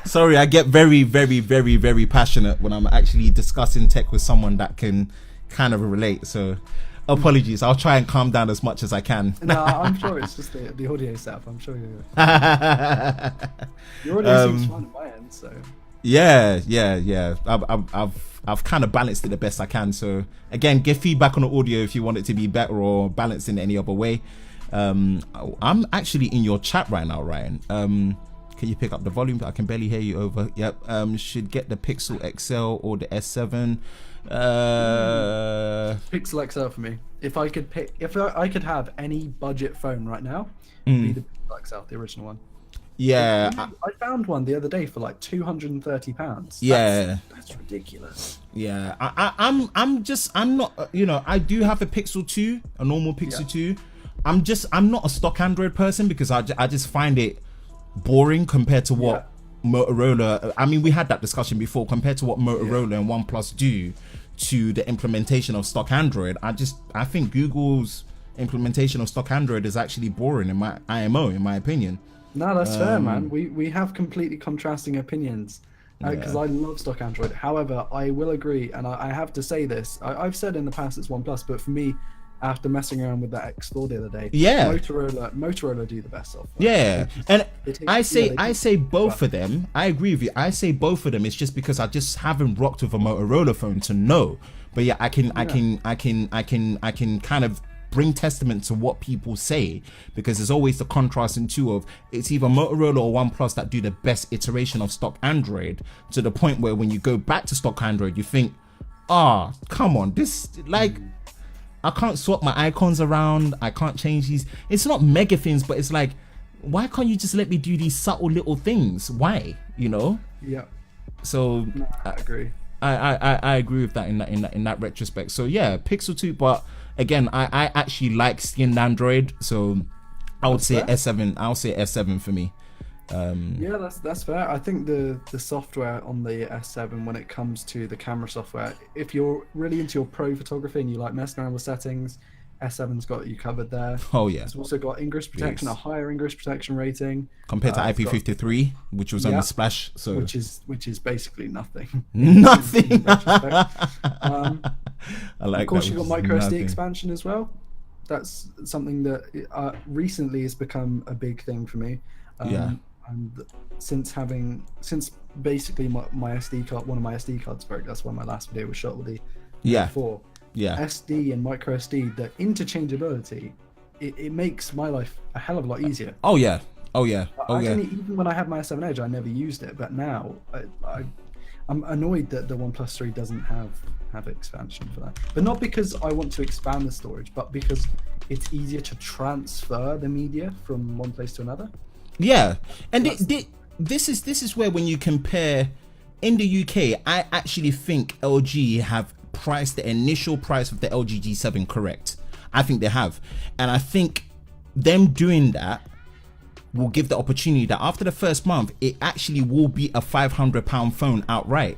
Sorry, I get very, very, very, very passionate when I'm actually discussing tech with someone that can kind of relate. So apologies, I'll try and calm down as much as I can. No, I'm sure it's just the audio setup. I'm sure your audio seems fine at my end, so I've kind of balanced it the best I can. So again, give feedback on the audio if you want it to be better or balanced in any other way. I'm actually in your chat right now, Ryan. Can you pick up the volume? I can barely hear you over. Yep. Should get the Pixel XL or the S7. Pixel XL for me. If I could have any budget phone right now, it'd be the Pixel XL, the original one. Yeah. I found one the other day for like £230. That's ridiculous. Yeah. I'm not. I do have a Pixel 2, a normal Pixel 2. I'm not a stock Android person because I just find it boring compared to what Motorola. I mean, we had that discussion before. Compared to what Motorola and OnePlus do to the implementation of stock Android, I think Google's implementation of stock Android is actually boring in my opinion. No, that's fair, man. We have completely contrasting opinions because I love stock Android. However, I will agree, and I have to say this. I've said in the past it's OnePlus, but for me, after messing around with that X4 the other day, Motorola do the best software. And I say both of them. I agree with you. I say both of them. It's just because I just haven't rocked with a Motorola phone to know. But I can kind of bring testament to what people say, because there's always the contrast in two of it's either Motorola or OnePlus that do the best iteration of stock Android, to the point where when you go back to stock Android, you think, come on, this, like, I can't swap my icons around, I can't change these. It's not mega things, but it's like, why can't you just let me do these subtle little things? Why, you know? Yeah. So no, I agree. I agree with that in that retrospect. So yeah, Pixel 2, but again, I actually like skinned Android, so I would say S7. I'll say S7 for me. Yeah, that's fair. I think the software on the S7, when it comes to the camera software, if you're really into your pro photography and you like messing around with settings, S7's got you covered there. Oh yeah. It's also got ingress protection, a higher ingress protection rating compared to IP53, which was on the Splash. So which is basically nothing. Nothing. I like. Of course, you've got micro SD expansion as well. That's something that recently has become a big thing for me. And since basically my SD card, one of my SD cards broke. That's why my last video was shot with the before. Yeah. SD and micro SD, the interchangeability, it makes my life a hell of a lot easier. Oh yeah. Even when I had my S7 Edge, I never used it, but now I'm annoyed that the OnePlus 3 doesn't have expansion for that. But not because I want to expand the storage, but because it's easier to transfer the media from one place to another. Yeah, and this is where, when you compare in the UK, I actually think LG have priced the initial price of the LG G7 correct. I think they have, and I think them doing that will give the opportunity that after the first month, it actually will be a £500 phone outright.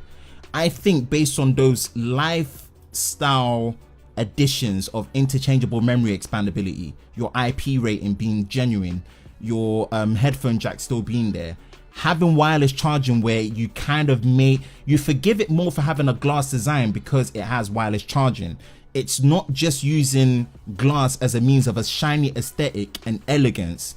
I think based on those lifestyle additions of interchangeable memory expandability, your IP rating being genuine, your headphone jack still being there, having wireless charging where you kind of you forgive it more for having a glass design because it has wireless charging. It's not just using glass as a means of a shiny aesthetic and elegance,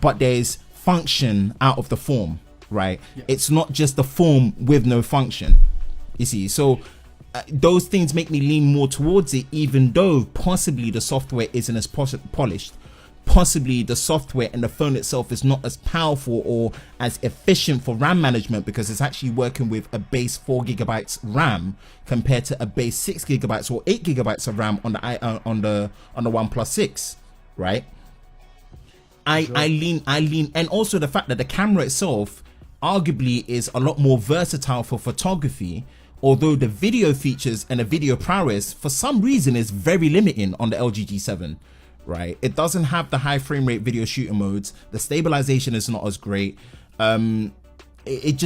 but there's function out of the form, right? Yeah. It's not just the form with no function, you see. So those things make me lean more towards it, even though possibly the software isn't as polished. Possibly the software and the phone itself is not as powerful or as efficient for RAM management, because it's actually working with a base 4GB RAM compared to a base 6GB or 8GB of RAM on the OnePlus 6, right? I lean, and also the fact that the camera itself arguably is a lot more versatile for photography, although the video features and the video prowess for some reason is very limiting on the LG G7. Right, it doesn't have the high frame rate video shooting modes. The stabilization is not as great. It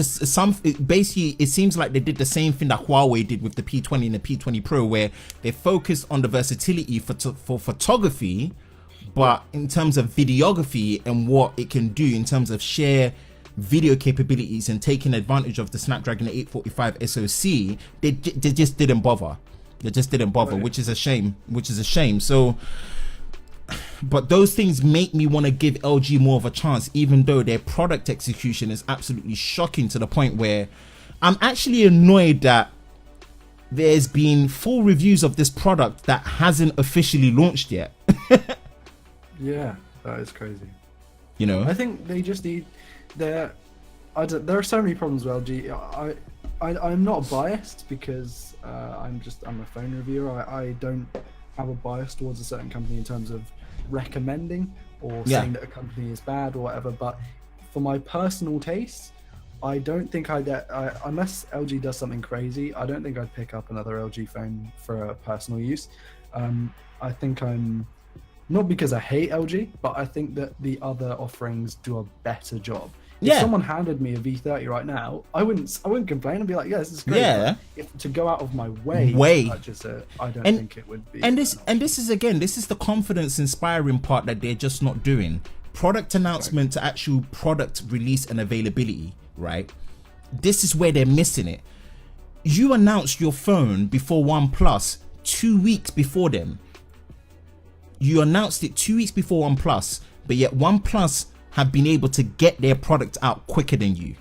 seems like they did the same thing that Huawei did with the P20 and the P20 Pro, where they focused on the versatility for photography, but in terms of videography and what it can do in terms of sheer video capabilities and taking advantage of the Snapdragon 845 SoC, they just didn't bother. They just didn't bother, right. which is a shame. So. But those things make me want to give LG more of a chance, even though their product execution is absolutely shocking, to the point where I'm actually annoyed that there's been full reviews of this product that hasn't officially launched yet. Yeah, that is crazy. You know, I think they just need there are so many problems with LG. I'm not biased because I'm a phone reviewer. I don't have a bias towards a certain company in terms of recommending or saying that a company is bad or whatever, but for my personal taste, I don't think unless LG does something crazy, I don't think I'd pick up another LG phone for personal use. I think I'm not because I hate LG, but I think that the other offerings do a better job. If someone handed me a V30 right now, I wouldn't complain. I'd be like, yeah, this is great. Yeah. If to go out of my way to purchase it, I don't think it would be. And this is the confidence inspiring part that they're just not doing. Product announcement to actual product release and availability, right? This is where they're missing it. You announced your phone before OnePlus 2 weeks before them. You announced it 2 weeks before OnePlus, but yet OnePlus have been able to get their product out quicker than you,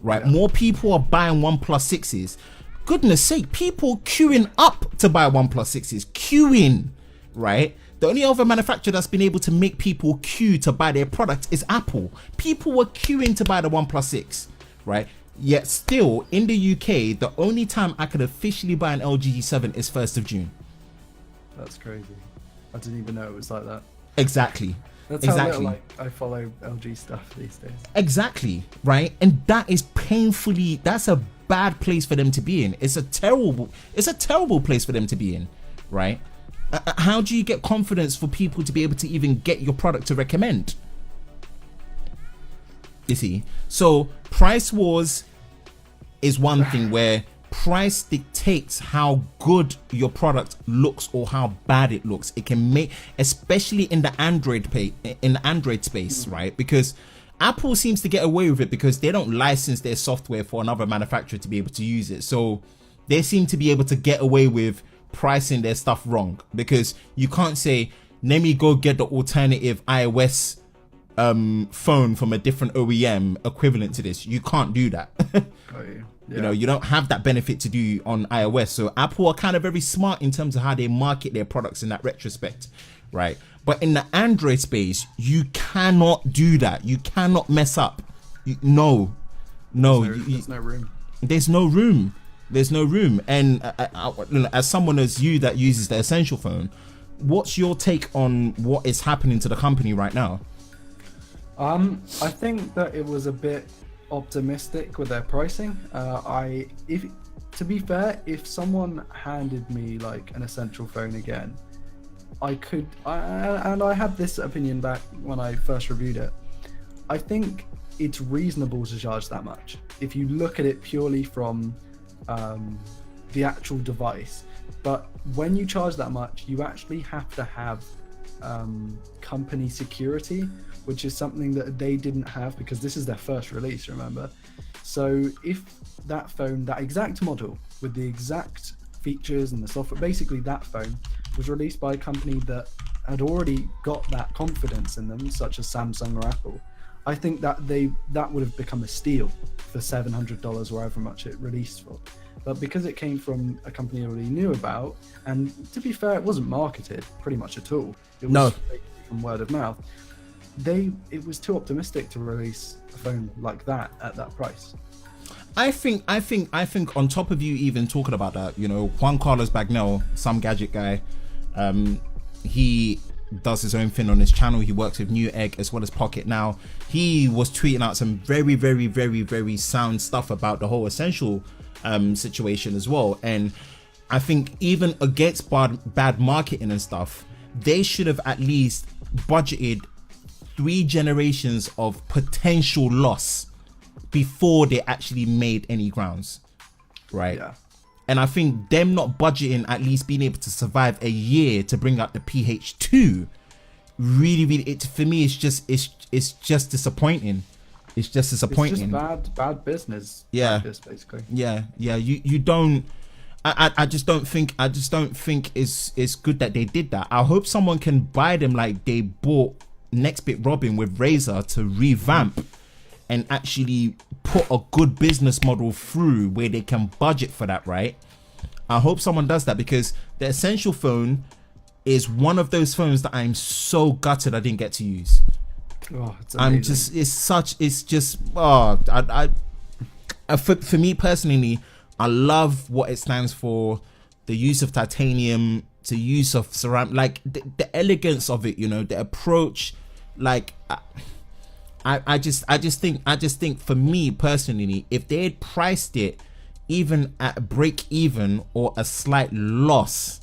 right? Yeah. More people are buying OnePlus 6s. Goodness sake, people queuing up to buy OnePlus 6s, queuing, right? The only other manufacturer that's been able to make people queue to buy their product is Apple. People were queuing to buy the OnePlus 6, right? Yet still, in the UK, the only time I could officially buy an LG G7 is 1st of June. That's crazy. I didn't even know it was like that. Exactly. That's how little I follow LG stuff these days. Exactly, right? And that is painfully, that's a bad place for them to be in. It's a terrible place for them to be in, right? How do you get confidence for people to be able to even get your product to recommend? You see, so price wars is one thing where price dictates how good your product looks or how bad it looks. It can make, especially in the Android space, right? Because Apple seems to get away with it because they don't license their software for another manufacturer to be able to use it. So they seem to be able to get away with pricing their stuff wrong, because you can't say, let me go get the alternative iOS phone from a different OEM equivalent to this. You can't do that. You know, you don't have that benefit to do on iOS. So Apple are kind of very smart in terms of how they market their products in that retrospect, right? But in the Android space, you cannot do that. You cannot mess up. There's no room. There's no room. There's no room. And as someone as you that uses the Essential phone, what's your take on what is happening to the company right now? I think that it was a bit optimistic with their pricing. To be fair, if someone handed me like an Essential phone again, I had this opinion back when I first reviewed it. I think it's reasonable to charge that much if you look at it purely from the actual device. But when you charge that much, you actually have to have company security, which is something that they didn't have because this is their first release, remember? So if that phone, that exact model with the exact features and the software, basically that phone was released by a company that had already got that confidence in them, such as Samsung or Apple, I think that would have become a steal for $700 or however much it released for. But because it came from a company I already knew about, and to be fair, it wasn't marketed pretty much at all. It was from word of mouth. It was too optimistic to release a phone like that at that price. I think on top of you even talking about that, you know, Juan Carlos Bagnell, some gadget guy, he does his own thing on his channel. He works with Newegg as well as Pocket Now. He was tweeting out some very, very, very, very sound stuff about the whole Essential situation as well. And I think even against bad marketing and stuff, they should have at least budgeted 3 generations of potential loss before they actually made any grounds, right? Yeah. And I think them not budgeting, at least being able to survive a year to bring out the PH2, really, for me, it's just disappointing. It's just disappointing. It's just bad business. Yeah. Practice, basically. Yeah. You don't. I just don't think it's good that they did that. I hope someone can buy them like they bought Nextbit Robin with Razer to revamp and actually put a good business model through where they can budget for that, right? I hope someone does that, because the Essential phone is one of those phones that I'm so gutted I didn't get to use. Oh, it's amazing. For me personally, I love what it stands for, the use of titanium, the use of ceramic, like the elegance of it, you know, the approach, like I just think for me personally, if they had priced it even at break even or a slight loss,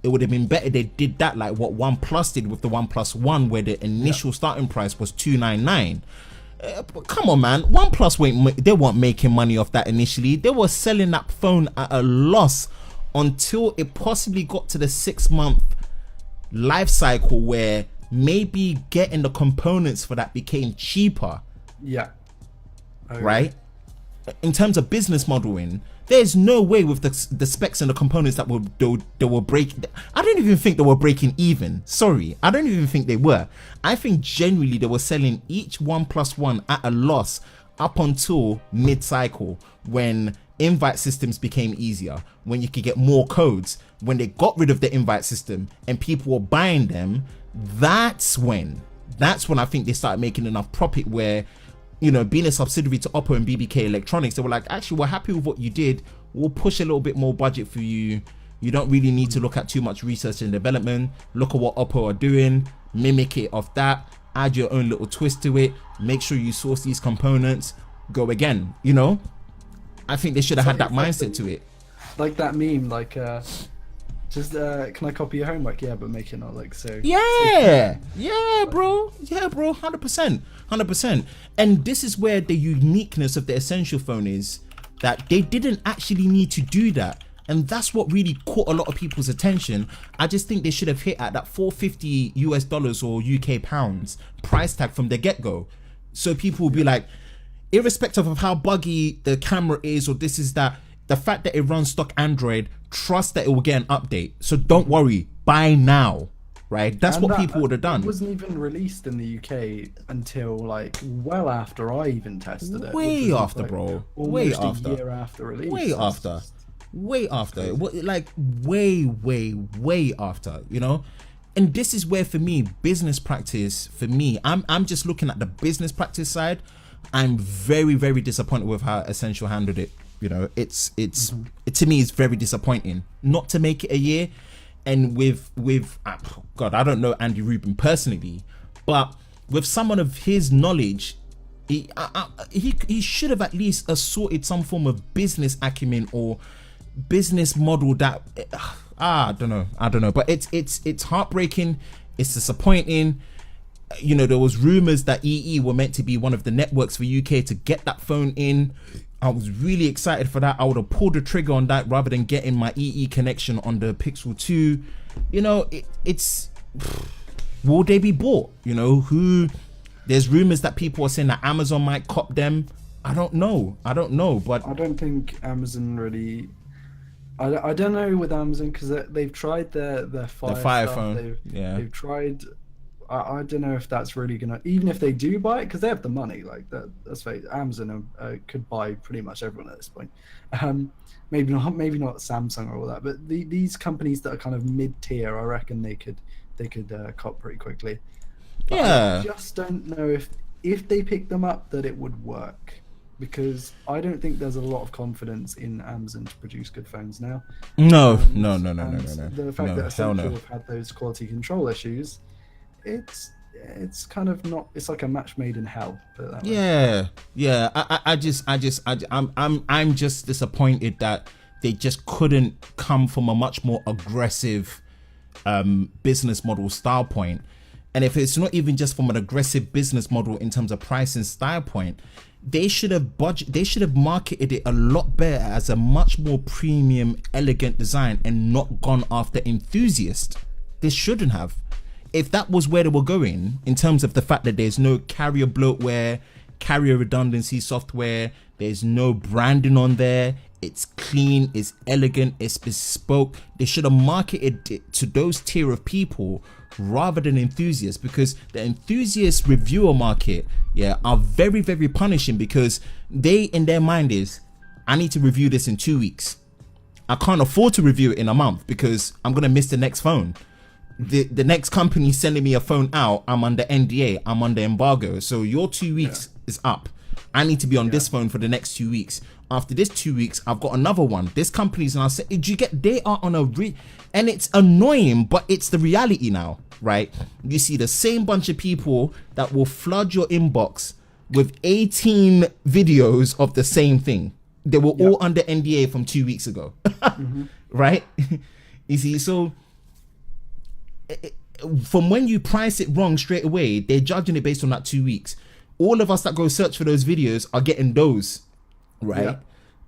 it would have been better they did that, like what OnePlus did with the OnePlus One, where the initial starting price was $299. Come on, man. OnePlus they weren't making money off that initially. They were selling that phone at a loss until it possibly got to the 6-month life cycle where maybe getting the components for that became cheaper. Yeah. Right? In terms of business modeling, there's no way with the specs and the components that they were breaking. I don't even think they were breaking even. Sorry, I don't even think they were. I think genuinely they were selling each OnePlus One at a loss up until mid-cycle, when invite systems became easier, when you could get more codes, when they got rid of the invite system and people were buying them, that's when I think they started making enough profit where, you know, being a subsidiary to Oppo and BBK Electronics, they were like, actually, we're happy with what you did. We'll push a little bit more budget for you. You don't really need to look at too much research and development. Look at what Oppo are doing, mimic it off that, add your own little twist to it, make sure you source these components, go again, you know? I think they should have had that mindset to it. Like that meme, like, just, can I copy your homework? Yeah, but make it not like so. Yeah, bro. Yeah, bro, 100%. And this is where the uniqueness of the Essential phone is, that they didn't actually need to do that. And that's what really caught a lot of people's attention. I just think they should have hit at that $450 US or UK pounds price tag from the get-go. So people will be like, irrespective of how buggy the camera is or this is that, the fact that it runs stock Android, trust that it will get an update. So don't worry, buy now, right? That's what people would have done. It wasn't even released in the UK until like well after I even tested it. Way after, bro. Way after. A year after release. Way after. Way after. Like way after, you know? And this is where, for me, business practice, for me, I'm just looking at the business practice side. I'm very, very disappointed with how Essential handled it. You know, it's to me, it's very disappointing not to make it a year. And with God, I don't know Andy Rubin personally, but with someone of his knowledge, he should have at least assorted some form of business acumen or business model that I don't know. But it's heartbreaking. It's disappointing. You know, there was rumors that EE were meant to be one of the networks for UK to get that phone in. I was really excited for that. I would have pulled the trigger on that rather than getting my EE connection on the Pixel 2. You know, it's will they be bought? You know, there's rumors that people are saying that Amazon might cop them. I don't know, but I don't think Amazon really. I don't know with Amazon because they've tried their Fire phone. They've tried. I don't know if that's really gonna, even if they do buy it, because they have the money. Like that's right. Amazon could buy pretty much everyone at this point. Maybe not Samsung or all that, but these companies that are kind of mid-tier, I reckon they could cop pretty quickly. But yeah. I just don't know if they pick them up that it would work, because I don't think there's a lot of confidence in Amazon to produce good phones now. No. The fact that Essential have had those quality control issues, it's kind of not. It's like a match made in hell. Put it that way. Yeah. I'm just disappointed that they just couldn't come from a much more aggressive business model style point. And if it's not even just from an aggressive business model in terms of price and style point, they should have marketed it a lot better as a much more premium, elegant design and not gone after enthusiasts. They shouldn't have. If that was where they were going, in terms of the fact that there's no carrier bloatware, carrier redundancy software, there's no branding on there, it's clean, it's elegant, it's bespoke, they should have marketed it to those tier of people rather than enthusiasts, because the enthusiast reviewer market, are very, very punishing, because they, in their mind is, I need to review this in 2 weeks. I can't afford to review it in a month because I'm going to miss the next phone. The next company sending me a phone out, I'm under NDA, I'm under embargo. So your 2 weeks is up. I need to be on this phone for the next 2 weeks. After this 2 weeks, I've got another one. This company's, and I say, do you get? They are on and it's annoying, but it's the reality now, right? You see the same bunch of people that will flood your inbox with 18 videos of the same thing. They were all under NDA from 2 weeks ago, right? You see, so from when you price it wrong straight away, they're judging it based on that 2 weeks. All of us that go search for those videos are getting those, right?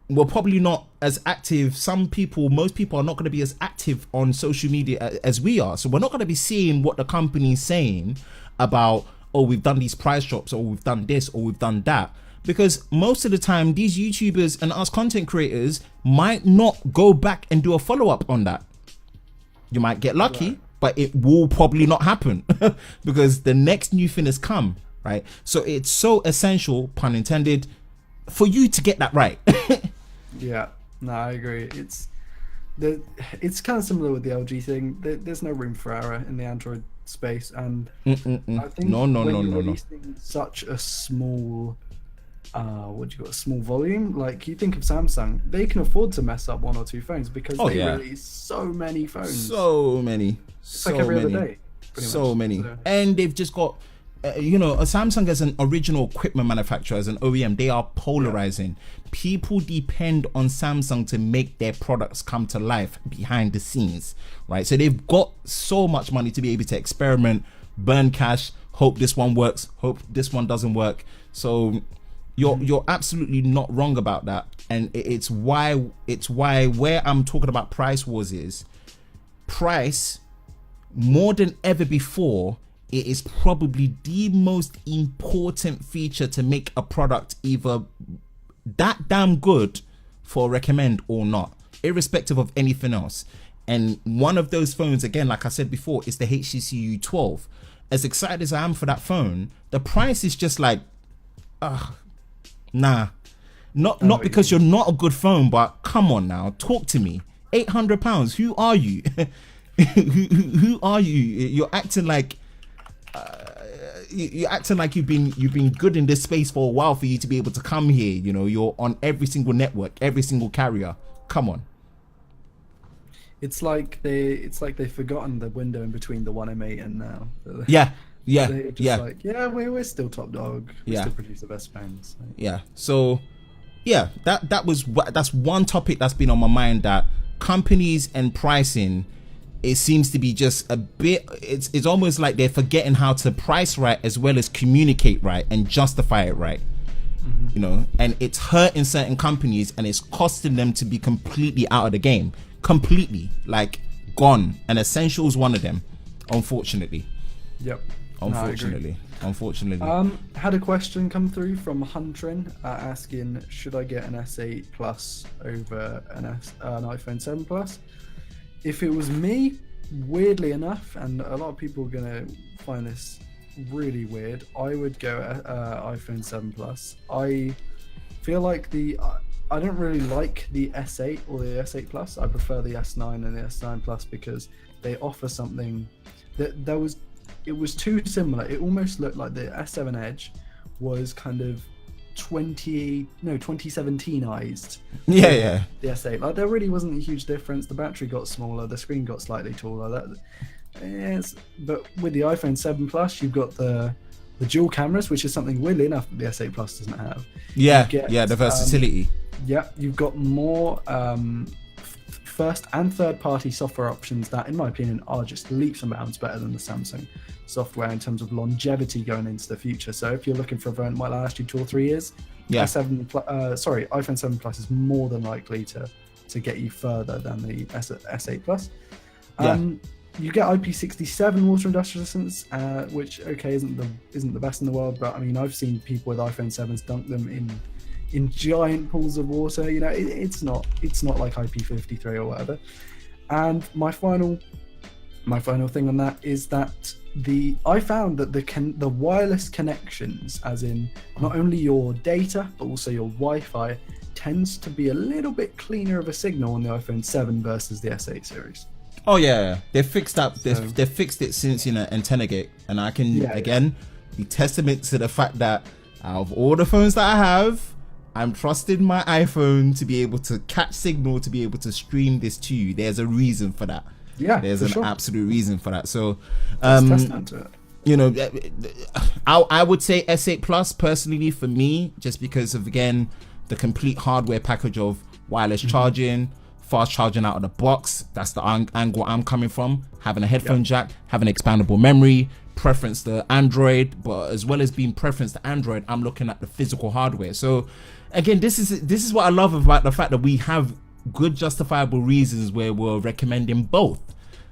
We're probably not as active. Most people are not going to be as active on social media as we are. So we're not going to be seeing what the company's saying about, oh, we've done these price drops, or we've done this, or we've done that. Because most of the time, these YouTubers and us content creators might not go back and do a follow-up on that. You might get lucky, but it will probably not happen because the next new thing has come, right? So it's so essential, pun intended, for you to get that right. Yeah, no, I agree. It's kind of similar with the LG thing. There's no room for error in the Android space, and I think No, when you're no. releasing such a small, a small volume, like you think of Samsung, they can afford to mess up one or two phones because they release so many phones. So many. It's like every other day. So many. And they've just got, a Samsung as an original equipment manufacturer, as an OEM, they are polarizing. People depend on Samsung to make their products come to life behind the scenes, right? So they've got so much money to be able to experiment, burn cash, hope this one works, hope this one doesn't work. So you're absolutely not wrong about that. And it's why where I'm talking about price wars is price more than ever before. It is probably the most important feature to make a product either that damn good for recommend or not, irrespective of anything else. And one of those phones, again, like I said before, is the HTC U12. As excited as I am for that phone, the price is just like, nah. Not because you're not a good phone, but come on now, talk to me. £800. Who are you? who are you? You're acting like you've been good in this space for a while for you to be able to come here. You're on every single network, every single carrier. Come on. It's like they've forgotten the window in between the 1M8 and now. Yeah. They're just like, we're still top dog. We still produce the best phones. So. Yeah. So, yeah, that's one topic that's been on my mind, that companies and pricing, it seems to be just a bit, it's almost like they're forgetting how to price right as well as communicate right and justify it right. And it's hurting certain companies and it's costing them to be completely out of the game. Completely, like, gone. And Essential is one of them, unfortunately. Yep. Unfortunately. Had a question come through from Huntrin asking, should I get an S8 Plus over an iPhone 7 Plus? If it was me, weirdly enough, and a lot of people are gonna find this really weird, I would go iPhone 7 Plus. I feel like I don't really like the S8 or the S8 Plus. I prefer the S9 and the S9 Plus because they offer something that it was too similar. It almost looked like the S7 Edge was kind of 2017ized. Yeah. The S8. Like, there really wasn't a huge difference. The battery got smaller, the screen got slightly taller. But with the iPhone 7 Plus, you've got the dual cameras, which is something weirdly enough that the S8 Plus doesn't have. The versatility. You've got more first and third party software options that, in my opinion, are just leaps and bounds better than the Samsung software in terms of longevity going into the future. So if you're looking for a phone that might last you 2 or 3 years, iPhone 7 Plus is more than likely to get you further than the S8 Plus. You get IP67 water industrial resistance, which isn't the best in the world, but I mean, I've seen people with iPhone 7s dunk them in giant pools of water. It's not like IP53 or whatever. And my final thing on that is that I found that the wireless connections, as in not only your data but also your Wi-Fi, tends to be a little bit cleaner of a signal on the iPhone 7 versus the S8 series. Oh yeah, they've fixed that. They've fixed it since AntennaGate, and I can again be testament to the fact that out of all the phones that I have, I'm trusting my iPhone to be able to catch signal, to be able to stream this to you. There's a reason for that. Yeah, there's an absolute reason for that. So, testament to it. I would say S8 Plus personally for me, just because of, again, the complete hardware package of wireless charging, fast charging out of the box. That's the angle I'm coming from. Having a headphone jack, having expandable memory, preference to Android, but as well as being preference to Android, I'm looking at the physical hardware. So again, this is what I love about the fact that we have good justifiable reasons where we're recommending both.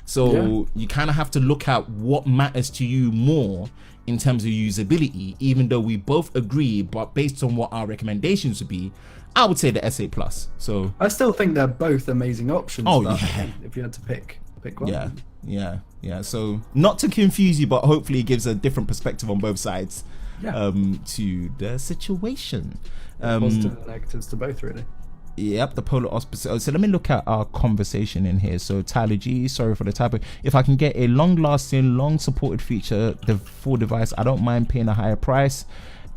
So you kind of have to look at what matters to you more in terms of usability, even though we both agree, but based on what our recommendations would be, I would say the S8 Plus. So I still think they're both amazing options. If you had to pick one. Yeah. So not to confuse you, but hopefully it gives a different perspective on both sides to the situation. Positive and negatives to both, really. Yep, the polar opposite. So let me look at our conversation in here. So Tyler G, sorry for the typo. If I can get a long-lasting, long-supported feature, the full device, I don't mind paying a higher price.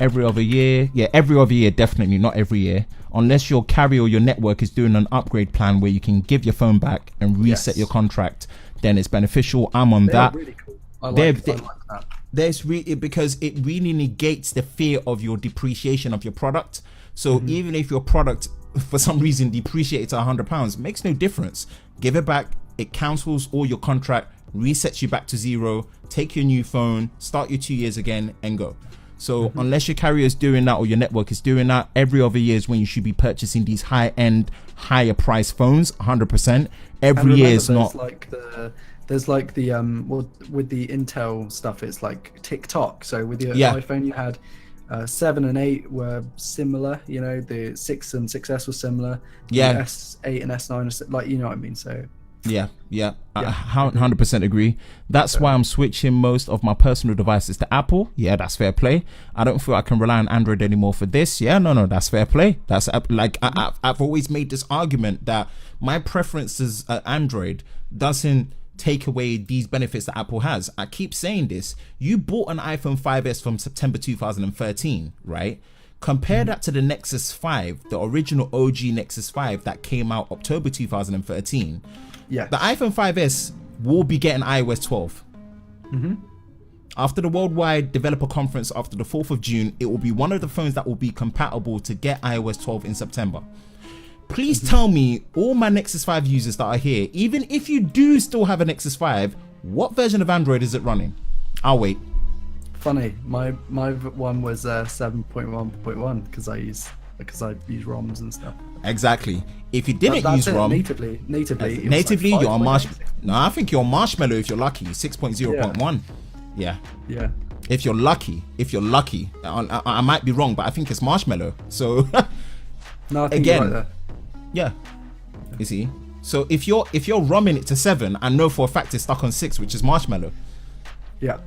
Every other year, yeah, every other year, definitely not every year, unless your carrier or your network is doing an upgrade plan where you can give your phone back and reset your contract, then it's beneficial. I'm on that. Really cool. I like that. There's because it really negates the fear of your depreciation of your product. So even if your product for some reason depreciates £100, makes no difference. Give it back. It cancels all your contract, resets you back to zero. Take your new phone, start your 2 years again, and go. So unless your carrier is doing that or your network is doing that, every other year is when you should be purchasing these high-end, higher price phones. 100%. Every year is not like there's like the well, with the Intel stuff, it's like TikTok. So with your iPhone, you had 7 and 8 were similar. You know, the 6 and 6S was similar. The S8 and S9, like, you know what I mean. So yeah, I 100% agree. That's why I'm switching most of my personal devices to Apple. Yeah, that's fair play. I don't feel I can rely on Android anymore for this. Yeah, no, that's fair play. That's like I've always made this argument that my preferences at Android doesn't take away these benefits that Apple has. I keep saying this. You bought an iPhone 5S from September 2013, right? Compare that to the Nexus 5, the original OG Nexus 5 that came out October 2013. Yeah. The iPhone 5S will be getting iOS 12. After the Worldwide Developer Conference after the 4th of June, it will be one of the phones that will be compatible to get iOS 12 in September. Please tell me, all my Nexus 5 users that are here, even if you do still have a Nexus 5, what version of Android is it running? I'll wait. Funny, my one was 7.1.1 because I use ROMs and stuff. Exactly. If you didn't use ROM natively, you're on Marshmallow. No, I think you're on Marshmallow if you're lucky. 6.0.1. Yeah. If you're lucky, I might be wrong, but I think it's Marshmallow. So no, I think again, you're right there. Yeah. You see. So if you're ROMing it to 7, I know for a fact it's stuck on 6, which is Marshmallow. Yeah.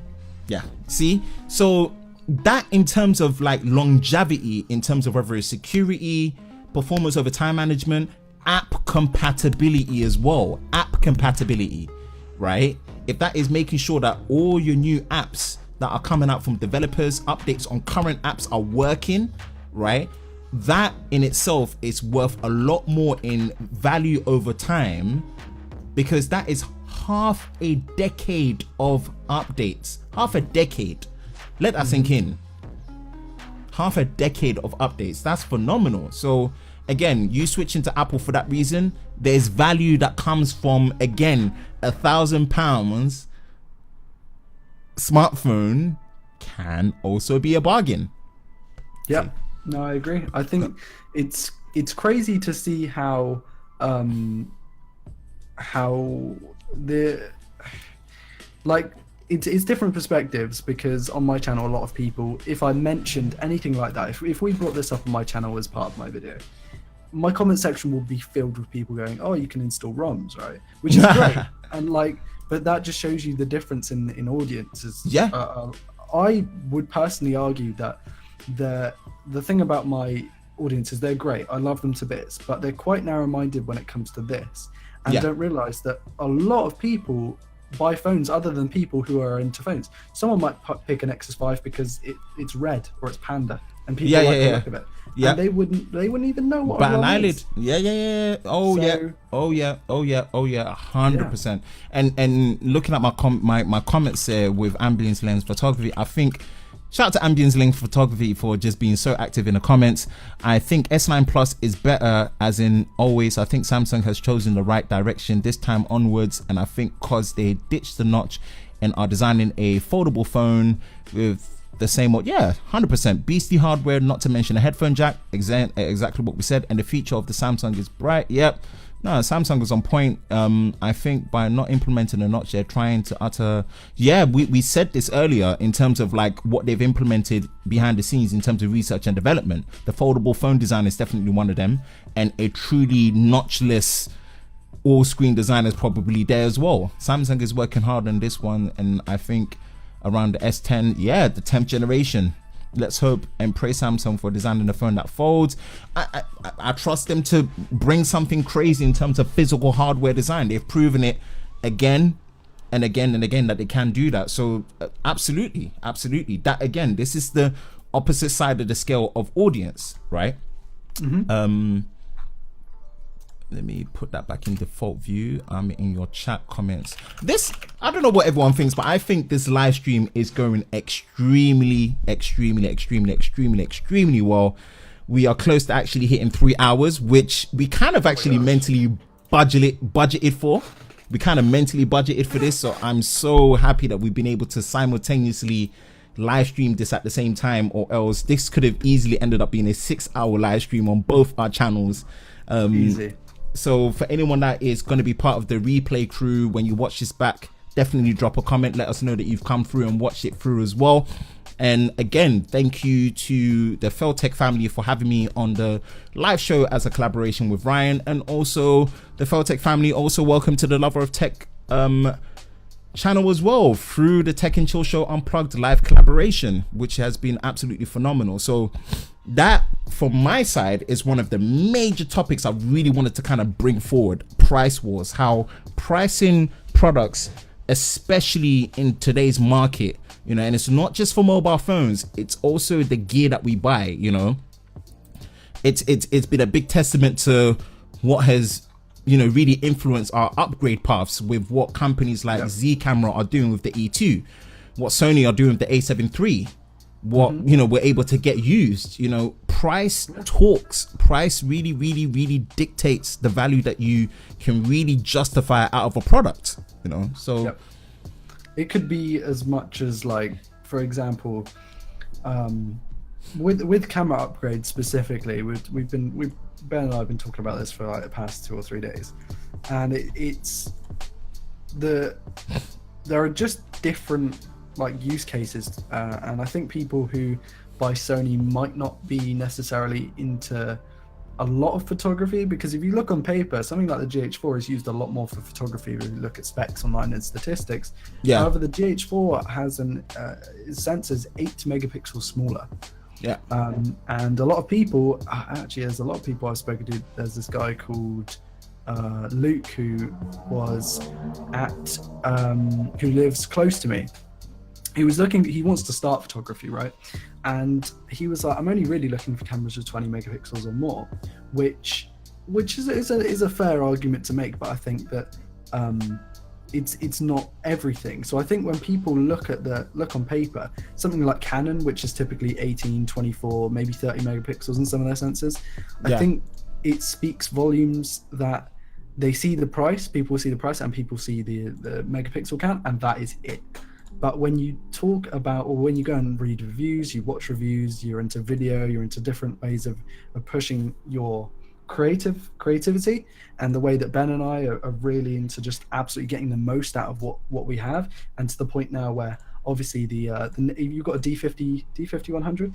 See. So that in terms of like longevity, in terms of whether it's security, performance over time management, app compatibility as well. App compatibility, right? If that is making sure that all your new apps that are coming out from developers, updates on current apps are working, right? That in itself is worth a lot more in value over time, because that is half a decade of updates. Half a decade. Let that sink in. Half a decade of updates. That's phenomenal. So again, you switching to Apple for that reason, there's value that comes from, again, £1,000 smartphone can also be a bargain. Yeah, no, I agree. I think it's crazy to see how the like it's different perspectives, because on my channel a lot of people, if I mentioned anything like that, if we brought this up on my channel as part of my video, my comment section will be filled with people going, oh, you can install ROMs, right? Which is great. And like, but that just shows you the difference in audiences. I would personally argue that the thing about my audience is they're great. I love them to bits, but they're quite narrow-minded when it comes to this, and don't realize that a lot of people buy phones other than people who are into phones. Someone might pick an Nexus 5 because it's red or it's panda, and people like the look of it. Yeah, and they wouldn't even know what. But an eyelid, is. Oh yeah, 100%. And looking at my comments here with Ambience Lens Photography, I think. Shout out to Ambience Lens Photography for just being so active in the comments. I think S9 Plus is better, as in always. I think Samsung has chosen the right direction this time onwards, and I think because they ditched the notch and are designing a foldable phone with the same 100% beastie hardware, not to mention a headphone jack, exactly what we said, and the feature of the Samsung is bright. Samsung was on point. I think by not implementing a notch, they're trying to utter. We said this earlier in terms of like what they've implemented behind the scenes in terms of research and development. The foldable phone design is definitely one of them, and a truly notchless all screen design is probably there as well. Samsung is working hard on this one, and I think around the S10, the 10th generation, let's hope and pray Samsung for designing a phone that folds. I trust them to bring something crazy in terms of physical hardware design. They've proven it again and again and again that they can do that. So absolutely. That again, this is the opposite side of the scale of audience, right? Let me put that back in default view. I'm in your chat comments. This, I don't know what everyone thinks, but I think this live stream is going extremely well. We are close to actually hitting 3 hours, which we kind of actually mentally budgeted for. We kind of mentally budgeted for this. So I'm so happy that we've been able to simultaneously live stream this at the same time, or else this could have easily ended up being a 6-hour live stream on both our channels. Easy. So for anyone that is going to be part of the replay crew, when you watch this back, definitely drop a comment. Let us know that you've come through and watched it through as well. And again, thank you to the LoverOfTech family for having me on the live show as a collaboration with Ryan, and also the LoverOfTech family. Also, welcome to the LoverOfTech channel as well through the Tech and Chill Show Unplugged live collaboration, which has been absolutely phenomenal. So that, from my side, is one of the major topics I really wanted to kind of bring forward. Price wars, how pricing products, especially in today's market, you know, and it's not just for mobile phones, it's also the gear that we buy, you know. It's been a big testament to what has, you know, really influenced our upgrade paths with what companies like Z Camera are doing with the E2, what Sony are doing with the A7 III, what you know, we're able to get used. You know, price talks. Price really dictates the value that you can really justify out of a product, you know. So it could be as much as, like, for example, with camera upgrades specifically, Ben and I have been talking about this for like the past 2 or 3 days, and there are just different like use cases, and I think people who buy Sony might not be necessarily into a lot of photography, because if you look on paper, something like the GH4 is used a lot more for photography when you look at specs online and statistics. However, the GH4 has its sensors 8 megapixels smaller. And a lot of people, actually, there's a lot of people I've spoken to. There's this guy called Luke who lives close to me. He wants to start photography, right? And he was like, I'm only really looking for cameras with 20 megapixels or more, which is a fair argument to make, but I think that it's not everything. So I think when people look on paper, something like Canon, which is typically 18, 24, maybe 30 megapixels in some of their sensors, I think it speaks volumes that they see the price, people see the price, and people see the megapixel count, and that is it. But when you talk about, or when you go and read reviews, you watch reviews, you're into video, you're into different ways of pushing your creativity, and the way that Ben and I are really into just absolutely getting the most out of what we have, and to the point now where obviously you've got a D50-100?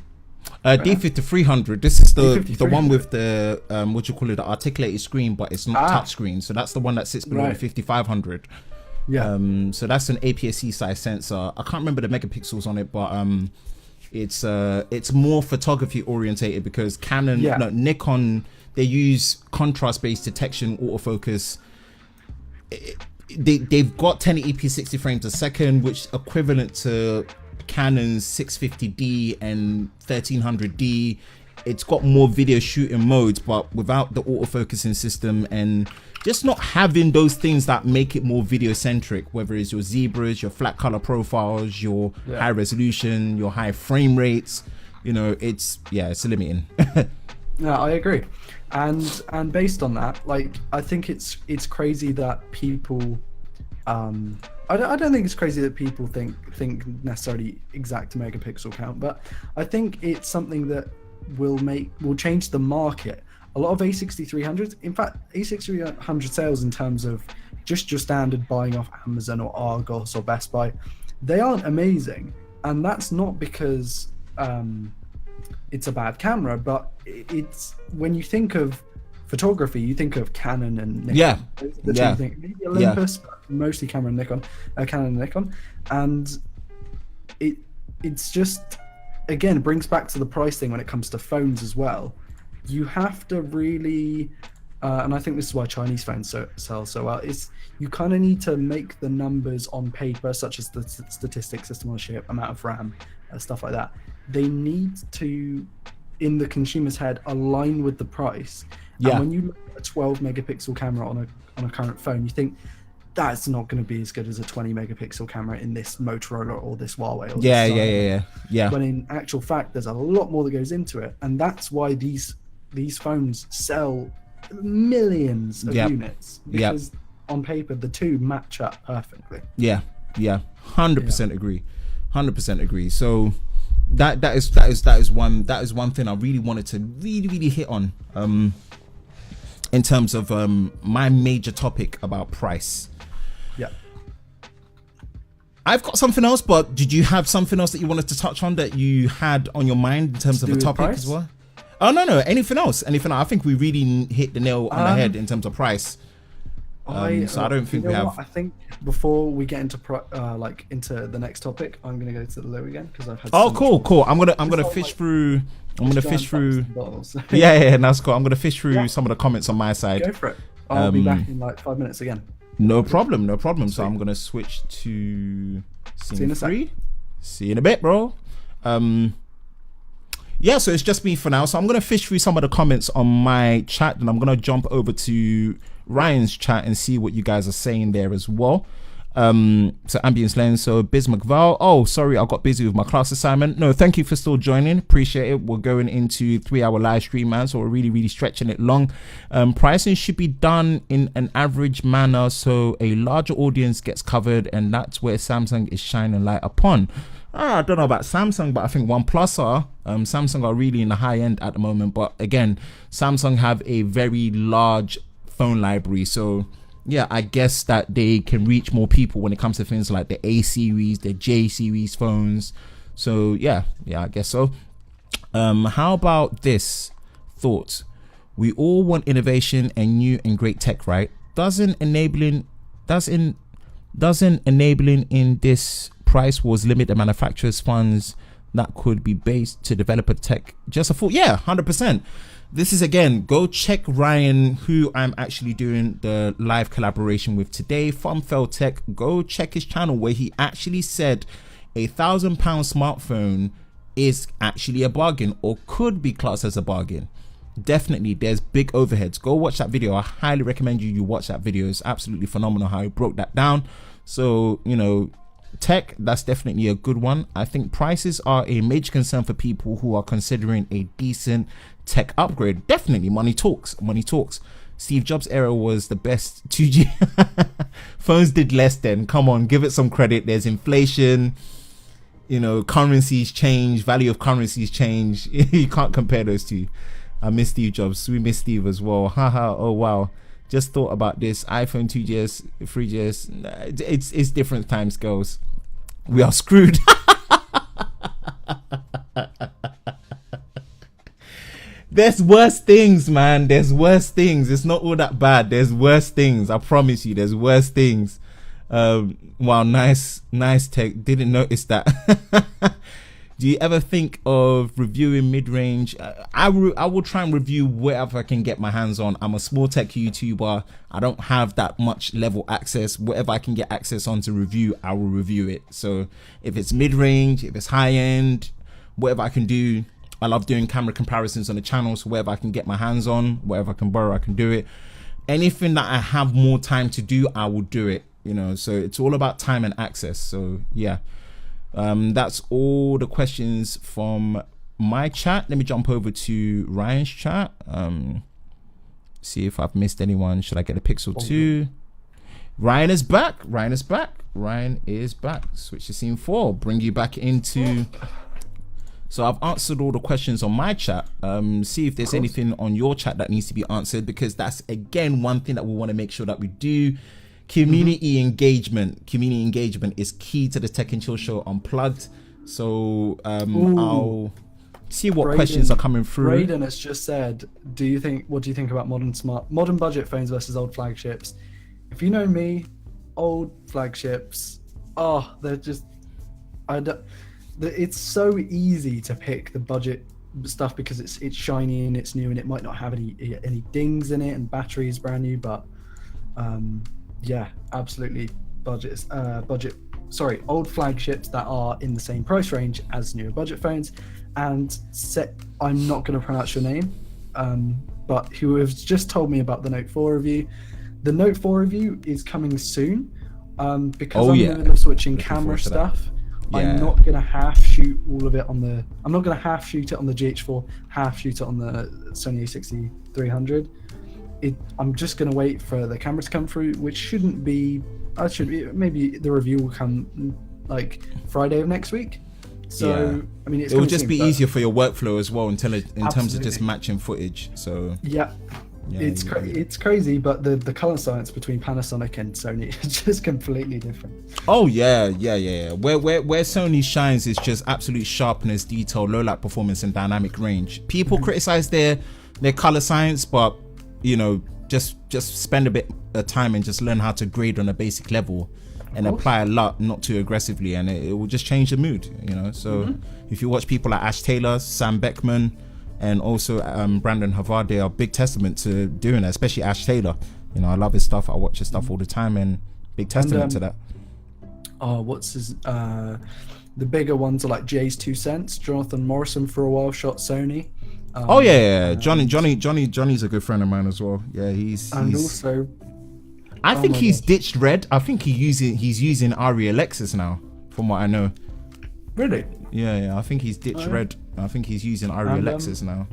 D50-300. This is the one with the what you call it, the articulated screen, but it's not touch screen. So that's the one that sits below the 5500. So that's an APS-C size sensor. I can't remember the megapixels on it, but it's more photography orientated, because Nikon, they use contrast-based detection, autofocus. They've got 1080p 60 frames a second, which is equivalent to Canon's 650D and 1300D. It's got more video shooting modes, but without the autofocusing system, and just not having those things that make it more video centric, whether it's your zebras, your flat color profiles, your high resolution, your high frame rates. You know, it's limiting. Yeah, I agree. And based on that, like, I think it's crazy that people I don't think it's crazy that people think necessarily exact megapixel count, but I think it's something that will change the market. A lot of A6300s, in fact, A6300 sales in terms of just your standard buying off Amazon or Argos or Best Buy, they aren't amazing, and that's not because it's a bad camera, but it's, when you think of photography, you think of Canon and Nikon. Maybe Olympus, but mostly Canon and Nikon, and it's just, again, it brings back to the price thing when it comes to phones as well. You have to really, and I think this is why Chinese phones sell so well, is you kind of need to make the numbers on paper, such as the statistics, system on a chip, amount of RAM, stuff like that. They need to, in the consumer's head, align with the price. Yeah. And when you look at a 12 megapixel camera on a current phone, you think, that's not going to be as good as a 20 megapixel camera in this Motorola or this Huawei. Or Yeah. When in actual fact, there's a lot more that goes into it, and that's why these phones sell millions of units, because on paper the two match up perfectly. 100% agree. So that is one thing I really wanted to really hit on in terms of my major topic about price. I've got something else, but did you have something else that you wanted to touch on that you had on your mind in terms of a topic as well? Oh, no, anything else? I think we really hit the nail on the head in terms of price. So I don't think we have. I think before we get into into the next topic, I'm gonna go to the low again because I've had. Cool. I'm gonna fish through. That's cool. I'm gonna fish through some of the comments on my side. Go for it. I'll be back in like 5 minutes again. No problem. So I'm gonna switch to scene 3. See you in a bit, bro. So it's just me for now. So I'm gonna fish through some of the comments on my chat, and I'm gonna jump over to Ryan's chat and see what you guys are saying there as well. So Ambience Lens, so Biz McVal, oh sorry, I got busy with my class assignment. No, thank you for still joining, appreciate it. We're going into 3-hour live stream, man, so we're really stretching it long. Pricing should be done in an average manner so a larger audience gets covered, and that's where Samsung is shining light upon. I don't know about Samsung, but I think OnePlus are. Samsung are really in the high end at the moment, but again, Samsung have a very large phone library, so yeah, I guess that they can reach more people when it comes to things like the A series, the J series phones. So yeah, I guess so. How about this thought? We all want innovation and new and great tech, right? Doesn't enabling in this price wars limit the manufacturer's funds that could be based to develop a tech? Just a thought. Yeah, 100%. This is, again, go check Ryan, who I'm actually doing the live collaboration with today from LoverOfTech. Go check his channel where he actually said £1,000 smartphone is actually a bargain, or could be classed as a bargain. Definitely, there's big overheads. Go watch that video. I highly recommend you watch that video. It's absolutely phenomenal how he broke that down. So, tech, that's definitely a good one. I think prices are a major concern for people who are considering a decent tech upgrade. Definitely, money talks. Steve Jobs' era was the best 2G. Phones did less then. Come on, give it some credit. There's inflation, currencies change, value of currencies change. You can't compare those two. I miss Steve Jobs. We miss Steve as well. Haha. Oh wow. Just thought about this. iPhone 2GS, 3GS. It's different time scales. We are screwed. There's worse things, man. There's worse things. It's not all that bad. There's worse things. I promise you. There's worse things. Wow, nice tech. Didn't notice that. Do you ever think of reviewing mid-range? I will try and review whatever I can get my hands on. I'm a small tech YouTuber. I don't have that much level access. Whatever I can get access on to review, I will review it. So if it's mid-range, if it's high-end, whatever I can do. I love doing camera comparisons on the channel, so whatever I can get my hands on, whatever I can borrow, I can do it. Anything that I have more time to do, I will do it. So it's all about time and access. So yeah. That's all the questions from my chat. Let me jump over to Ryan's chat. See if I've missed anyone. Should I get a Pixel 2? Ryan is back. Ryan is back. Switch to scene 4. Bring you back into. So I've answered all the questions on my chat. See if there's anything on your chat that needs to be answered, because that's again one thing that we want to make sure that we do. Community engagement is key to the Tech and Chill Show Unplugged. So I'll see what questions are coming through. Raiden has just said, what do you think about modern budget phones versus old flagships? If you know me, old flagships, they're just, it's so easy to pick the budget stuff because it's shiny and it's new and it might not have any dings in it and battery is brand new, but yeah, absolutely old flagships that are in the same price range as newer budget phones. And I'm not going to pronounce your name, but who has just told me about the Note 4 review. The Note 4 review is coming soon, because I'm in the middle of switching camera stuff. Yeah. I'm not going to half shoot all of it on the. I'm not going to half shoot it on the GH4, half shoot it on the Sony A6300. I'm just going to wait for the camera to come through, which shouldn't be. Maybe the review will come like Friday of next week. So yeah. I mean, it will just be easier for your workflow as well in terms of just matching footage. So yeah. It's crazy, but the color science between Panasonic and Sony is just completely different. Oh yeah. Where Sony shines is just absolute sharpness, detail, low light performance, and dynamic range. People criticize their color science, but just spend a bit of time and just learn how to grade on a basic level and apply a lot, not too aggressively, and it will just change the mood. So if you watch people like Ash Taylor, Sam Beckman, and also Brandon Havard, they are big testament to doing that, especially Ash Taylor. I love his stuff. I watch his stuff all the time, and big testament to that. What's his the bigger ones are like Jay's 2 Cents. Jonathan Morrison for a while shot Sony. Johnny's a good friend of mine as well. Yeah, he's also I think he's ditched Red. I think he's using Ari Alexis now, from what I know. Really? Yeah, I think he's ditched Red. I think he's using Ari Alexis now.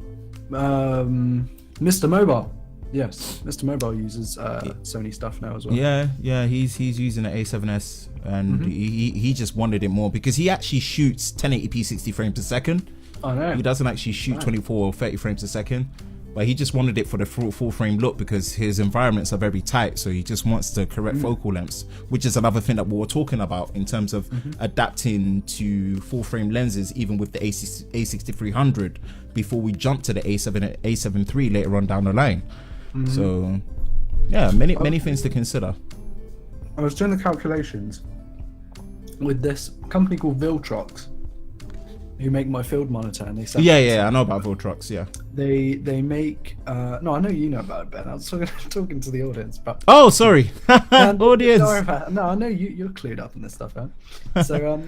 Mr. Mobile. Yes, Mr. Mobile uses Sony stuff now as well. Yeah, he's using an A7S, and he just wanted it more because he actually shoots 1080p 60 frames per second. I know. He doesn't actually shoot 24 or 30 frames a second, but he just wanted it for the full frame look because his environments are very tight, so he just wants the correct focal lengths, which is another thing that we were talking about in terms of adapting to full frame lenses, even with the A6300 before we jump to the A7 III later on down the line. So yeah, many things to consider. I was doing the calculations with this company called Viltrox, who make my field monitor, and they said I know about Viltrox. Yeah, they make no, I know you know about it, Ben. I was talking to the audience, but sorry. Audience. No, I know you're clued up in this stuff, man. So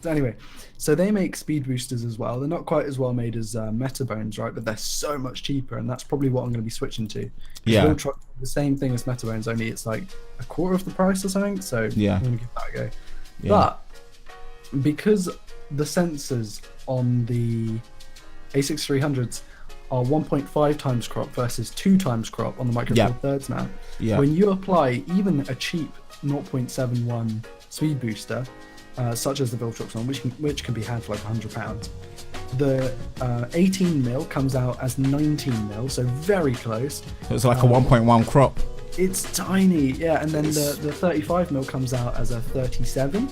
anyway, so they make speed boosters as well. They're not quite as well made as Metabones, right, but they're so much cheaper, and that's probably what I'm going to be switching to. Viltrox, the same thing as Metabones, only it's like a quarter of the price or something, so I'm going to give that a go. But because the sensors on the A6300s are 1.5 times crop versus 2 times crop on the Micro Four Thirds mount, when you apply even a cheap 0.71 speed booster, such as the Viltrox one, which can be had for like £100, the 18mm comes out as 19mm, so very close. It's like a 1.1 crop. It's tiny, and then the 35mm comes out as a 37.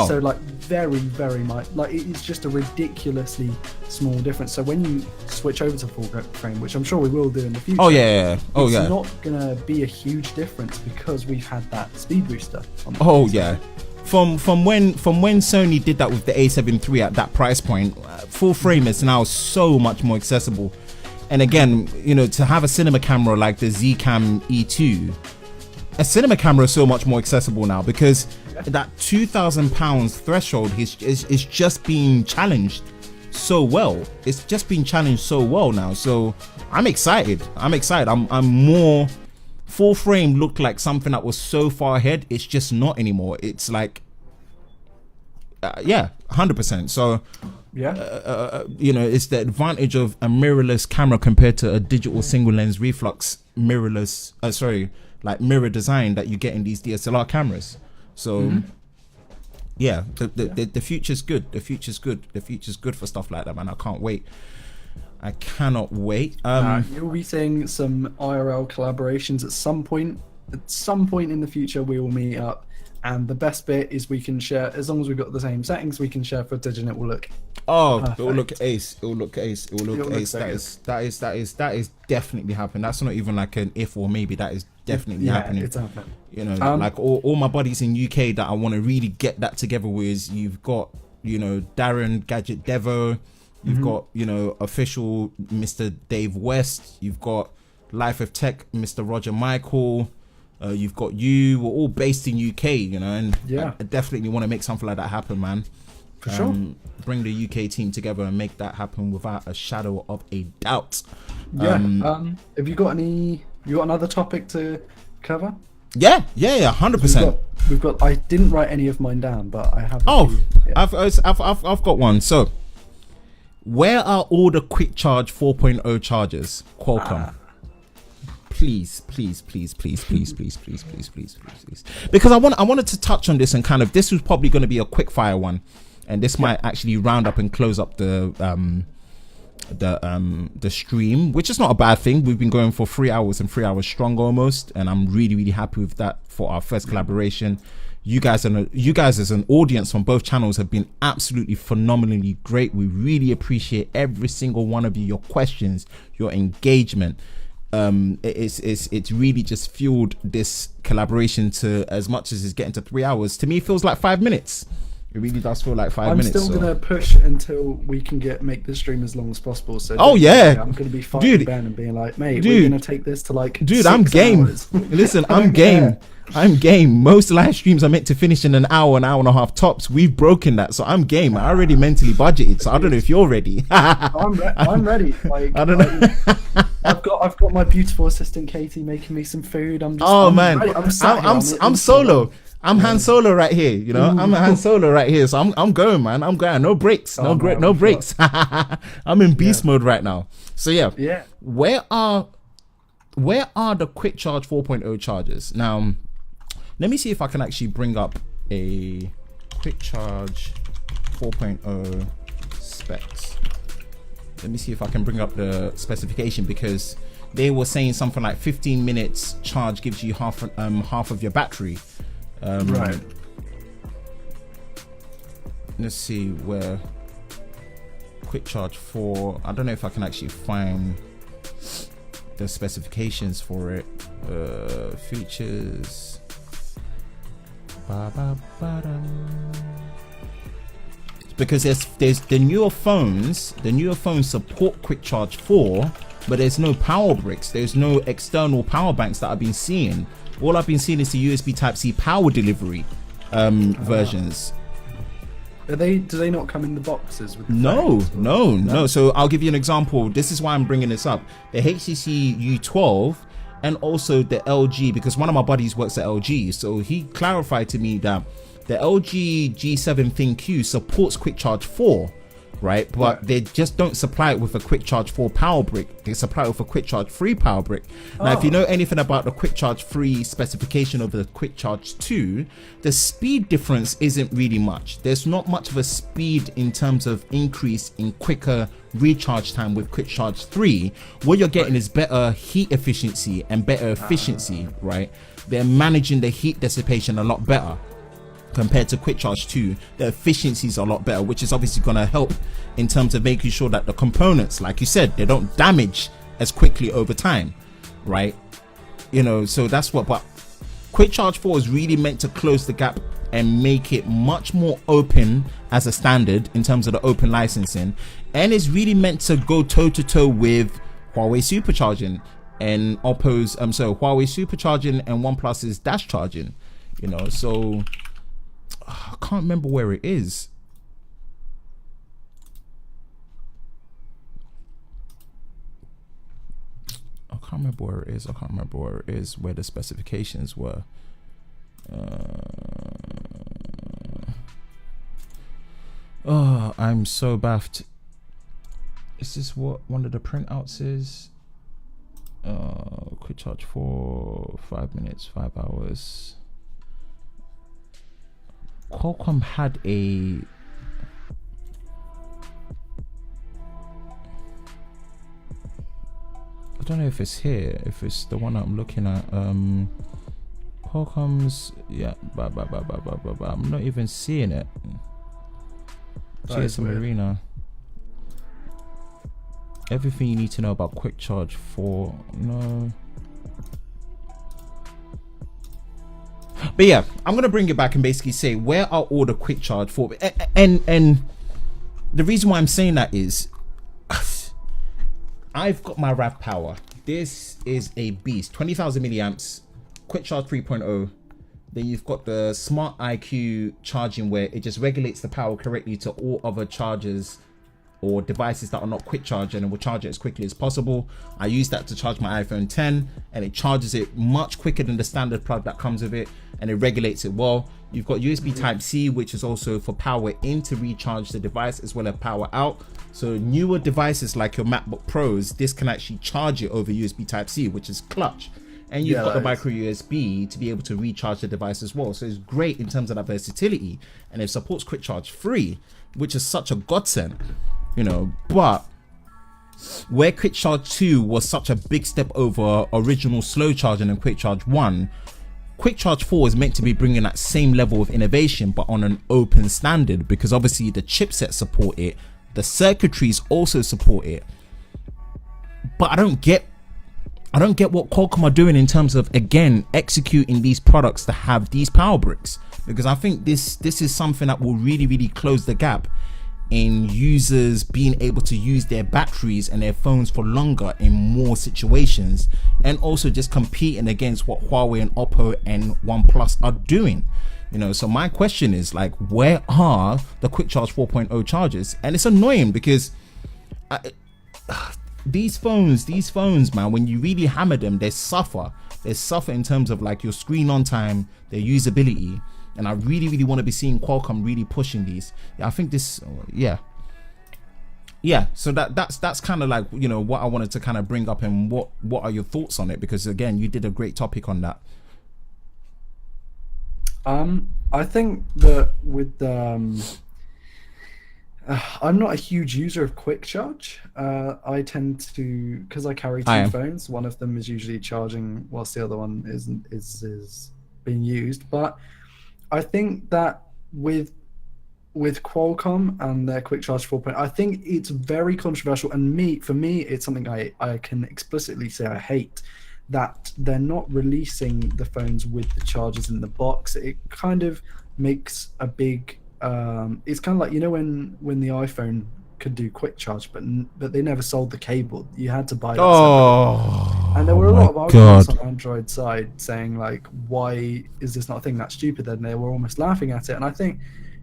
So like very, very much, like it's just a ridiculously small difference. So when you switch over to full frame, which I'm sure we will do in the future, it's not gonna be a huge difference because we've had that speed booster on the From when Sony did that with the A7 III at that price point, full frame is now so much more accessible. And again, to have a cinema camera like the Zcam E2, a cinema camera is so much more accessible now because that £2,000 threshold is just being challenged so well. It's just been challenged so well now. So I'm excited. I'm more. Full frame looked like something that was so far ahead. It's just not anymore. It's like, 100%. So. It's the advantage of a mirrorless camera compared to a digital single lens reflux mirrorless, mirror design that you get in these DSLR cameras. So, the future's good. The future's good for stuff like that, man. I can't wait. I cannot wait. You'll be seeing some IRL collaborations at some point. At some point in the future, we will meet up. And the best bit is we can share, as long as we've got the same settings, we can share footage and it will look perfect. It will look ace. That is definitely happening. That's not even like an if or maybe. That is definitely happening. It's happening. You know, like all my buddies in UK that I want to really get that together with. You've got, you know, Darren Gadget Devo. You've got, you know, official Mr. Dave West. You've got LoverOfTech, Mr. Roger Michael. You've got you. We're all based in UK, you know, and I definitely want to make something like that happen, man. For sure. Bring the UK team together and make that happen without a shadow of a doubt. Yeah. Have you got another topic to cover? Yeah, 100%. We've got. I didn't write any of mine down, but I have. I've got one. So, where are all the quick charge 4.0 chargers? Qualcomm. Please. Because I wanted to touch on this and kind of, this was probably going to be a quick fire one, and this might actually round up and close up the stream, which is not a bad thing. We've been going for 3 hours and 3 hours strong almost, and I'm really happy with that for our first collaboration. You guys as an audience from both channels have been absolutely phenomenally great. We really appreciate every single one of you, your questions, your engagement. It's really just fueled this collaboration to, as much as it's getting to 3 hours, to me it feels like 5 minutes. It really does feel like 5 minutes. I'm still gonna push until we can make the stream as long as possible. So I'm gonna be fighting Ben and being like, mate, we're gonna take this to like 6 I'm game. hours. Listen, I'm game. I'm game. Most live streams are meant to finish in an hour and a half tops. We've broken that, so I'm game. I already mentally budgeted, so I don't know if you're ready. I'm ready. Like, I don't know. I've got my beautiful assistant Katie making me some food. I'm solo. I'm Han Solo right here, you know. I'm Han Solo right here, so I'm going, man. I'm going. No breaks, no breaks. I'm in beast mode right now. So yeah. Where are the quick charge 4.0 chargers? Now, let me see if I can actually bring up a quick charge 4.0 specs. Let me see if I can bring up the specification, because they were saying something like 15 minutes charge gives you half of your battery. Right. Let's see where quick charge 4. I don't know if I can actually find the specifications for it. Features. Because there's the newer phones. The newer phones support quick charge 4, but there's no power bricks. There's no external power banks that I've been seeing. All I've been seeing is the USB Type-C power delivery versions. Do they not come in the boxes with the No. So I'll give you an example. This is why I'm bringing this up. The HTC U12 and also the LG, because one of my buddies works at LG, so he clarified to me that the LG G7 ThinQ supports quick charge 4. Right, but they just don't supply it with a quick charge 4 power brick. They supply it with a quick charge 3 power brick. Now, if you know anything about the quick charge 3 specification over the quick charge 2, the speed difference isn't really much. There's not much of a speed in terms of increase in quicker recharge time with quick charge 3. What you're getting is better heat efficiency and better efficiency, right? They're managing the heat dissipation a lot better. Compared to quick charge 2, the efficiency is a lot better, which is obviously going to help in terms of making sure that the components, like you said, they don't damage as quickly over time, right? You know, so that's what. But quick charge 4 is really meant to close the gap and make it much more open as a standard in terms of the open licensing, and it's really meant to go toe to toe with Huawei supercharging and Oppo's Huawei supercharging and OnePlus's dash charging, you know. So I can't remember where it is. I can't remember where it is. Where the specifications were. Oh, I'm so baffed. Is this what one of the printouts is? Quick charge for 5 minutes, 5 hours. Qualcomm had a I don't know if it's here, if it's the one I'm looking at. Qualcomm's, yeah, I'm not even seeing it. GSM Arena. Everything you need to know about quick charge 4. No. But yeah, I'm gonna bring it back and basically say where are all the quick charge for, and the reason why I'm saying that is I've got my RAV power. This is a beast, 20,000 milliamps, quick charge 3.0. Then you've got the smart IQ charging where it just regulates the power correctly to all other chargers or devices that are not quick charging, and will charge it as quickly as possible. I use that to charge my iPhone 10 and it charges it much quicker than the standard plug that comes with it, and it regulates it well. You've got USB Type-C, which is also for power in to recharge the device as well as power out. So newer devices like your MacBook Pros, this can actually charge it over USB Type-C, which is clutch. And you've got the micro USB to be able to recharge the device as well. So it's great in terms of that versatility, and it supports quick charge free, which is such a godsend, you know. But where quick charge 2 was such a big step over original slow charging and quick charge 1, quick charge 4 is meant to be bringing that same level of innovation, but on an open standard, because obviously the chipsets support it, the circuitries also support it. But I don't get what Qualcomm are doing in terms of, again, executing these products to have these power bricks, because I think this is something that will really close the gap in users being able to use their batteries and their phones for longer in more situations, and also just competing against what Huawei and Oppo and OnePlus are doing, you know. So my question is, like, where are the quick charge 4.0 chargers? And it's annoying because these phones, man, when you really hammer them, they suffer in terms of like your screen on time, their usability. And I really want to be seeing Qualcomm really pushing these. I think this, so that's kind of like, you know, what I wanted to kind of bring up, and what are your thoughts on it? Because again, you did a great topic on that. I think that with I'm not a huge user of quick charge. I tend to, because I carry two phones, one of them is usually charging whilst the other one is being used. But I think that with Qualcomm and their quick charge 4.0, I think it's very controversial, and for me it's something I can explicitly say I hate, that they're not releasing the phones with the chargers in the box. It kind of makes a big it's kind of like, you know, when the iPhone could do quick charge, but they never sold the cable. You had to buy that separately. And there were a lot of arguments on Android side saying, like, why is this not a thing? That's stupid. And they were almost laughing at it. And I think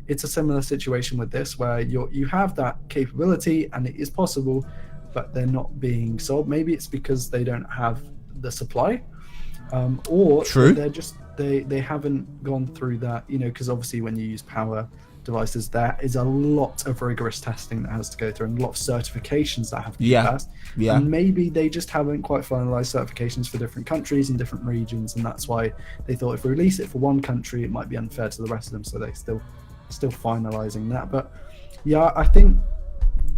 it's a similar situation with this, where you have that capability and it is possible, but they're not being sold. Maybe it's because they don't have the supply, or they're just they haven't gone through that, you know, because obviously when you use power devices, there is a lot of rigorous testing that has to go through, and a lot of certifications that have to be passed. And maybe they just haven't quite finalized certifications for different countries and different regions, and that's why they thought if we release it for one country, it might be unfair to the rest of them, so they still finalizing that. But yeah, I think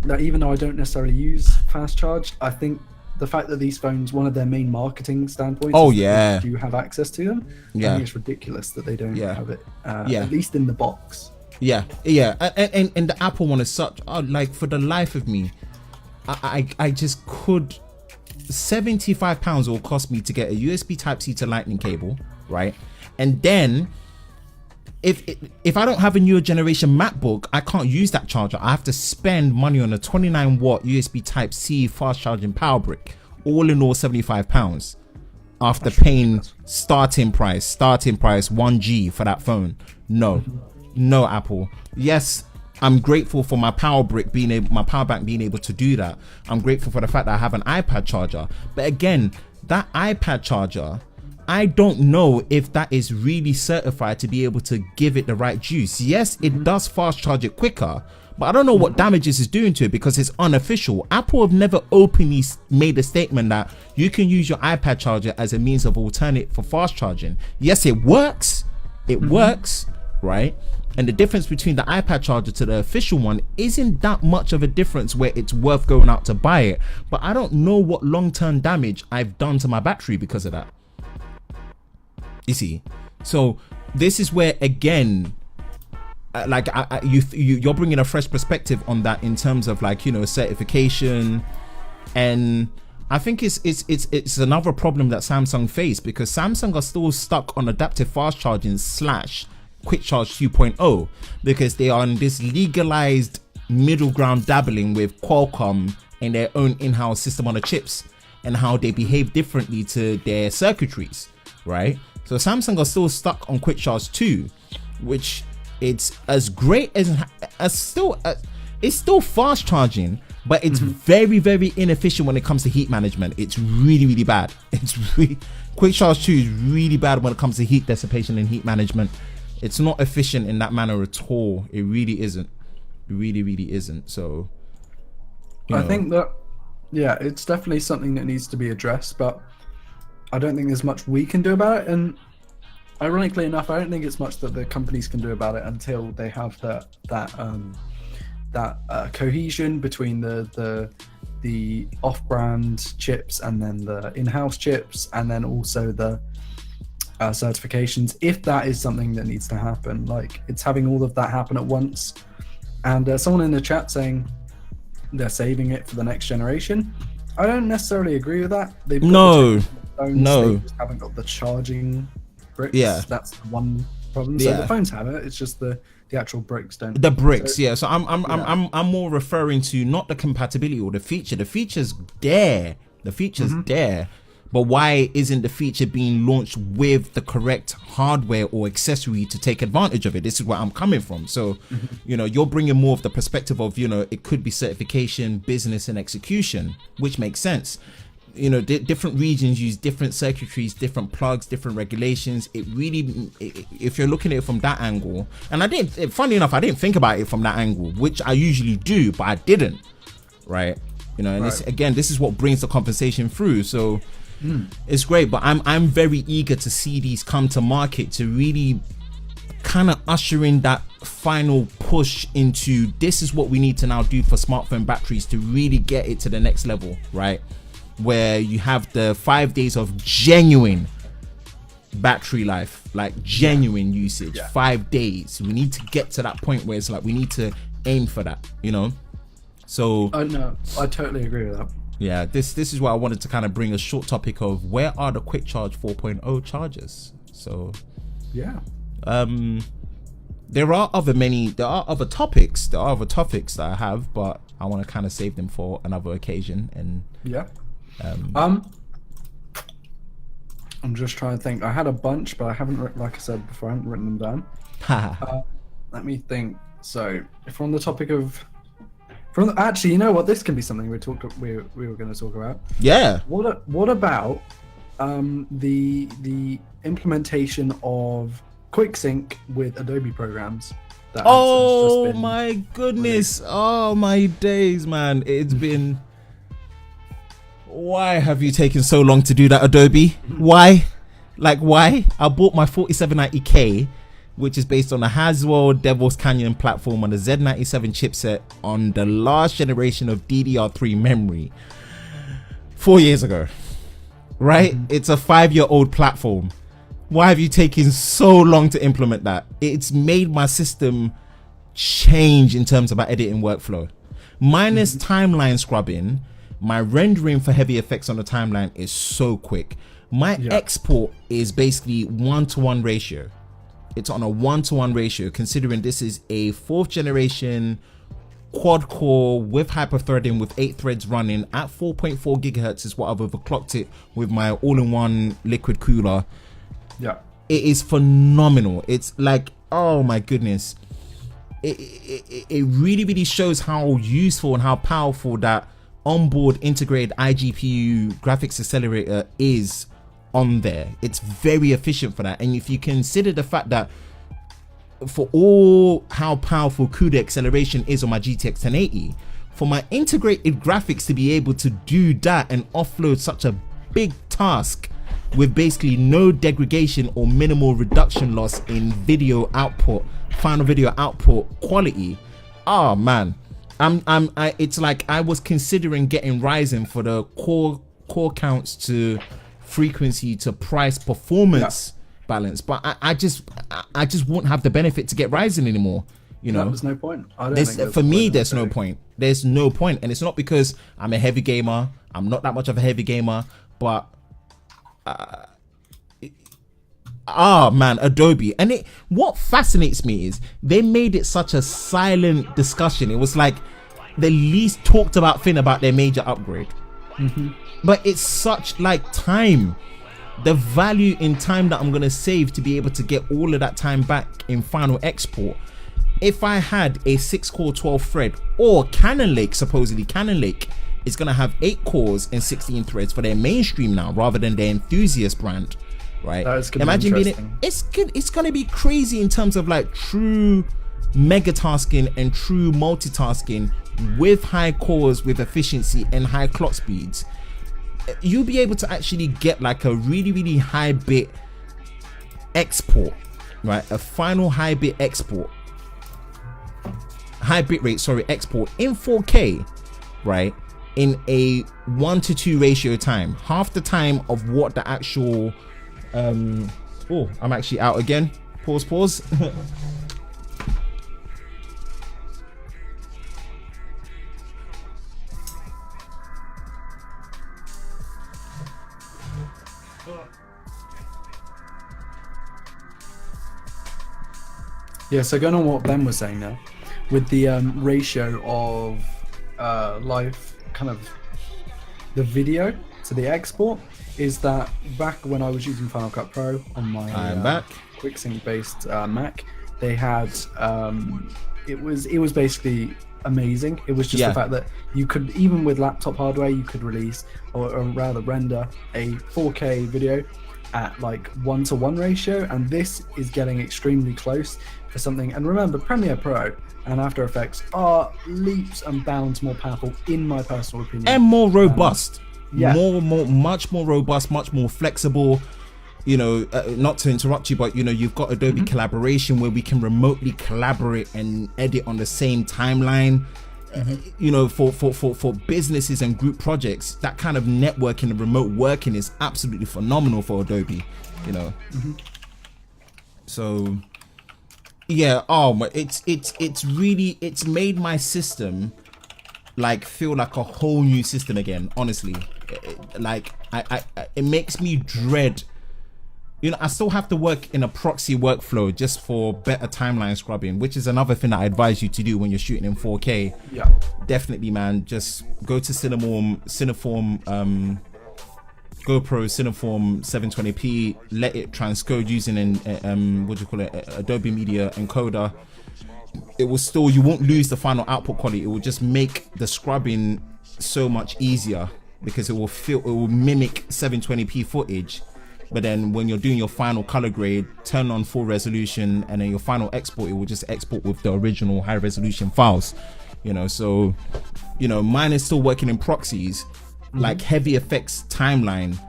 that even though I don't necessarily use fast charge, I think the fact that these phones, one of their main marketing standpoints is you have access to them. I think it's ridiculous that they don't have it, at least in the box. And the Apple one is such, like, for the life of me, I just could, £75 will cost me to get a USB Type-C to Lightning cable, right? And then if I don't have a newer generation MacBook, I can't use that charger. I have to spend money on a 29 watt USB Type-C fast charging power brick. All in all, £75 after paying starting price 1G for that phone. No, Apple. Yes, I'm grateful for my power brick my power bank being able to do that. I'm grateful for the fact that I have an iPad charger. But again, that iPad charger, I don't know if that is really certified to be able to give it the right juice. Yes, it does fast charge it quicker, but I don't know what damages it's doing to it because it's unofficial. Apple have never openly made a statement that you can use your iPad charger as a means of alternate for fast charging. Yes, it works. It works, right? And the difference between the iPad charger to the official one isn't that much of a difference where it's worth going out to buy it. But I don't know what long-term damage I've done to my battery because of that. You see, so this is where, again, like you're bringing a fresh perspective on that in terms of, like, you know, certification, and I think it's another problem that Samsung face, because Samsung are still stuck on adaptive fast charging / quick charge 2.0, because they are on this legalized middle ground dabbling with Qualcomm and their own in-house system on the chips and how they behave differently to their circuitries, right? So Samsung are still stuck on quick charge 2, which it's as great as it's still fast charging, but it's very, very inefficient when it comes to heat management. It's really, really bad. Quick charge 2 is really bad when it comes to heat dissipation and heat management. It's not efficient in that manner at all. It really isn't. It really, really isn't. So I think that, yeah, it's definitely something that needs to be addressed, but I don't think there's much we can do about it. And ironically enough, I don't think it's much that the companies can do about it until they have that cohesion between the off-brand chips and then the in-house chips, and then also the certifications. If that is something that needs to happen, like it's having all of that happen at once. And someone in the chat saying they're saving it for the next generation. I don't necessarily agree with that. They've got they just haven't got the charging bricks. Yeah, that's the one problem. So the phones have it. It's just the actual bricks don't. The bricks, so, So I'm more referring to not the compatibility or the feature. The feature's there. The feature's there. But why isn't the feature being launched with the correct hardware or accessory to take advantage of it? This is where I'm coming from. So, you're bringing more of the perspective of, it could be certification, business, and execution, which makes sense. Different regions use different circuitries, different plugs, different regulations. It really, if you're looking at it from that angle, and funny enough, I didn't think about it from that angle, which I usually do, but I didn't, right? And this is what brings the conversation through. So, it's great, but I'm very eager to see these come to market to really kind of usher in that final push into this is what we need to now do for smartphone batteries to really get it to the next level, right? Where you have the 5 days of genuine battery life, like genuine usage. 5 days. We need to get to that point where it's like we need to aim for that, So no, I totally agree with that. Yeah, this is why I wanted to kind of bring a short topic of where are the quick charge 4.0 chargers. So there are other topics that I have, but I want to kind of save them for another occasion. And I'm just trying to think. I had a bunch, but I haven't like I said before, I haven't written them down. Let me think. So if we're on the topic of actually, you know what? This can be something we were going to talk about. Yeah. What about the implementation of QuickSync with Adobe programs? Oh my goodness! Released. Oh my days, man! It's been. Why have you taken so long to do that, Adobe? Why? Why? I bought my 4790K. Which is based on the Haswell Devil's Canyon platform on the Z97 chipset on the last generation of DDR3 memory 4 years ago, right? It's a 5-year-old platform. Why have you taken so long to implement that? It's made my system change in terms of my editing workflow. Minus timeline scrubbing, my rendering for heavy effects on the timeline is so quick. My export is basically 1-to-1 ratio. It's on a 1-to-1 ratio, considering this is a 4th generation quad core with hyper-threading with 8 threads running at 4.4 gigahertz is what I've overclocked it with my all-in-one liquid cooler. Yeah. It is phenomenal. It's like, oh my goodness. It really, really shows how useful and how powerful that onboard integrated iGPU graphics accelerator is on there. It's very efficient for that. And if you consider the fact that for all how powerful CUDA acceleration is on my GTX 1080, for my integrated graphics to be able to do that and offload such a big task with basically no degradation or minimal reduction loss in video output, final video output quality, oh man, it's like I was considering getting Ryzen for the core counts to frequency to price performance balance, but I just won't have the benefit to get Ryzen anymore. You know, there's no point. I don't think for me, there's no point. There's no point, and it's not because I'm a heavy gamer. I'm not that much of a heavy gamer, but man, Adobe. And what fascinates me is they made it such a silent discussion. It was like the least talked about thing about their major upgrade. But it's such like time, the value in time that I'm gonna save to be able to get all of that time back in final export. If I had a 6-core 12 thread, or Cannon Lake, supposedly Cannon Lake is gonna have 8 cores and 16 threads for their mainstream now, rather than their enthusiast brand, right? Imagine being it's gonna be crazy in terms of like true megatasking and true multitasking with high cores, with efficiency and high clock speeds. You'll be able to actually get like a really high bit export, right? A final high bit export, high bit rate, export in 4K, right? In a 1:2 ratio time, half the time of what the actual oh, I'm actually out again. Pause. Yeah, so going on what Ben was saying now, with the ratio of live kind of the video to the export, is that back when I was using Final Cut Pro on my QuickSync based Mac, they had it was basically amazing. It was just the fact that you could, even with laptop hardware, you could release or rather render a 4K video at like 1:1 ratio, and this is getting extremely close for something. And remember, Premiere Pro and After Effects are leaps and bounds more powerful, in my personal opinion, and more robust. Much more robust, much more flexible. You know, not to interrupt you, but you know, you've got Adobe Collaboration where we can remotely collaborate and edit on the same timeline. You know, for businesses and group projects, that kind of networking and remote working is absolutely phenomenal for Adobe. You know, so yeah. It's made my system like feel like a whole new system again. Honestly, it makes me dread. You know, I still have to work in a proxy workflow just for better timeline scrubbing, which is another thing that I advise you to do when you're shooting in 4K. Yeah, definitely, man. Just go to Cineform, GoPro Cineform 720p. Let it transcode using Adobe Media Encoder. It will still, you won't lose the final output quality. It will just make the scrubbing so much easier because it will mimic 720p footage. But then when you're doing your final color grade, turn on full resolution, and then your final export, it will just export with the original high resolution files. You know, so, you know, mine is still working in proxies, like heavy effects timeline,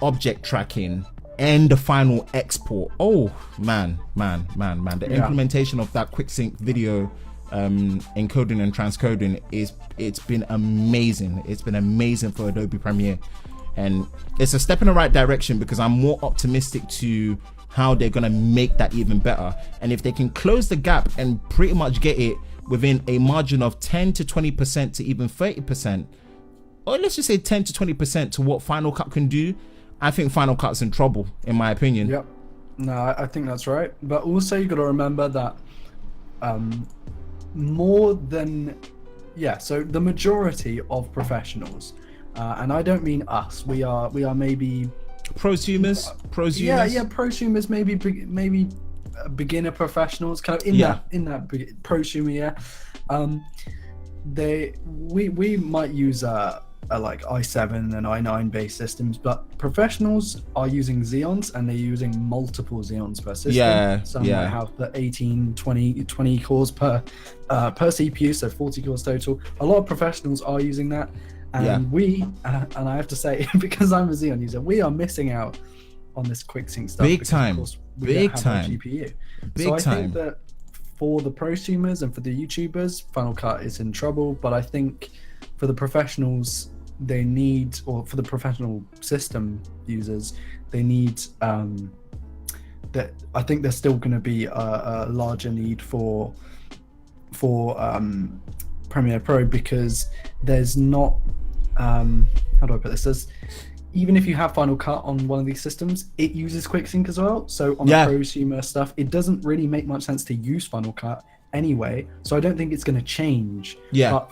object tracking, and the final export. Oh, man. The implementation of that QuickSync video encoding and transcoding it's been amazing. It's been amazing for Adobe Premiere. And it's a step in the right direction because I'm more optimistic to how they're going to make that even better. And if they can close the gap and pretty much get it within a margin of 10 to 20% to even 30%, or let's just say 10 to 20% to what Final Cut can do, I think Final Cut's in trouble, in my opinion. Yep. No, I think that's right. But also you got to remember that so the majority of professionals, and I don't mean us. We are maybe prosumers. Yeah, prosumers. Maybe beginner professionals, kind of in that prosumer. We might use a like i7 and i9 based systems, but professionals are using Xeons, and they're using multiple Xeons per system. Some might have the 18, 20 cores per CPU, so 40 cores total. A lot of professionals are using that. And and I have to say, because I'm a Xeon user, we are missing out on this QuickSync stuff. Big time. GPU. I think that for the prosumers and for the YouTubers, Final Cut is in trouble. But I think for the professionals, or for the professional system users, they need that. I think there's still going to be a larger need for Premiere Pro, because there's not how do I put this? Even if you have Final Cut on one of these systems, it uses QuickSync as well. So on the prosumer stuff, it doesn't really make much sense to use Final Cut anyway. So I don't think it's going to change. But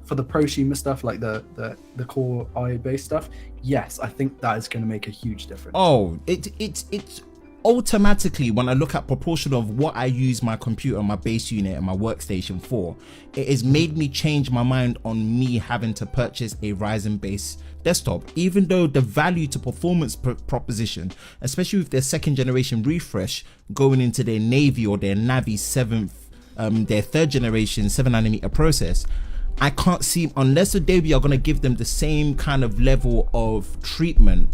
for the prosumer stuff, like the core IO based stuff, yes, I think that is going to make a huge difference. Oh, it's automatically, when I look at proportion of what I use my computer, my base unit and my workstation for, it has made me change my mind on me having to purchase a Ryzen based desktop, even though the value to performance proposition, especially with their second generation refresh going into their Navy or their Navi 7th, their third generation 7nm process, I can't see, unless Adobe are going to give them the same kind of level of treatment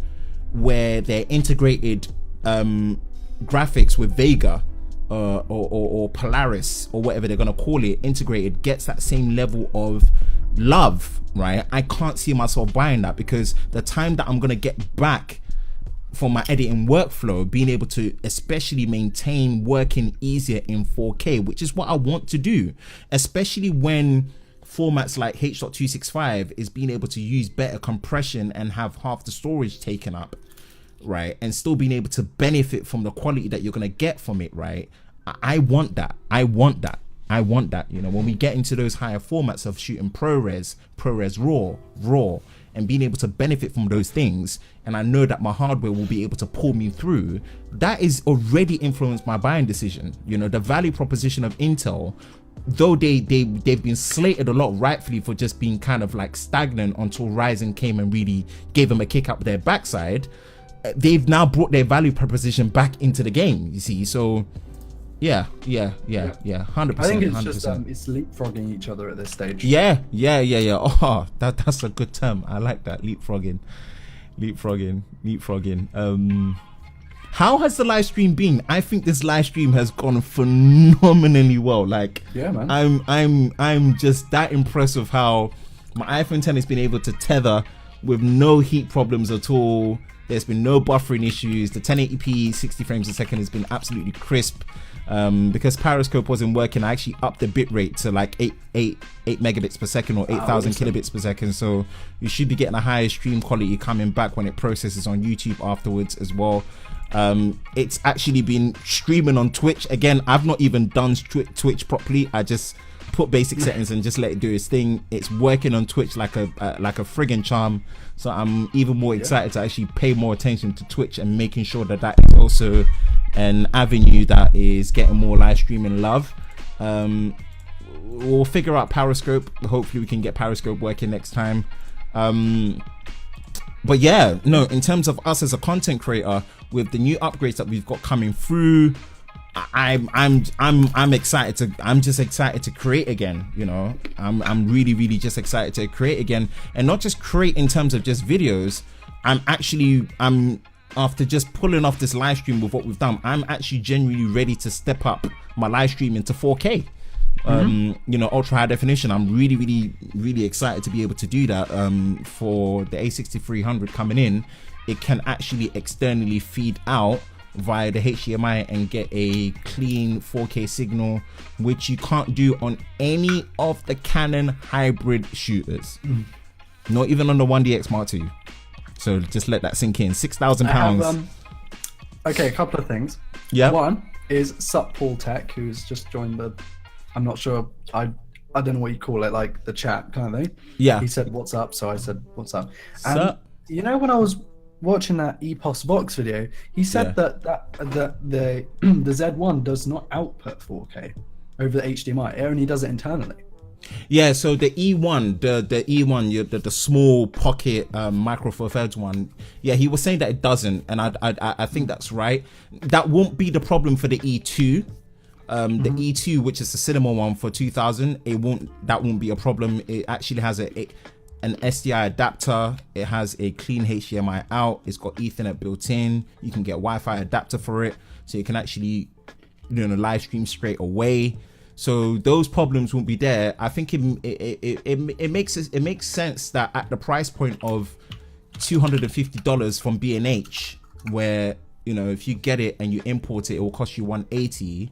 where they're integrated graphics with Vega or Polaris or whatever they're gonna call it, integrated, gets that same level of love, right? I can't see myself buying that, because the time that I'm gonna get back for my editing workflow, being able to especially maintain working easier in 4K, which is what I want to do, especially when formats like H.265 is being able to use better compression and have half the storage taken up, right, and still being able to benefit from the quality that you're going to get from it, right? I want that. You know, when we get into those higher formats of shooting ProRes raw, and being able to benefit from those things, and I know that my hardware will be able to pull me through, that is already influenced my buying decision. You know, the value proposition of Intel, though they've been slated a lot rightfully for just being kind of like stagnant until Ryzen came and really gave them a kick up their backside, they've now brought their value proposition back into the game, you see. So yeah, 100%. I think it's 100%. Just it's leapfrogging each other at this stage. Yeah. Oh, that's a good term. I like that, leapfrogging. How has the live stream been? I think this live stream has gone phenomenally well. Like, yeah, man. I'm just that impressed with how my iPhone 10 has been able to tether with no heat problems at all. There's been no buffering issues. The 1080p 60 frames a second has been absolutely crisp. Because Periscope wasn't working, I actually upped the bitrate to like 8 megabits per second or 8,000 kilobits per second. So you should be getting a higher stream quality coming back when it processes on YouTube afterwards as well. It's actually been streaming on Twitch. Again, I've not even done Twitch properly. I just put basic settings and just let it do its thing. It's working on Twitch like a friggin' charm. So I'm even more excited to actually pay more attention to Twitch and making sure that that is also an avenue that is getting more live streaming love. We'll figure out Periscope. Hopefully we can get Periscope working next time. But yeah, no, in terms of us as a content creator, with the new upgrades that we've got coming through, I'm excited I'm just excited to create again. You know, I'm really just excited to create again, and not just create in terms of just videos. I'm after just pulling off this live stream with what we've done, I'm actually genuinely ready to step up my live stream into 4K. You know, ultra high definition. I'm really excited to be able to do that. For the A6300 coming in, it can actually externally feed out via the HDMI and get a clean 4K signal, which you can't do on any of the Canon hybrid shooters, not even on the 1DX Mark II. So just let that sink in. £6,000. Okay, a couple of things. Yeah. One is Sup Paul Tech, who's just joined the, I'm not sure, I don't know what you call it, like the chat kind of thing. Yeah. He said, "What's up?" So I said, "What's up?" And you know, when I was watching that EPOS Vox video, he said that the Z1 does not output 4K over the HDMI. It only does it internally. Yeah, so the E1, the E1, the small pocket micro four thirds one, yeah, he was saying that it doesn't, and I think that's right. That won't be the problem for the E2. The E2, which is the cinema one for 2000, that won't be a problem. It actually has an SDI adapter. It has a clean HDMI out. It's got Ethernet built in. You can get Wi-Fi adapter for it, so you can actually, you know, live stream straight away. So those problems won't be there. I think it makes sense that at the price point of $250 from B&H, where, you know, if you get it and you import it, it will cost you $180.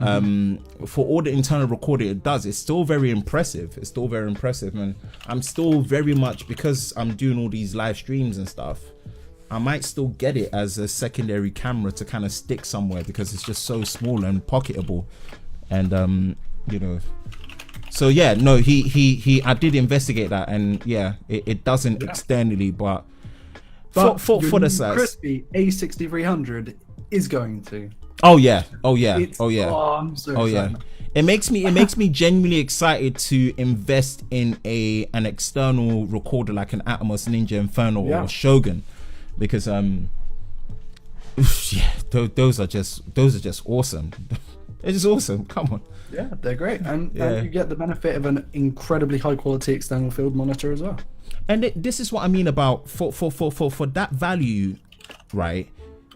For all the internal recording it does, it's still very impressive. And I'm still very much, because I'm doing all these live streams and stuff, I might still get it as a secondary camera to kind of stick somewhere, because it's just so small and pocketable. And so yeah, no, he I did investigate that, and yeah, it doesn't externally, but for the size, crispy A6300 is going to. Oh yeah. I'm so excited. It makes me genuinely excited to invest in an external recorder like an Atmos, Ninja, Inferno, or Shogun, because those are just awesome. It's just awesome. Come on. Yeah, they're great, and you get the benefit of an incredibly high quality external field monitor as well. And this is what I mean about for that value, right?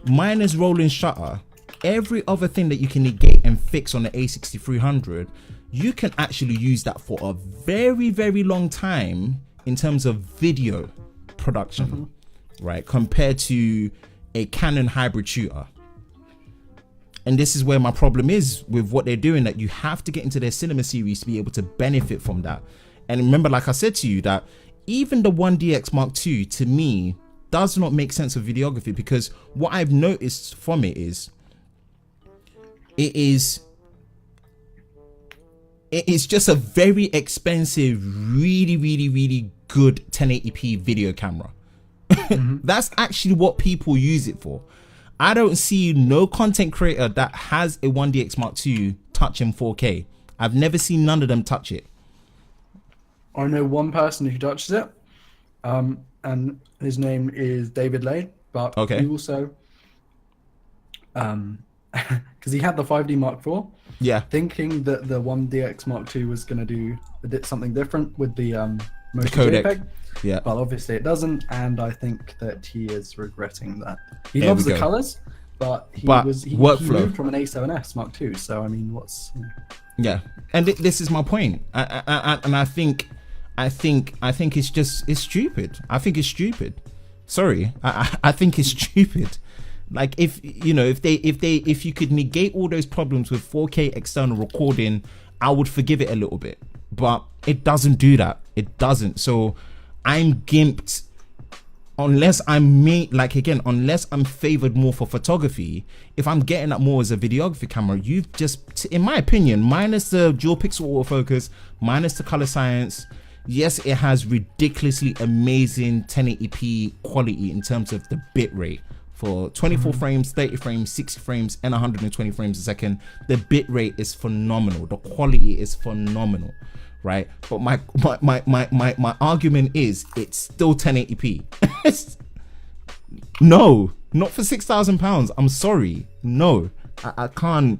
Minus rolling shutter, every other thing that you can negate and fix on the A6300, you can actually use that for a very, very long time in terms of video production, right? Compared to a Canon hybrid shooter. And this is where my problem is with what they're doing, that you have to get into their cinema series to be able to benefit from that. And remember, like I said to you, that even the 1DX Mark II to me does not make sense of videography, because what I've noticed from it is it is just a very expensive, really, really, really good 1080p video camera. That's actually what people use it for. I don't see no content creator that has a 1DX Mark II touching 4K. I've never seen none of them touch it. I know one person who touches it, and his name is David Lane, but he also, because he had the 5D Mark IV, thinking that the 1DX Mark II was going to do something different with the motion codec. JPEG. Yeah, but obviously it doesn't, and I think that he is regretting that. He loves the colors, but he moved from an A7S Mark II. So I mean, yeah, and this is my point. And I think it's stupid. I think it's stupid. Sorry, I think it's stupid. Like if you could negate all those problems with 4K external recording, I would forgive it a little bit. But it doesn't do that. It doesn't. So I'm gimped unless I'm favored more for photography. If I'm getting that more as a videography camera, you've just, in my opinion, minus the dual pixel autofocus, minus the color science, yes, it has ridiculously amazing 1080p quality in terms of the bit rate. For 24 frames, 30 frames, 60 frames, and 120 frames a second, the bit rate is phenomenal. The quality is phenomenal, right? But my argument is it's still 1080p. No, not for £6,000. I'm sorry. No, I can't.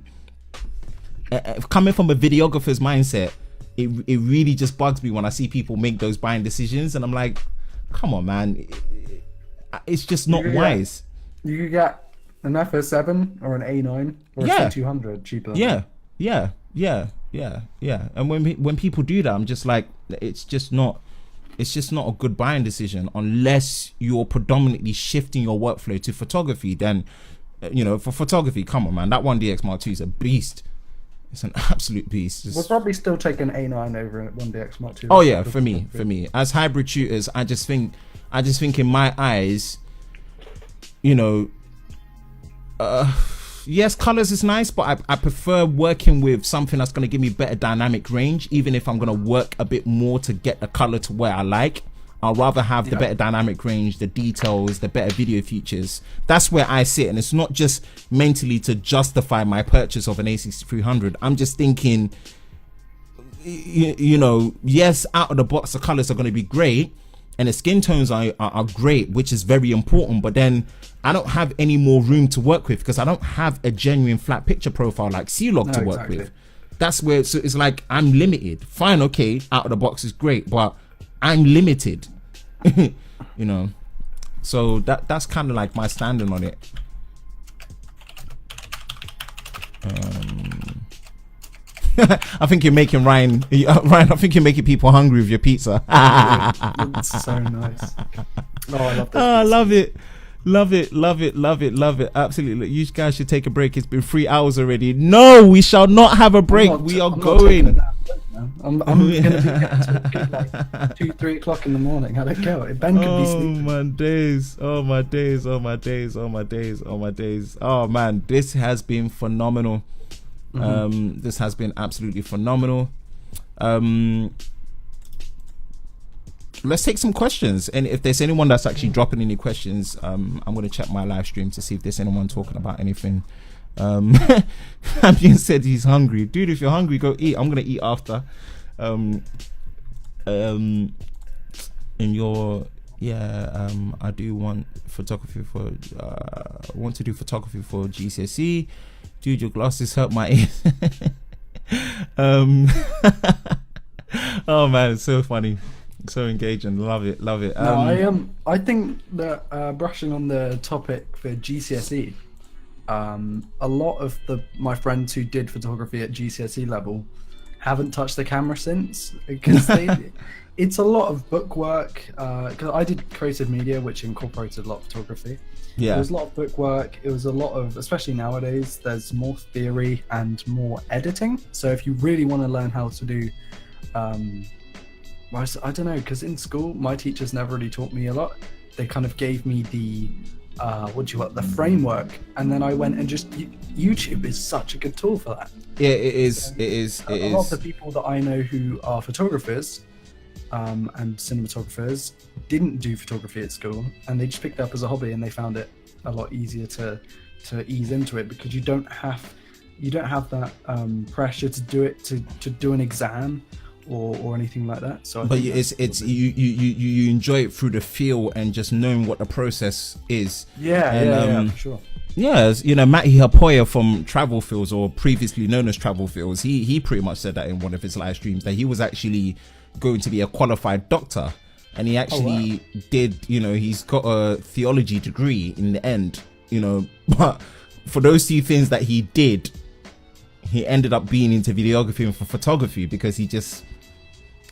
Coming from a videographer's mindset, it really just bugs me when I see people make those buying decisions, and I'm like, come on, man. It's just not wise. You could get an FS7 or an A9 or a C200 cheaper. Yeah. And when people do that, I'm just like, it's just not a good buying decision unless you're predominantly shifting your workflow to photography. Then, for photography, come on, man, that 1DX Mark II is a beast. It's an absolute beast. We'll probably still take an A9 over a 1DX Mark II. Oh yeah, for me, as hybrid shooters, I just think in my eyes, yes, colors is nice, but I prefer working with something that's going to give me better dynamic range. Even if I'm going to work a bit more to get the color to where I like, I'll rather have the better dynamic range, the details, the better video features. That's where I sit, and it's not just mentally to justify my purchase of an A6300. I'm just thinking, yes, out of the box, the colors are going to be great, and the skin tones are great, which is very important, but then I don't have any more room to work with because I don't have a genuine flat picture profile like C-Log to work with. That's where it's like I'm limited. Fine, okay, out of the box is great, but I'm limited. So that's kind of like my standing on it. I think you're making Ryan. I think you're making people hungry with your pizza. It's so nice. Oh, I love that. I love it. Love it, love it, love it, love it. Absolutely. You guys should take a break. It's been 3 hours already. No, we shall not have a break. We are going. I'm going to be like 2, 3 o'clock in the morning. I don't care. Ben could be sleeping. My days. Oh my days. Oh my days. Oh my days. Oh my days. Oh man, this has been phenomenal. This has been absolutely phenomenal. Let's take some questions, and if there's anyone that's actually dropping any questions, I'm going to check my live stream to see if there's anyone talking about anything. Champion said he's hungry. Dude, if you're hungry, go eat. I'm going to eat after. I do want photography for want to do photography for GCSE. Dude, your glasses hurt my ears. Oh man, it's so funny, so engaging. Love it. I think that brushing on the topic for GCSE, a lot of my friends who did photography at GCSE level haven't touched the camera since, because it's a lot of book work. Because I did creative media, which incorporated a lot of photography. Yeah, it was a lot of book work. It was a lot of, especially nowadays, there's more theory and more editing. So if you really want to learn how to do, I don't know, because in school my teachers never really taught me a lot. They kind of gave me the the framework, and then I went and just YouTube is such a good tool for that. Yeah, it is. A lot of the people that I know who are photographers and cinematographers didn't do photography at school, and they just picked it up as a hobby, and they found it a lot easier to ease into it, because you don't have that pressure to do it to do an exam or anything like that. So but you enjoy it through the feel and just knowing what the process is. Yeah, for sure. Yeah, Matty Hapoya from Travel Fields, or previously known as Travel Fields, he pretty much said that in one of his live streams, that he was actually going to be a qualified doctor, and he actually did, he's got a theology degree in the end, but for those 2 things that he did, he ended up being into videography and for photography, because he just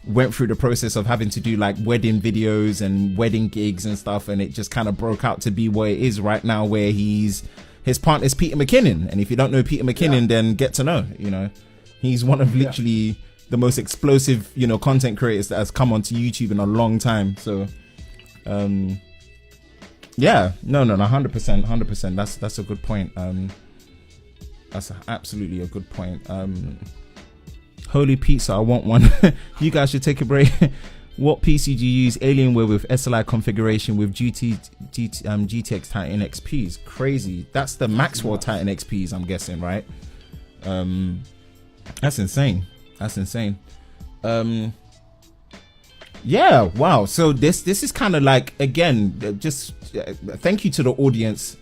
went through the process of having to do like wedding videos and wedding gigs and stuff, and it just kind of broke out to be where it is right now, where his partner is Peter McKinnon. And if you don't know Peter McKinnon, then get to know. He's one of literally the most explosive content creators that has come onto YouTube in a long time. So 100%. That's a good point. That's absolutely a good point. Holy pizza, I want one. You guys should take a break. What PC do you use? Alienware with SLI configuration with GTX Titan XPs. Crazy. That's the Maxwell Titan XPs, I'm guessing, right? That's insane. Yeah, wow. So this is kind of like, again, just thank you to the audience.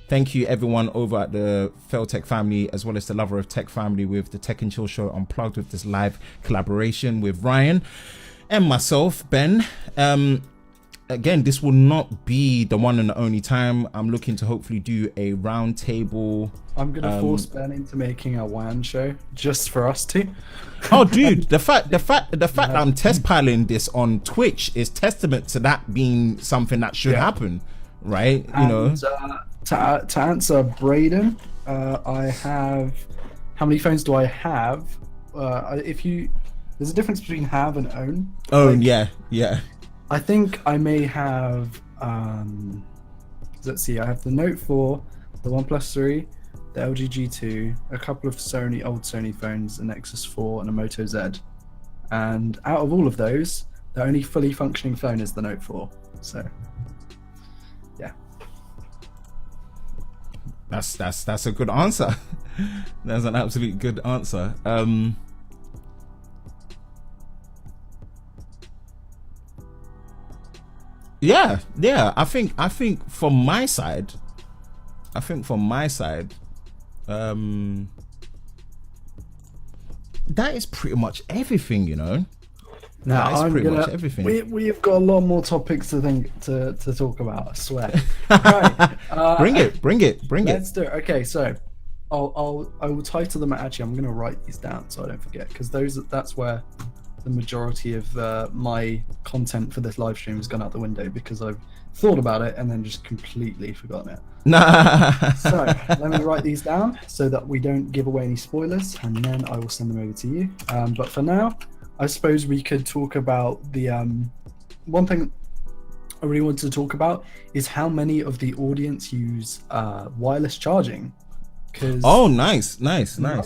Thank you everyone over at the LoverOfTech family, as well as the LoverOfTech family, with the Tech and Chill Show Unplugged, with this live collaboration with Ryan and myself, Ben. Again, this will not be the one and the only time. I'm looking to hopefully do a round table. I'm gonna force Ben into making a WAN show just for us two. Oh, dude, the fact that I'm test piloting this on Twitch is testament to that being something that should happen, right? To answer Braden, I have, how many phones do I have? There's a difference between have and own. Yeah. I think I may have, let's see, I have the Note 4, the OnePlus 3, the LG G2, a couple of old Sony phones, a Nexus 4 and a Moto Z. And out of all of those, the only fully functioning phone is the Note 4. So, yeah. That's a good answer. That's an absolute good answer. Yeah. I think from my side, that is pretty much everything, Now pretty much everything. We've got a lot more topics to talk about, I swear. Right. Bring it. Let's do it. Okay, so I will title them. Actually, I'm going to write these down so I don't forget, because that's where the majority of my content for this live stream has gone out the window because I've thought about it and then just completely forgotten it. So let me write these down so that we don't give away any spoilers, and then I will send them over to you. But for now, I suppose we could talk about the one thing I really wanted to talk about is how many of the audience use wireless charging. Oh, nice. Not my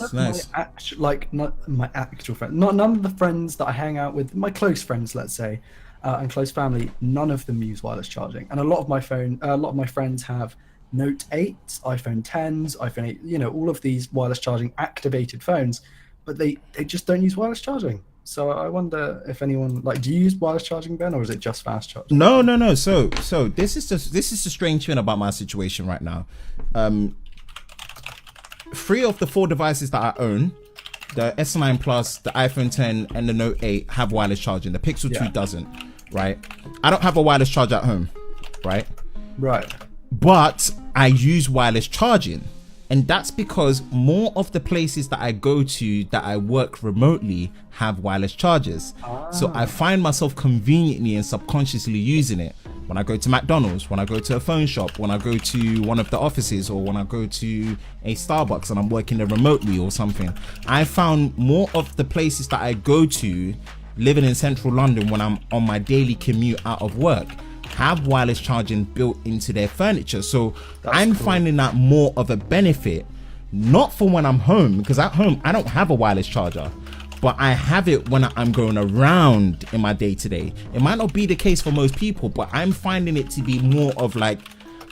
actual friends, none of the friends that I hang out with, my close friends, let's say, and close family, none of them use wireless charging. And a lot of my friends have Note 8s, iPhone 10s, iPhone 8, you know, all of these wireless charging activated phones, but they just don't use wireless charging. So I wonder if anyone, like, do you use wireless charging, Ben, or is it just fast charging? No. So this is the strange thing about my situation right now. 3 of the 4 devices that I own, the S9 Plus, the iPhone 10, and the Note 8 have wireless charging. The Pixel 2 doesn't, right? I don't have a wireless charger at home, right? Right. But I use wireless charging. And that's because more of the places that I go to that I work remotely have wireless chargers. So I find myself conveniently and subconsciously using it when I go to McDonald's, when I go to a phone shop, when I go to one of the offices, or when I go to a Starbucks and I'm working there remotely or something. I found more of the places that I go to living in central London when I'm on my daily commute out of work have wireless charging built into their furniture. So I'm finding that more of a benefit, not for when I'm home, because at home I don't have a wireless charger, but I have it when I'm going around in my day-to-day. It might not be the case for most people, but I'm finding it to be more of like,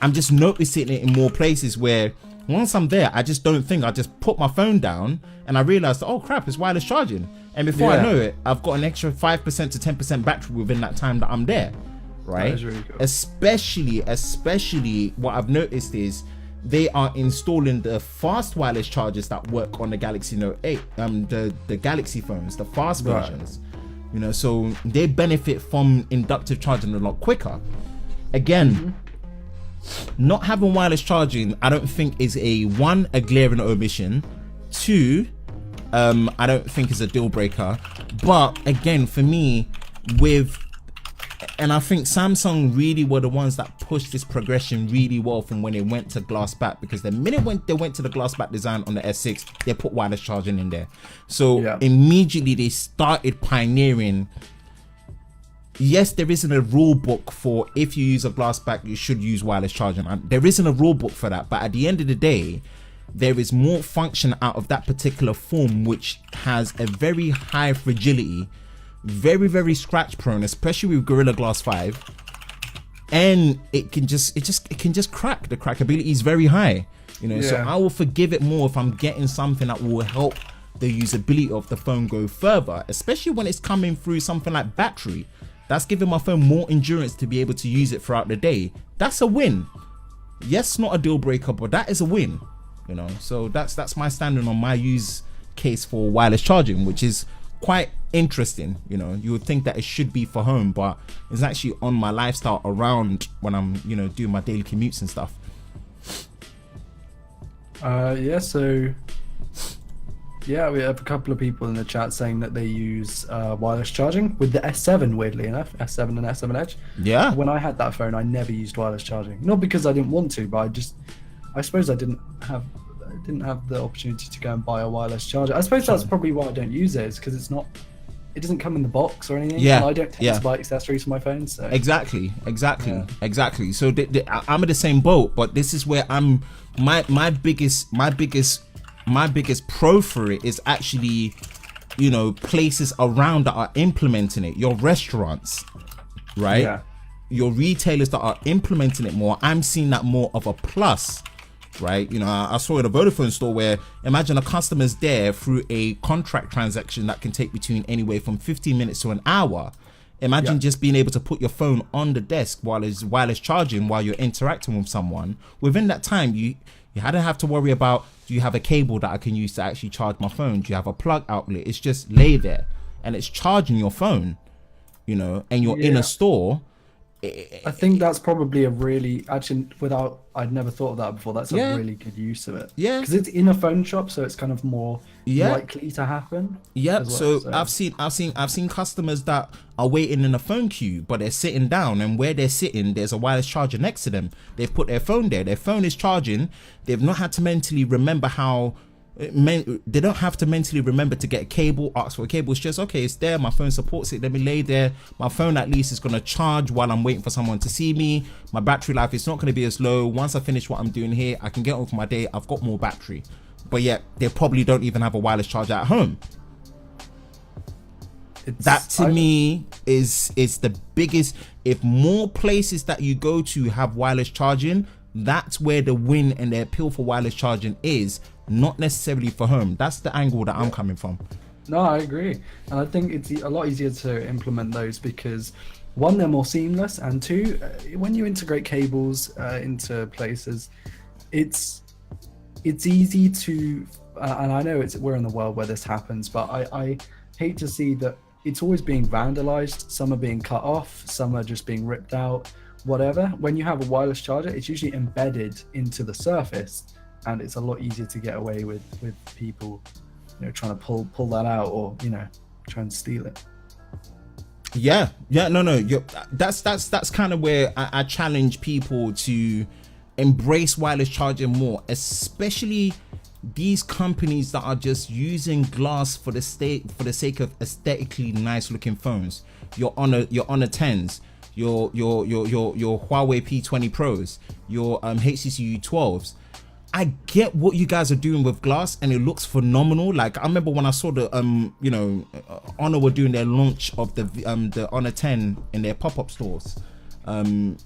I'm just noticing it in more places where once I'm there, I just don't think, I just put my phone down and I realize that, oh crap, it's wireless charging. And before I know it, I've got an extra 5% to 10% battery within that time that I'm there. Right? That is really cool. Especially what I've noticed is they are installing the fast wireless chargers that work on the Galaxy Note 8, the Galaxy phones, the fast versions. You know, so they benefit from inductive charging a lot quicker. Again, not having wireless charging, I don't think is a glaring omission. 2, I don't think is a deal breaker. But again, for me, and I think Samsung really were the ones that pushed this progression really well from when it went to glass back, because the minute when they went to the glass back design on the S6, they put wireless charging in there. So immediately they started pioneering. Yes, there isn't a rule book for if you use a glass back, you should use wireless charging. There isn't a rule book for that, but at the end of the day, there is more function out of that particular form, which has a very high fragility, very, very scratch prone, especially with Gorilla Glass 5, and it can just crack. The crackability is very high, you know. So I will forgive it more if I'm getting something that will help the usability of the phone go further, especially when it's coming through something like battery. That's giving my phone more endurance to be able to use it throughout the day. That's a win. Yes, not a deal breaker, but that is a win, you know. So that's my standing on my use case for wireless charging, which is quite interesting. You know, you would think that it should be for home, but it's actually on my lifestyle around when I'm, you know, doing my daily commutes and stuff. We have a couple of people in the chat saying that they use wireless charging with the S7, weirdly enough, S7 and S7 Edge. Yeah. When I had that phone, I never used wireless charging. Not because I didn't want to, but I suppose I didn't have the opportunity to go and buy a wireless charger. I suppose that's probably why I don't use it, is because it doesn't come in the box or anything. Yeah. And I don't tend to buy accessories for my phone. So exactly. So I'm in the same boat, but this is where I'm. My biggest pro for it is actually, you know, places around that are implementing it. Your restaurants, right? Yeah. Your retailers that are implementing it more. I'm seeing that more of a plus. Right, you know, I saw at a Vodafone store where, imagine a customer's there through a contract transaction that can take between anywhere from 15 minutes to an hour. Imagine just being able to put your phone on the desk while it's wireless charging while you're interacting with someone. Within that time, you hadn't have to worry about, do you have a cable that I can use to actually charge my phone? Do you have a plug outlet? It's just lay there and it's charging your phone, you know, and you're in a store. I think that's probably a really, actually, I'd never thought of that before. That's a really good use of it. Yeah. Because it's in a phone shop, so it's kind of more likely to happen. Yep. So I've seen customers that are waiting in a phone queue, but they're sitting down, and where they're sitting, there's a wireless charger next to them. They've put their phone there. Their phone is charging. They've not had to mentally remember they don't have to mentally remember to get a cable, ask for a cable. It's just, okay, it's there, my phone supports it, let me lay there. My phone at least is going to charge while I'm waiting for someone to see me. My battery life is not going to be as low. Once I finish what I'm doing here, I can get on with my day. I've got more battery. But yet they probably don't even have a wireless charger at home. That to me is the biggest. If more places that you go to have wireless charging, that's where the win and the appeal for wireless charging is, not necessarily for home. That's the angle that I'm coming from. No, I agree. And I think it's a lot easier to implement those because, one, they're more seamless, and two, when you integrate cables into places, it's easy to, and I know we're in the world where this happens, but I hate to see that it's always being vandalized. Some are being cut off, some are just being ripped out, whatever. When you have a wireless charger, it's usually embedded into the surface, and it's a lot easier to get away with people, trying to pull that out or try and steal it. That's kind of where I challenge people to embrace wireless charging more, especially these companies that are just using glass for the sake of aesthetically nice looking phones. Your Honor 10s, your Huawei P20 Pros, your HTC U12s. I get what you guys are doing with glass, and it looks phenomenal. Like, I remember when I saw the Honor were doing their launch of the Honor 10 in their pop-up stores, in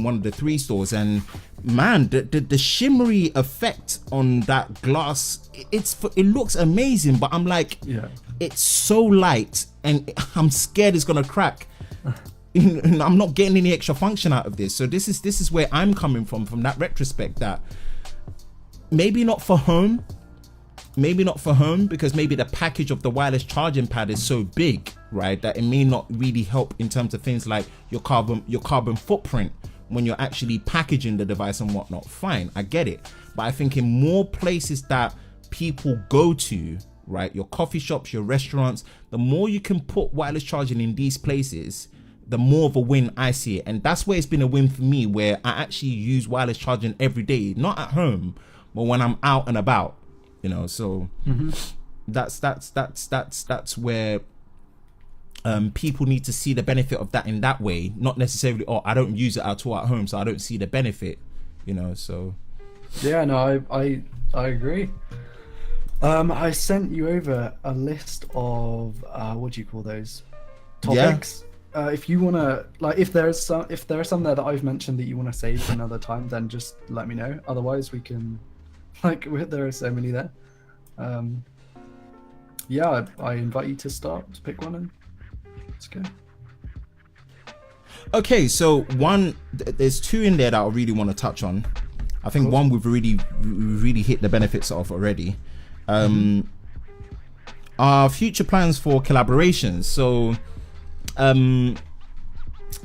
one of the 3 stores, and man, the shimmery effect on that glass, it looks amazing. But I'm like, it's so light, and I'm scared it's gonna crack. I'm not getting any extra function out of this. So this is where I'm coming from that retrospect, that maybe not for home, because maybe the package of the wireless charging pad is so big, right, that it may not really help in terms of things like your carbon footprint when you're actually packaging the device and whatnot. Fine, I get it. But I think in more places that people go to, right, your coffee shops, your restaurants, the more you can put wireless charging in these places, the more of a win I see it. And that's where it's been a win for me, where I actually use wireless charging every day, not at home, but when I'm out and about, so that's where people need to see the benefit of that in that way, not necessarily, I don't use it at all at home, so I don't see the benefit, so. Yeah, no, I agree. I sent you over a list of what do you call those topics? If you want to, like, if there are some there that I've mentioned that you want to save for another time, then just let me know. Otherwise we can, there are so many there. I invite you to pick one, and let's go. Okay, so there's 2 in there that I really want to touch on. I think one we've really hit the benefits of already. Our future plans for collaborations. So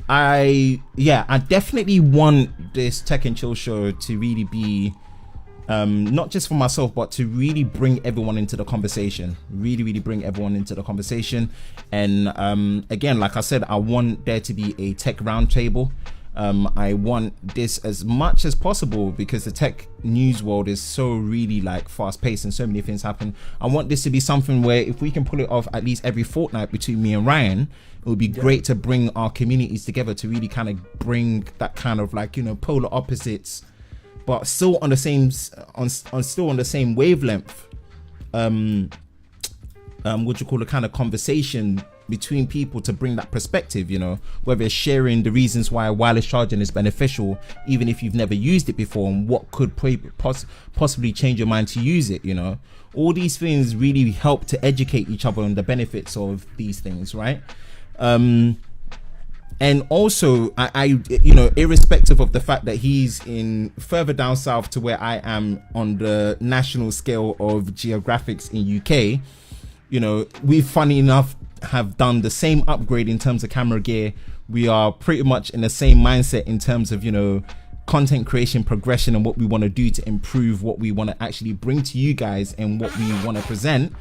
I definitely want this Tech and Chill show to really be not just for myself, but to really bring everyone into the conversation, really bring everyone into the conversation. And again, like I said, I want there to be a tech roundtable. I want this as much as possible because the tech news world is so really fast paced and so many things happen. I want this to be something where if we can pull it off at least every fortnight between me and Ryan, it would be great to bring our communities together to really kind of bring that kind of polar opposites, but still on the same wavelength. What you call a kind of conversation between people to bring that perspective, whether it's sharing the reasons why wireless charging is beneficial, even if you've never used it before, and what could possibly change your mind to use it. All these things really help to educate each other on the benefits of these things, right? And also, I irrespective of the fact that he's in further down south to where I am on the national scale of geographics in UK, we funny enough have done the same upgrade in terms of camera gear we are pretty much in the same mindset in terms of, you know, content creation progression and what we want to do to improve what we want to actually bring to you guys and what we want to present.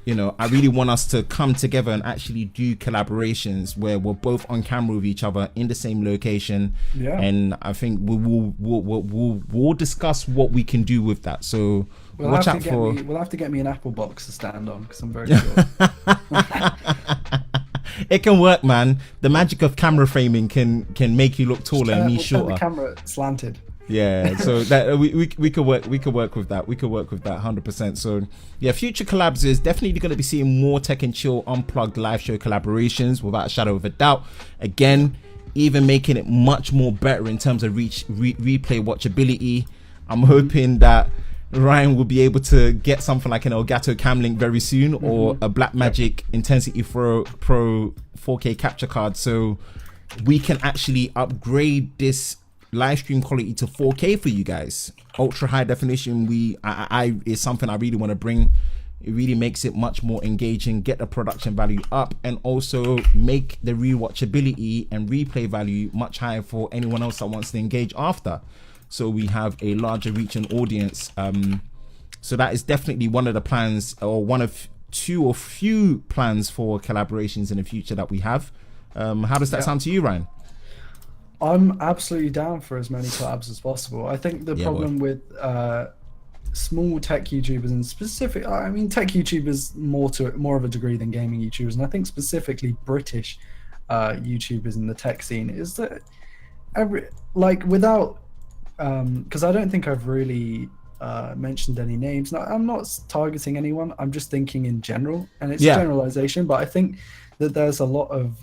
You know, I really want us to come together and actually do collaborations where we're both on camera with each other in the same location. Yeah. And I think we'll discuss what we can do with that. So we'll have to get me an Apple box to stand on, because I'm very sure. It can work, man. The magic of camera framing can make you look taller and me shorter. The camera slanted. Yeah, so that we could work with that. We could work with that 100%. So yeah, future collabs is definitely going to be seeing more Tech and Chill Unplugged live show collaborations without a shadow of a doubt. Again, even making it much more better in terms of replay watchability. I'm hoping that Ryan will be able to get something like an Elgato Cam Link very soon, or a Blackmagic Intensity Pro 4K capture card, so we can actually upgrade this live stream quality to 4K for you guys. Ultra high definition is something I really want to bring. It really makes it much more engaging, get the production value up, and also make the rewatchability and replay value much higher for anyone else that wants to engage after. So we have a larger reach and audience. So that is definitely one of the plans, or one of two or few plans for collaborations in the future that we have. How does that sound to you, Ryan? I'm absolutely down for as many collabs as possible. I think the problem with small tech YouTubers, and specific, I mean, tech YouTubers more of a degree than gaming YouTubers, and I think specifically British YouTubers in the tech scene, is that without because I don't think I've really mentioned any names. Now, I'm not targeting anyone. I'm just thinking in general, and it's a generalization. But I think that there's a lot of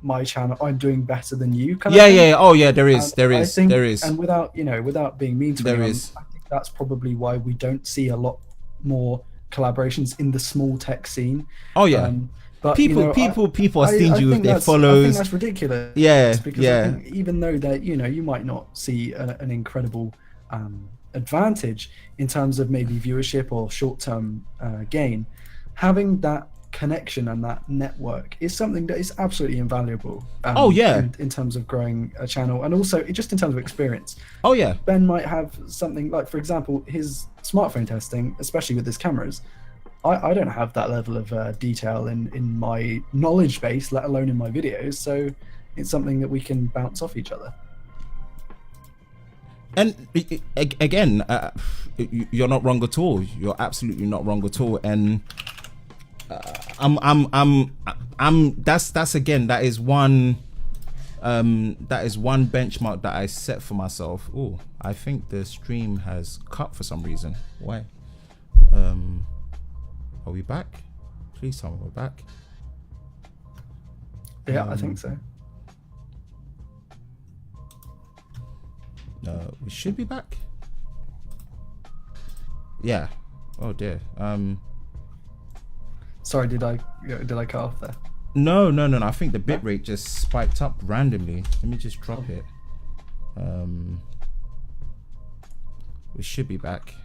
my channel, I'm doing better than you. Oh yeah, there is. And without being mean to anyone, I think that's probably why we don't see a lot more collaborations in the small tech scene. Oh yeah. But people are stingy with their follows. I think that's ridiculous. Because I think even though that you might not see an incredible advantage in terms of maybe viewership or short-term gain, having that connection and that network is something that is absolutely invaluable. In terms of growing a channel, and also just in terms of experience. Ben might have something like, for example, his smartphone testing, especially with his cameras. I don't have that level of detail in my knowledge base, let alone in my videos. So it's something that we can bounce off each other. And again, you're not wrong at all. You're absolutely not wrong at all. And that is one benchmark that I set for myself. Oh, I think the stream has cut for some reason. Why? Are we back? Please tell me we're back. Yeah, I think so. We should be back. Yeah. Oh dear. Sorry, did I cut off there? No. I think the bitrate just spiked up randomly. Let me just drop it. We should be back.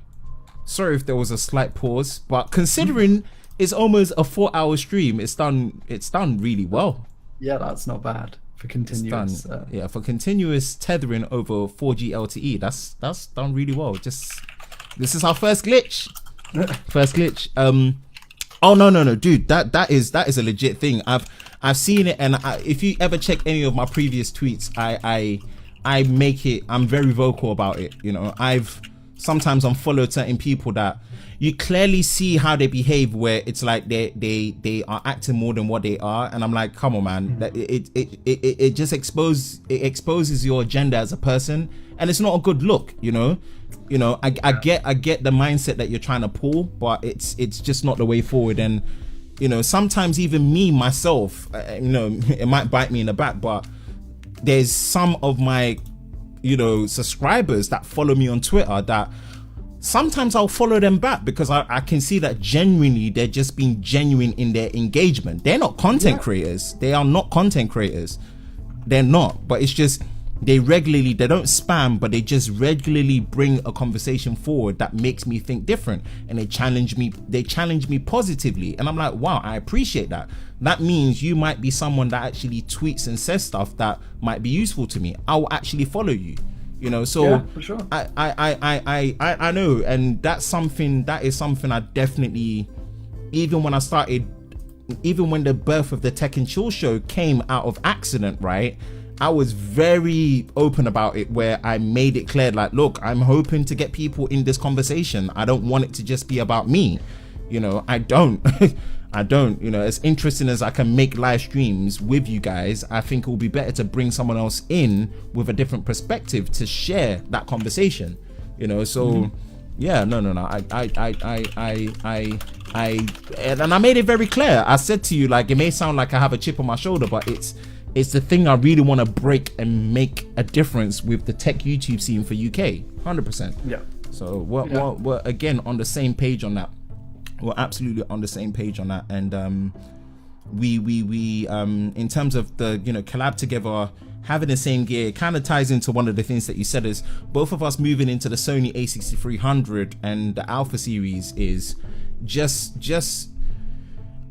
Sorry if there was a slight pause, but considering it's almost a 4-hour stream, it's done really well. Yeah, that's not bad for continuous. For continuous tethering over 4G LTE, that's done really well. This is our first glitch. Oh no, dude, that is a legit thing. I've seen it, and if you ever check any of my previous tweets, I'm very vocal about it. I've sometimes unfollowed certain people that you clearly see how they behave, where it's like they are acting more than what they are, and I'm like, come on, man. It just exposes your agenda as a person, and it's not a good look. I get the mindset that you're trying to pull, but it's just not the way forward. And sometimes even me myself, it might bite me in the back, but there's some of my subscribers that follow me on Twitter that sometimes I'll follow them back because I can see that genuinely they're just being genuine in their engagement. They're not content creators. They are not content creators. They're not. But it's just they don't spam, but they just regularly bring a conversation forward that makes me think different, and they challenge me positively, and I'm like, wow, I appreciate that. That means you might be someone that actually tweets and says stuff that might be useful to me. I will actually follow you, you know. So yeah, for sure. I know, and that is something I definitely, even when the birth of the Tech and Chill show came out of accident, right, I was very open about it, where I made it clear, like, look, I'm hoping to get people in this conversation. I don't want it to just be about me, you know. I don't you know, as interesting as I can make live streams with you guys, I think it will be better to bring someone else in with a different perspective to share that conversation, you know. So yeah, no, I made it very clear. I said to you, like, it may sound like I have a chip on my shoulder, but it's the thing I really want to break and make a difference with the tech YouTube scene for UK, 100%. Yeah. So we're again on the same page on that. We're absolutely on the same page on that, and we in terms of the, you know, collab together, having the same gear, kind of ties into one of the things that you said, is both of us moving into the Sony a6300 and the Alpha series is just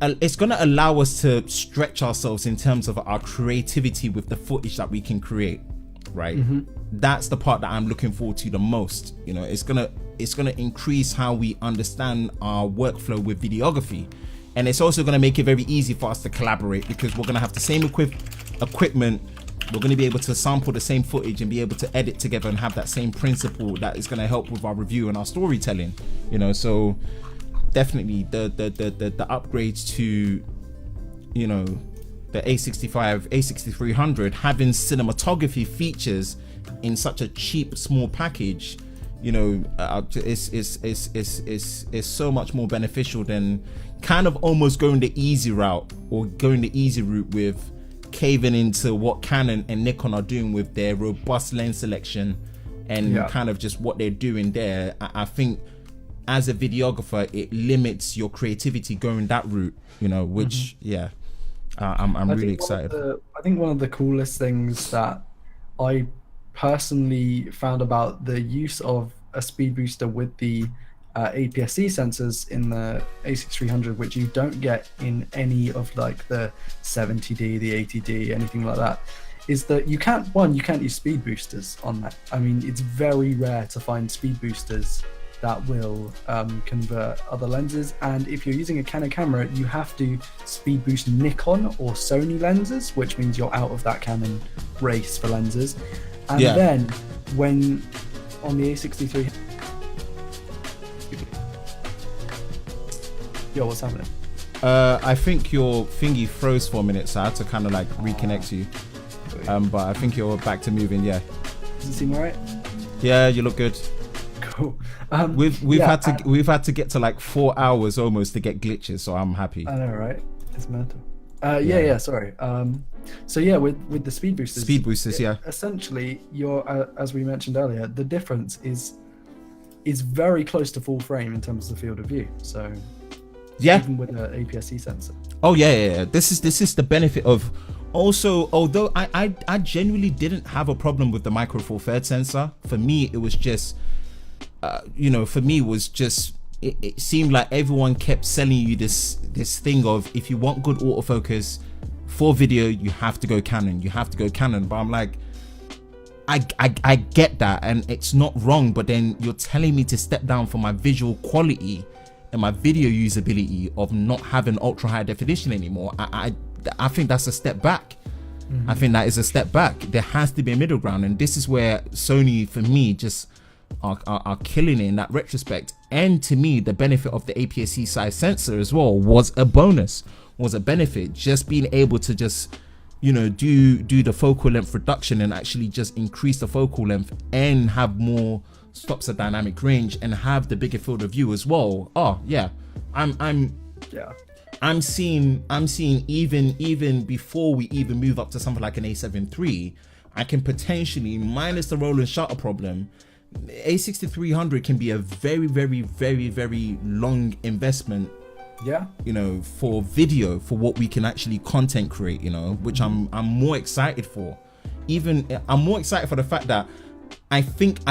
it's going to allow us to stretch ourselves in terms of our creativity with the footage that we can create, right? That's the part that I'm looking forward to the most. You know, it's gonna increase how we understand our workflow with videography, and it's also going to make it very easy for us to collaborate, because we're going to have the same equipment. We're going to be able to sample the same footage and be able to edit together and have that same principle that is going to help with our review and our storytelling, you know. So definitely the upgrades to, you know, the A6300 having cinematography features in such a cheap small package, you know, is so much more beneficial than kind of almost going the easy route, or going the easy route with caving into what Canon and Nikon are doing with their robust lens selection and kind of just what they're doing there. I think as a videographer, it limits your creativity going that route, you know, which I'm really excited. I think one of the coolest things that I personally found about the use of a speed booster with the APS-C sensors in the A6300, which you don't get in any of like the 70D, the 80D, anything like that, is that you can't use speed boosters on that. I mean, it's very rare to find speed boosters that will convert other lenses, and if you're using a Canon camera, you have to speed boost Nikon or Sony lenses, which means you're out of that Canon race for lenses. And then when on the A63, yo, what's happening? I think your thingy froze for a minute, so I had to kind of like reconnect you. But I think you're back to moving. Yeah. Does it seem alright? Yeah, you look good. Cool. We've had to get to like 4 hours almost to get glitches, so I'm happy. I know, right? It's mental. Sorry. So yeah, with the speed boosters. Essentially, you're as we mentioned earlier, the difference is very close to full frame in terms of the field of view. So even with an APS-C sensor. Oh yeah. This is the benefit of. Also, although I genuinely didn't have a problem with the Micro Four Thirds sensor. For me, it was just. It seemed like everyone kept selling you this thing of, if you want good autofocus for video, you have to go Canon. But I'm like, I get that, and it's not wrong, but then you're telling me to step down for my visual quality and my video usability of not having ultra high definition anymore. I think that's a step back. I think that is a step back. There has to be a middle ground, and this is where Sony, for me, just are killing it in that retrospect. And to me, the benefit of the APS-C size sensor as well was a bonus, was a benefit. Just being able to just, you know, do the focal length reduction and actually just increase the focal length and have more stops of dynamic range and have the bigger field of view as well. Oh yeah, I'm seeing even before we even move up to something like an A7 III, I can potentially, minus the roll and shutter problem, A6300 can be a very, very, very, very long investment. Yeah. You know, for video, for what we can actually content create, you know, which I'm more excited for. even I'm more excited for the fact that I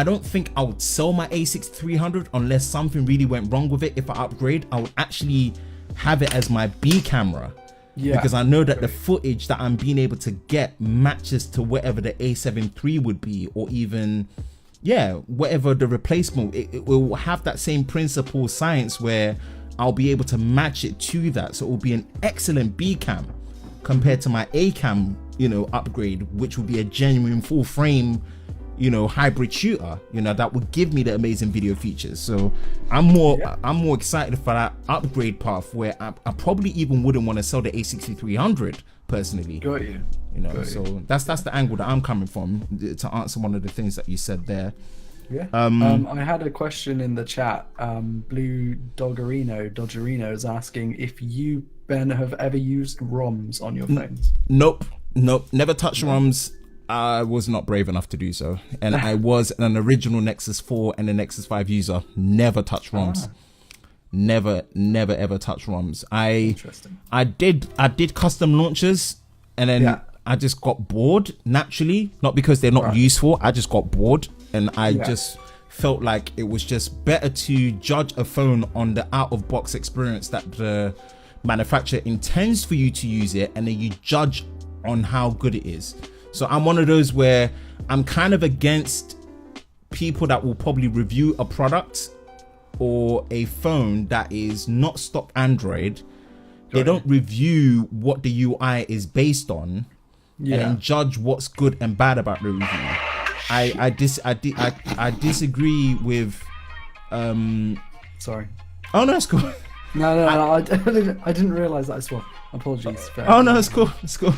don't think I would sell my A6300 unless something really went wrong with it. If I upgrade, I would actually have it as my B camera. Yeah, because I know that the footage that I'm being able to get matches to whatever the A7 III would be, or even, whatever the replacement. It will have that same principle science where I'll be able to match it to that. So it will be an excellent B cam compared to my A cam, upgrade, which will be a genuine full frame, hybrid shooter, that would give me the amazing video features. So I'm more excited for that upgrade path, where I probably even wouldn't want to sell the A6300 personally. Got you. So that's the angle that I'm coming from, to answer one of the things that you said there. Yeah. I had a question in the chat. Blue Dodgerino is asking if you, Ben, have ever used ROMs on your phones. Nope, never touched ROMs. I was not brave enough to do so, and I was an original Nexus 4 and a Nexus 5 user. Never touched ROMs. Never ever touched ROMs. I did custom launchers, and then I just got bored naturally, not because they're not useful. I just got bored, and I just felt like it was just better to judge a phone on the out-of-box experience that the manufacturer intends for you to use it, and then you judge on how good it is. So I'm one of those where I'm kind of against people that will probably review a product or a phone that is not stock Android. They don't review what the UI is based on and judge what's good and bad about the review. I disagree with. Sorry. Oh no, it's cool. No, I didn't realize that as well. Apologies. Oh no, it's cool. It's cool.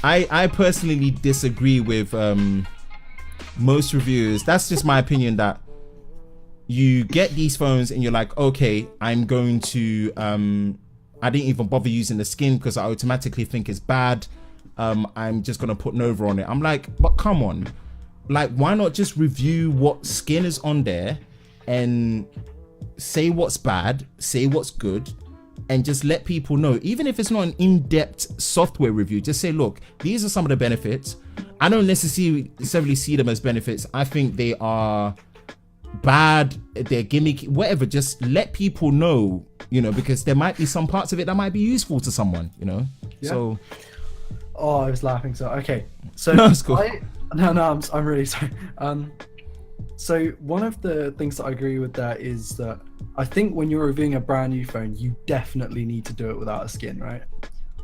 I personally disagree with most reviewers. That's just my opinion, that you get these phones and you're like, okay, I'm going to I didn't even bother using the skin because I automatically think it's bad. I'm just gonna put Nova on it. I'm like, but come on, like, why not just review what skin is on there and say what's bad, say what's good, and just let people know. Even if it's not an in-depth software review, just say, look, these are some of the benefits. I don't necessarily see them as benefits. I think they are bad, they're gimmicky, whatever. Just let people know, because there might be some parts of it that might be useful to someone, So I was laughing. So okay, so no, it's cool. I'm really sorry. So one of the things that I agree with that is that I think when you're reviewing a brand new phone, you definitely need to do it without a skin, right?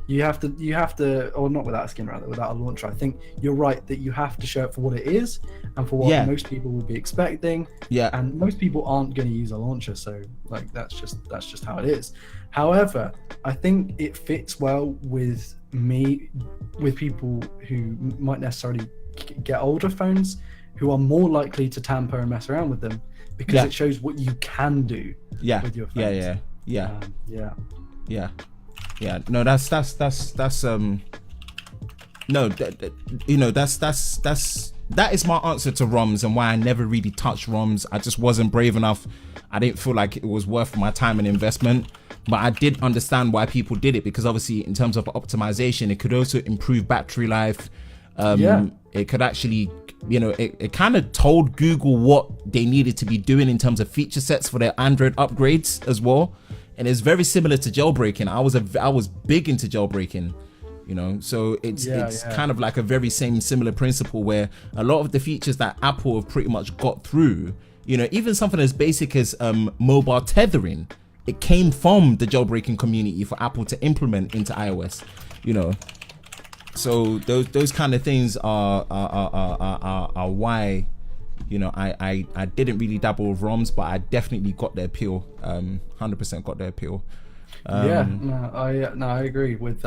You have to, or not without a skin, rather, without a launcher. I think you're right that you have to show it for what it is and for what most people will be expecting. Yeah. And most people aren't going to use a launcher, so like that's just how it is. However, I think it fits well with people who might necessarily get older phones, who are more likely to tamper and mess around with them, because it shows what you can do with your phones. No, that's that is my answer to ROMs, and why I never really touched ROMs. I just wasn't brave enough. I didn't feel like it was worth my time and investment. But I did understand why people did it, because obviously in terms of optimization, it could also improve battery life. It could actually, it kind of told Google what they needed to be doing in terms of feature sets for their Android upgrades as well. And it's very similar to jailbreaking. I was big into jailbreaking, so it's kind of like a very similar principle, where a lot of the features that Apple have pretty much got through, even something as basic as mobile tethering, it came from the jailbreaking community for Apple to implement into iOS, So those kind of things are why, I didn't really dabble with ROMs, but I definitely got the appeal. 100% got the appeal. I agree with.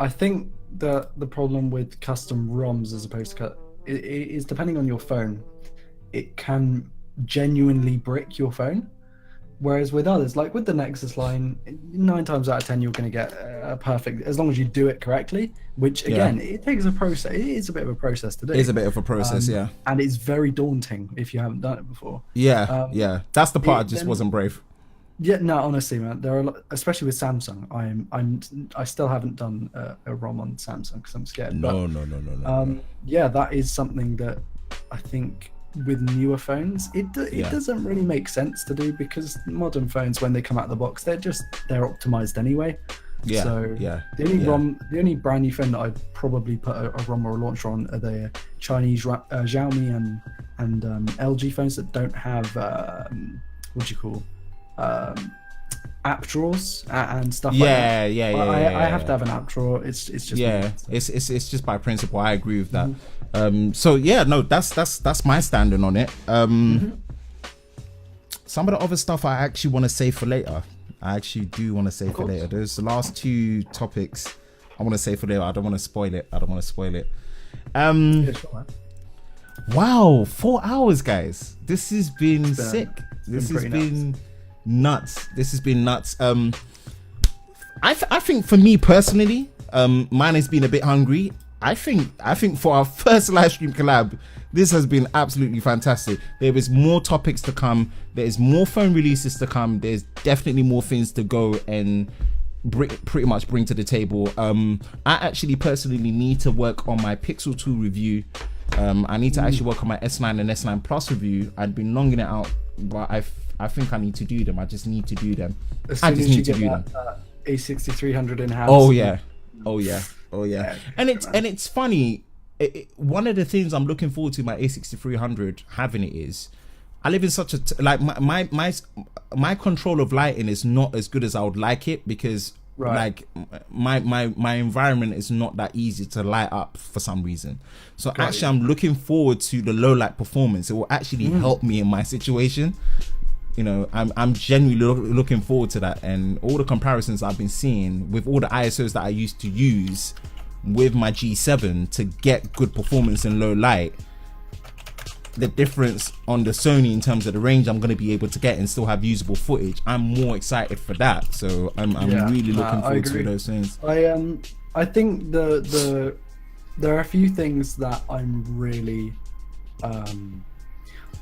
I think the problem with custom ROMs as opposed to it is, depending on your phone, it can genuinely brick your phone. Whereas with others, like with the Nexus line, 9 times out of 10 you're going to get a perfect, as long as you do it correctly. Which again, it takes a process. It is a bit of a process to do. It is a bit of a process, and it's very daunting if you haven't done it before. That's the part I just wasn't brave. Yeah, no, honestly, man, there are especially with Samsung. I still haven't done a ROM on Samsung because I'm scared. No. Yeah, that is something that I think with newer phones, it doesn't really make sense to do because modern phones, when they come out of the box, they're optimized anyway. Yeah. So yeah. The only brand new phone that I'd probably put a ROM or a launcher on are the Chinese Xiaomi and LG phones that don't have what do you call app drawers and stuff like that. I have to have an app drawer. It's just it's just by principle. I agree with that. So yeah, no, that's my standing on it. Some of the other stuff I actually want to save for later. I actually do want to save for later. There's the last two topics I want to save for later. I don't want to spoil it. Yeah, sure, wow, 4 hours, guys. This has been sick. This has been nuts. I think for me personally, mine has been a bit hungry. I think for our first live stream collab, this has been absolutely fantastic. There is more topics to come. There is more phone releases to come. There's definitely more things to go and pretty much bring to the table. I actually personally need to work on my Pixel 2 review. I need to actually work on my S9 and S9 Plus review. I'd been longing it out, but I think I need to do them. I just need to do them. I just need to do them. A6300 in house. Oh yeah. And it's funny. One of the things I'm looking forward to my A6300 having it is, I live in such a like my control of lighting is not as good as I would like it because like my environment is not that easy to light up for some reason. So I'm looking forward to the low light performance. It will actually help me in my situation. You know, I'm genuinely looking forward to that, and all the comparisons I've been seeing with all the ISOs that I used to use with my G7 to get good performance in low light. The difference on the Sony in terms of the range I'm going to be able to get and still have usable footage, I'm more excited for that. So I'm really looking forward to those things. I think there are a few things that I'm really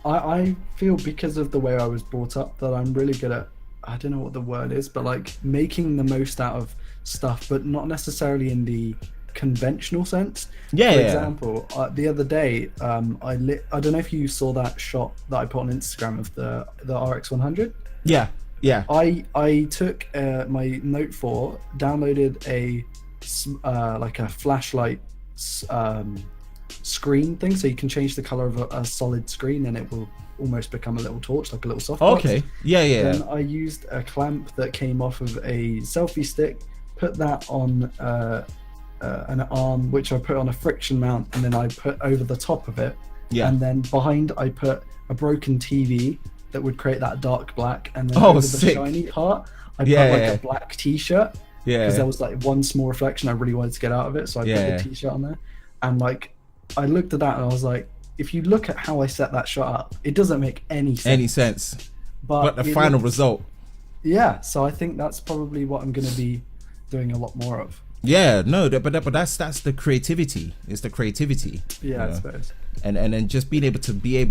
I feel because of the way I was brought up that I'm really good at, I don't know what the word is, but like making the most out of stuff, but not necessarily in the conventional sense. For example, the other day, I don't know if you saw that shot that I put on Instagram of the RX100. Yeah. I took my Note 4, downloaded like a flashlight screen thing, so you can change the color of a solid screen and it will almost become a little torch, like a little softbox. Okay. Yeah. Then I used a clamp that came off of a selfie stick, put that on an arm, which I put on a friction mount, and then I put over the top of it. Yeah. And then behind I put a broken TV that would create that dark black, and then over the shiny part I put a black t-shirt. Yeah. Because there was like one small reflection I really wanted to get out of it, so I put the t-shirt on there. And like I looked at that and I was like, if you look at how I set that shot up, it doesn't make any sense. But the final result. Yeah, so I think that's probably what I'm going to be doing a lot more of. Yeah, no, but that's the creativity. It's the creativity. Yeah, I suppose. And then just being able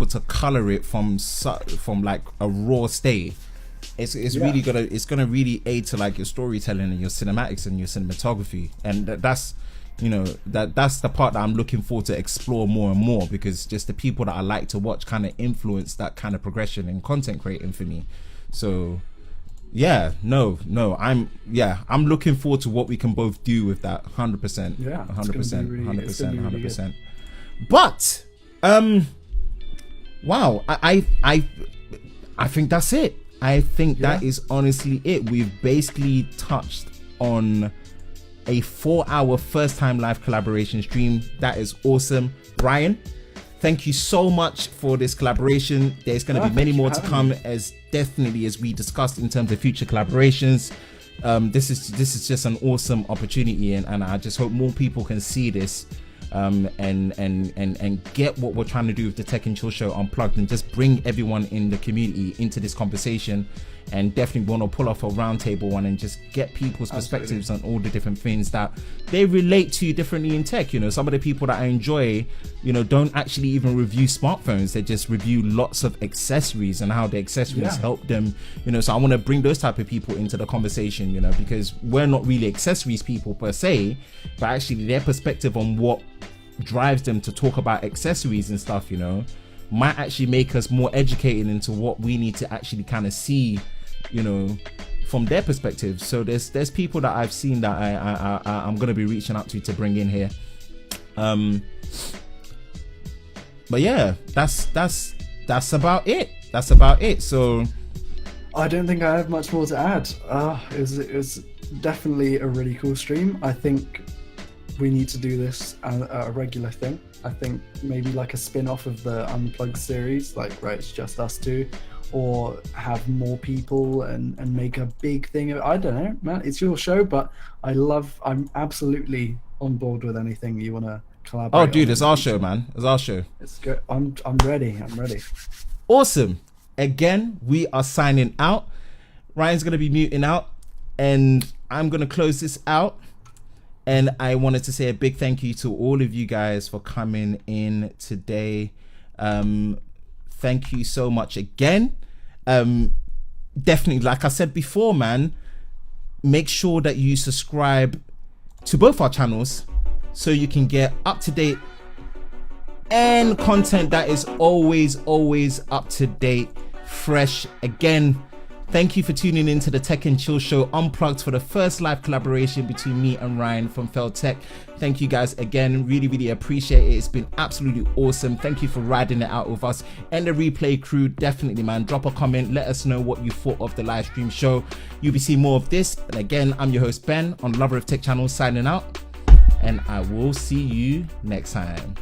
to color it from like a raw state. It's really gonna really aid to like your storytelling and your cinematics and your cinematography, and that's the part that I'm looking forward to explore more and more, because just the people that I like to watch kind of influence that kind of progression in content creating for me. So I'm looking forward to what we can both do with that. 100%. Yeah, 100%. But wow, I think that's it. I think that is honestly it. We've basically touched on a 4-hour first time live collaboration stream. That is awesome. Ryan, thank you so much for this collaboration. There's going to be many more to come, as we discussed in terms of future collaborations. This is just an awesome opportunity, and I just hope more people can see this and get what we're trying to do with the Tech and Chill Show Unplugged, and just bring everyone in the community into this conversation. And definitely want to pull off a roundtable one and just get people's perspectives on all the different things that they relate to differently in tech. You know, some of the people that I enjoy, you know, don't actually even review smartphones. They just review lots of accessories and how the accessories help them. You know, so I want to bring those type of people into the conversation, you know, because we're not really accessories people per se, but actually their perspective on what drives them to talk about accessories and stuff, you know, might actually make us more educated into what we need to actually kind of see, you know, from their perspective. So there's people that I've seen that I'm gonna be reaching out to bring in here. But yeah, that's about it. That's about it. So I don't think I have much more to add. It was definitely a really cool stream. I think we need to do this a regular thing. I think maybe like a spin-off of the Unplugged series, like where it's just us two, or have more people and make a big thing of it. I don't know, man, it's your show, but I'm absolutely on board with anything you want to collaborate. Oh dude, it's our show, man. It's our show. It's good. I'm ready. Awesome. Again, we are signing out. Ryan's gonna be muting out, and I'm gonna close this out. And I wanted to say a big thank you to all of you guys for coming in today. Thank you so much again. Definitely, like I said before, man, make sure that you subscribe to both our channels so you can get up to date and content that is always up to date, fresh. Again, thank you for tuning in to the Tech and Chill Show Unplugged for the first live collaboration between me and Ryan from LoverOfTech. Thank you guys again, really appreciate it. It's been absolutely awesome. Thank you for riding it out with us and the replay crew. Definitely, man, drop a comment, let us know what you thought of the live stream show. You'll be seeing more of this. And again, I'm your host Ben on LoverOfTech channel, signing out, and I will see you next time.